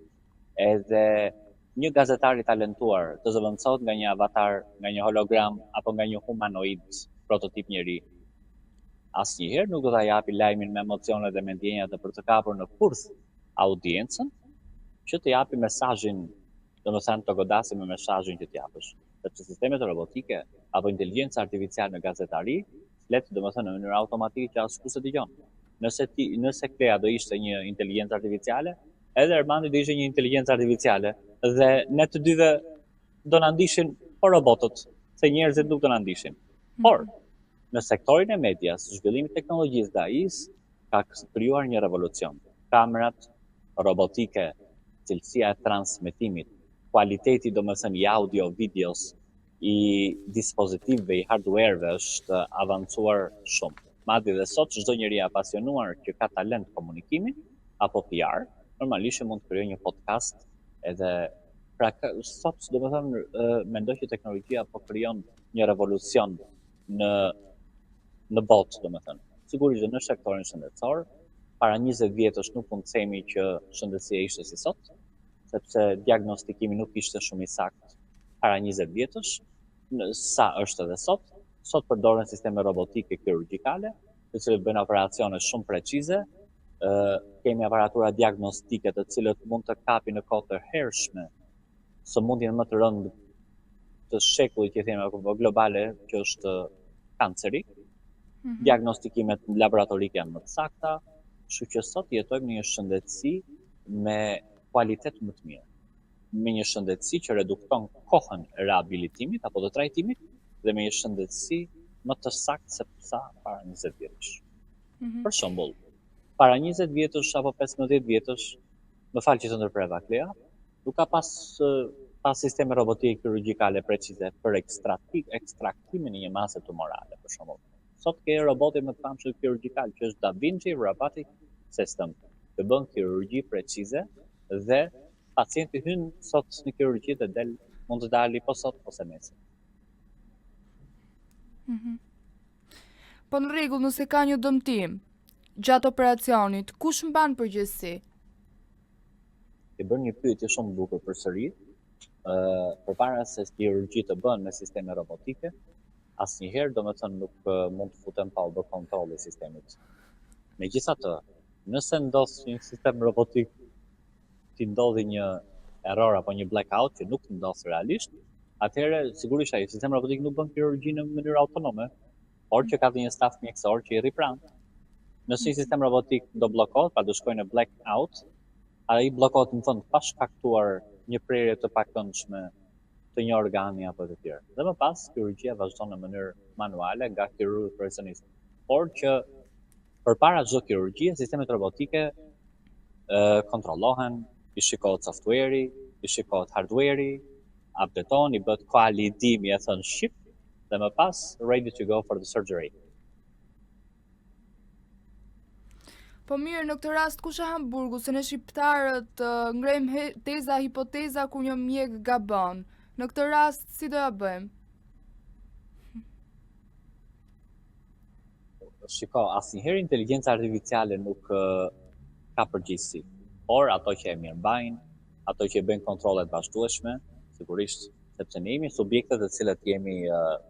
edhe një gazetar i talentuar të zëvendësohet nga një avatar, nga një hologram apo nga një humanoid prototip njeri, asnjëherë nuk do ta japi lajmin me emocione dhe me ndjenja të për të kapur në kurth audiencën, që të japi mesazhin, domethënë të godasë me mesazhin që t'japësh. Sepse sistemet robotike apo inteligjenca artificiale në gazetari flet domethënë në mënyrë automatike që askush e dëgjon. Nëse Kleja do ishte një inteligjencë artificiale, edhe Ermandi do ishte një inteligjencë artificiale, dhe ne të dyve do na ndishin po robotët, se njerëzit nuk do na ndishin. Por Në sektorin e medias, zhvillimi i teknologjisë dhe AI-s ka krijuar një revolucion. Kamerat robotike, cilësia e transmetimit, kualiteti domethënë i audio, videos, i dispozitivëve, i hardwareve është avancuar shumë. Madje dhe sot çdo njeri i apasionuar që ka talent komunikimi apo PR, normalisht mund të krijojë një podcast edhe pra sot domethënë mendoj që teknologjia po krijon një revolucion në botë, domethënë. Sigurisht në sektorin shëndetësor, para 20 vjetësh nuk mund të themi që shëndetësia ishte si sot, sepse diagnostikimi nuk ishte shumë i saktë para 20 vjetësh, sa është edhe sot. Sot përdoren sisteme robotike kirurgjikale, të cilët bëjnë operacione shumë precize. Kemi aparatura diagnostike të cilët mund të kapin në kohë të hershme sëmundjen më të rëndë të shekullit që themi apo globale, që është kanceri. Diagnostikimet laboratorike janë më të sakta, kështu që sot jetojmë në një shëndetësi me kualitet më të mirë, me një shëndetësi që redukton kohën e rehabilitimit apo të trajtimit dhe me një shëndetësi më të saktë se sa para 20 vjetësh. Për shembull, para 20 vjetësh apo 15 vjetësh, më fal që të ndërpreva Klea, nuk ka pas sisteme robotike kirurgjikale precize për ekstraktimin e një mase tumorale, për shembull. Sot ke robotin më të famshëm kirurgjikal, që është Da Vinci Robotic System, që bën kirurgji precize dhe pacienti hyn sot në kirurgji dhe mund të dali po sot ose nesër. Po në rregull, nëse ka një dëmtim gjatë operacionit, kush mban përgjegjësi? Ke bërë një pyetje shumë bukur përsëri. Përpara se kirurgji të bën me sisteme robotike, asnjëherë domethënë nuk mund të futem pa u bë kontrolli i sistemit. Megjithatë, nëse ndodh një sistem robotik ti ndodhi një error apo një blackout që nuk ndodh realisht, atëherë sigurisht ai sistemi robotik nuk bën kirurgji në mënyrë autonome, por që ka një staf mjekësor që i rri pranë. Nëse një sistem robotik do bllokohet, pa do shkojë në blackout, ai bllokohet në fund pa shkaktuar një prerje të pakëndshme të një organi apo të tjerë. Dhe më pas kirurgjia vazhdon në mënyrë manuale nga kirurg profesionist. Por që përpara çdo kirurgjie, sistemet robotike kontrollohen, i shikohet software-i, i shikohet hardware-i, updatohen, i bëhet kualidimi, e thon ship, dhe më pas ready to go for the surgery. Po mirë, në këtë rast kush e han burgu, se ne shqiptarët ngrejmë teza, hipoteza kur një mjek gabon. Në këtë rast si do ja bëjmë? Shiko, asnjëherë inteligjenca artificiale nuk ka përgjegjësi, por ato që e mirëmbajnë, ato që bëjnë kontrollet vazhdueshme, sigurisht, sepse ne jemi subjekte të cilët jemi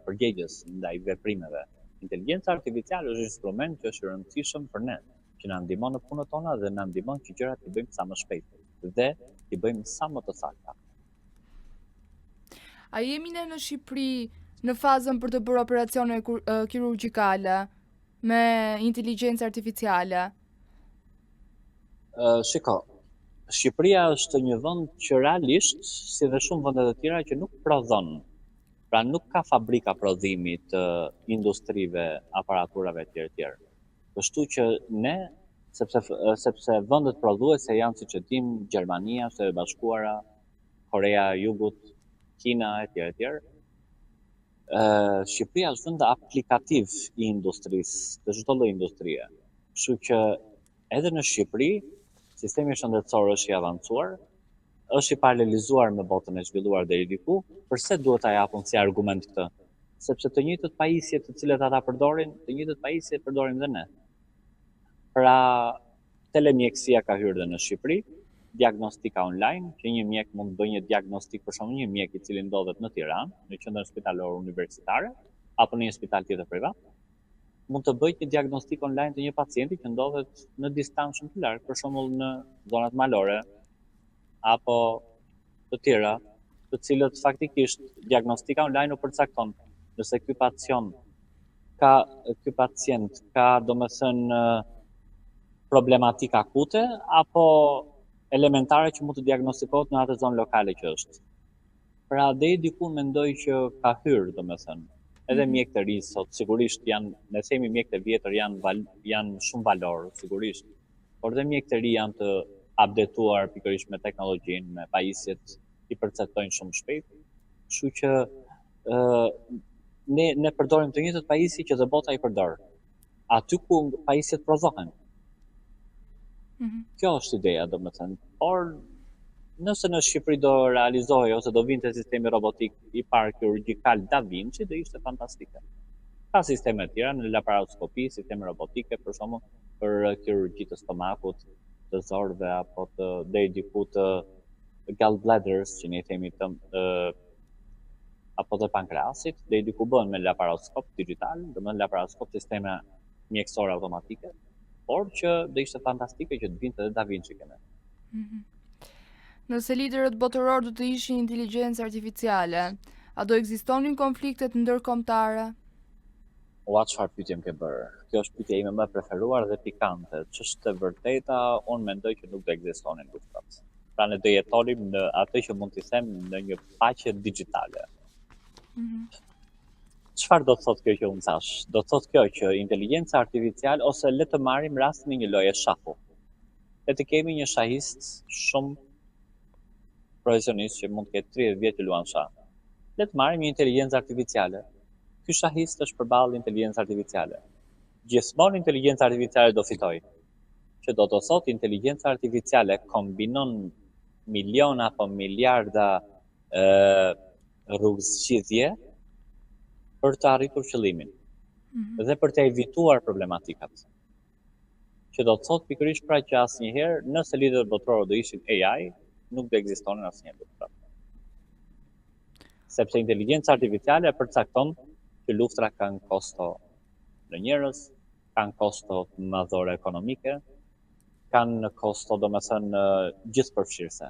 përgjegjës ndaj veprimeve. Inteligjenca artificiale është instrument që është i rëndësishëm për ne, që na ndihmon në punët tona dhe na ndihmon që gjërat i bëjmë sa më shpejt dhe i bëjmë sa më të sakta. A jemi ne në Shqipëri në fazën për të bërë operacione kirurgjikale me inteligjencë artificiale? Shiko, Shqipëria është një vend që realisht, si dhe shumë vende të tjera, që nuk prodhon. Pra nuk ka fabrika prodhimi të industrive, aparaturave tjerë. Kështu që ne, sepse vendet prodhuese janë siç e dim, Gjermania, Shtetet e Bashkuara, Korea e Jugut, Kina e tjerë. Shqipëria është vend aplikativ i industrisë, të çdo lloj industrie. Kështu që edhe në Shqipëri sistemi shëndetësor është i avancuar, është i paralelizuar me botën e zhvilluar deri diku. Përse duhet ta japun si argument këtë? Sepse të njëjtët pajisje të cilat ata përdorin, të njëjtët pajisje përdorim dhe ne. Pra, telemjekësia ka hyrë dhe në Shqipëri, diagnostika online, që një mjek mund të bëjë një diagnostik, për shembull një mjek i cili ndodhet në Tiranë, në qendrën spitalore universitare, apo në një spital tjetër privat, mund të bëjë një diagnostik online të një pacienti që ndodhet në distancë shumë të largë, për shembull në zonat malore, apo të tjera, të cilët faktikisht diagnostika online u përcakton. Nëse ky pacient ka domethënë problematika akute apo elementare që mund të diagnostikohet në atë zonë lokale që është. Pra deri diku mendoj që ka hyrë, domethënë, Edhe mjekët e ri sot sigurisht janë, ne themi mjekët e vjetër janë shumë valor, sigurisht. Por dhe mjekët e ri janë të updetuar pikërisht me teknologjinë, me pajisjet i përcetojnë shumë shpejt. Kështu që ne përdorim të njëjtët pajisje që dhe bota i përdor. Aty ku pajisjet prodhohen. Kjo është ideja, domethënë. Por nëse në Shqipëri do realizohej ose do vinte sistemi robotik i parë kirurgjikal Da Vinci, do ishte fantastike. Ka sisteme të tjera në laparoskopi, sisteme robotike për shembull për kirurgji të stomakut, të zorëve apo të deri diku të gallbladders, që ne themi apo të pankreasit, deri diku bëhen me laparoskop digital, domethënë laparoskop sisteme mjekësore automatike, por që do ishte fantastike që të vinte edhe Da Vinci këne. Nëse liderët botëror do të ishin inteligjencë artificiale, a do ekzistonin konfliktet ndërkombëtare? Ua, çfarë pyetje më ke bërë? Kjo është pyetja ime më e preferuar dhe pikante. Ç'është e vërteta, unë mendoj që nuk do ekzistonin luftat. Pra ne do jetonim në atë që mund t'i them në një paqe digjitale. Çfarë do të thotë kjo që unë thash? Do të thotë kjo që inteligjenca artificiale, ose le të marrim rastin e një loje shahu. Le të kemi një shahist shumë profesionist që mund të ketë 30 vjet që luan shah. Le të marrim një inteligjencë artificiale. Ky shahist është përballë inteligjencë artificiale. Gjithmonë inteligjenca artificiale do fitoj. Që do të thotë inteligjenca artificiale kombinon miliona apo miliarda rrugëzgjidhje për të arritur qëllimin dhe për të evituar problematikat. Që do të thotë pikërisht pra që asnjëherë nëse liderët botëror do ishin AI, nuk do ekzistonin asnjë luftë. Sepse inteligjenca artificiale përcakton që luftra kanë kosto në njerëz, kanë kosto madhore ekonomike, kanë kosto domethënë gjithëpërfshirëse.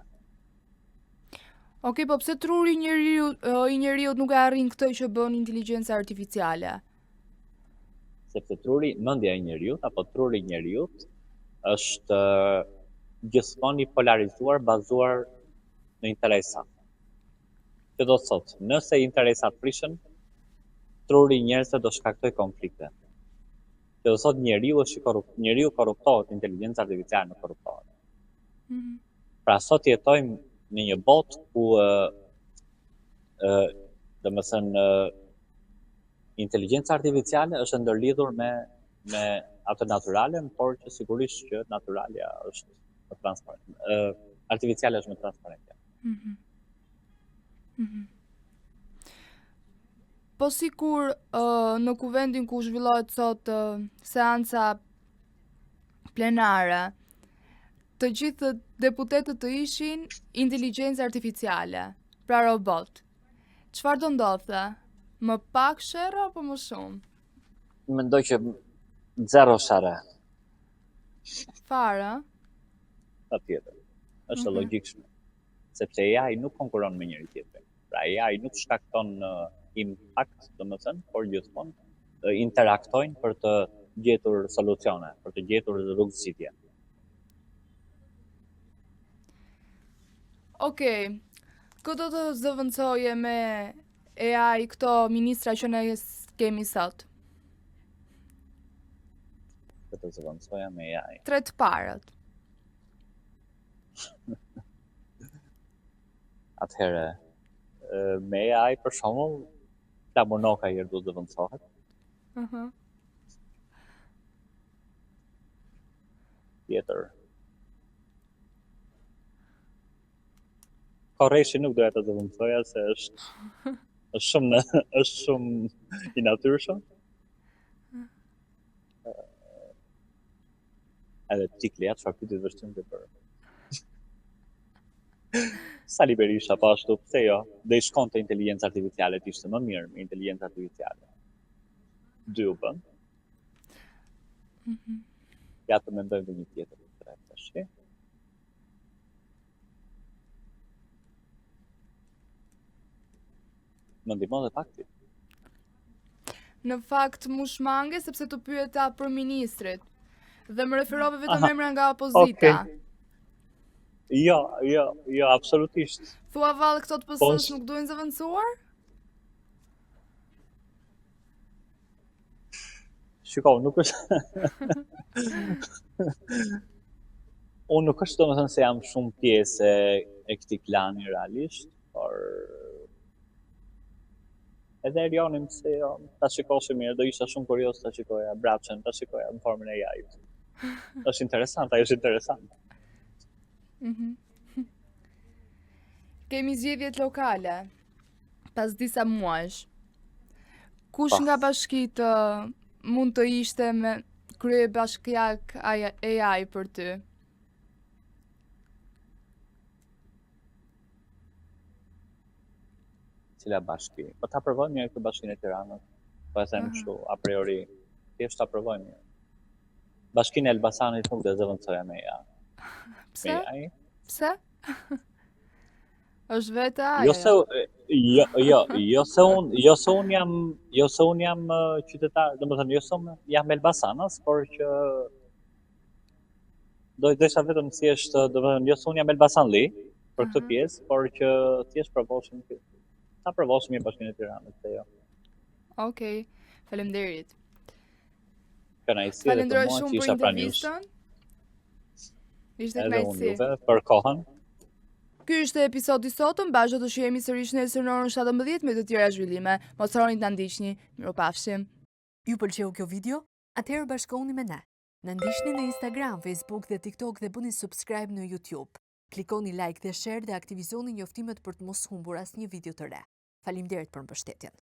Okej, po pse truri i njeriut nuk e arrin këtë që bën inteligjenca artificiale? Sepse mendja e njeriut apo truri i njeriut është gjithmonë i polarizuar, bazuar në interesa. Që do të thotë, nëse interesat prishen, truri i njerëzve do shkaktoj konflikte. Që do të thotë njeriu korruptohet, inteligjenca artificiale nuk korruptohet. Pra sot jetojmë në një botë ku domethënë inteligjenca artificiale është ndërlidhur me atë natyrale, por që sigurisht që natyralja është më transparente. Artificiale është më transparente. Po sikur në kuvendin ku zhvillohet sot seanca plenare, të gjithë deputetët të ishin inteligjencë artificiale, pra robot. Çfarë do ndodhte? Më pak sherrë apo më shumë? Mendoj që zero sherrë. Fare? Patjetër. Është logjikshme. Sepse AI nuk konkuron me njëri tjetrin. Pra AI nuk shkakton impakt, domethënë, por gjithmonë interaktojnë për të gjetur solucione, për të gjetur rrugëzgjidhje. Okej, këtë do të zëvendësoje me AI këto ministra që ne kemi sot? Këtë zëvendësoja me AI. 3 të parët. Atëherë, me AI për shembull, Lamonoka i do të zëvendësohet. Tjetër. Korreshi nuk doja të zëvendësoja se është shumë i natyrshëm. Edhe Tiklia, çfarë pyetje të vështirë të bërë. Sali Berisha, po ashtu, pse jo? Do i shkonte inteligjenca artificiale, të ishte më mirë me inteligjencë artificiale. 2 u bën. Ja të mendojmë dhe një tjetër. Tash. Më ndihmon dhe pak ti. Në fakt mu shmange sepse të pyeta për ministrit dhe më referove vetëm emra nga opozita. Okay. Jo, absolutisht. Thua vallë këto të PS-s nuk duhen zëvendësuar? Shiko, nuk është unë nuk është domethënë se jam shumë pjesë e këtij klani realisht, por edhe Erionin se ta shikoshim mirë, do isha shumë kurioz ta shikoja Braçën, ta shikoja në formën e AI-t. Është interesant, ajo është interesant. Kemi zgjedhjet lokale pas disa muajsh. Kush nga bashkitë mund të ishte me krye bashkiak AI për ty? Cila bashki? Po ta provojmë një këtë bashkinë e Tiranës. Po e them kështu, a priori, thjesht ta provojmë një. Bashkinë e Elbasanit nuk do zëvendësoja me ja. Pse? Me AI. Pse? Është vetë ajo. Jo se un jam qytetar, domethënë jo se un jam Elbasanas, por që do isha vetëm thjesht, domethënë jo se un jam Elbasanli për këtë pjesë, por që thjesht provoshim ta provoshim një bashkinë e Tiranës, se jo. Okej, faleminderit. Kënaqësi edhe Falenderoj për mua shumë që për isha pranë jush. intervistën. Ishte Edhe unë kënaqësi. juve për kohën. Ky ishte episodi i sotëm, bashkë do të shihemi sërish nesër në orën 17 me të tjera zhvillime. Mos harroni të na ndiqni. Mirupafshim. Ju pëlqeu kjo video? Atëherë bashkohuni me ne. Na ndiqni në Instagram, Facebook dhe TikTok dhe bëni subscribe në YouTube. Klikoni like dhe share dhe aktivizoni njoftimet për të mos humbur asnjë video të re. Faleminderit për mbështetjen.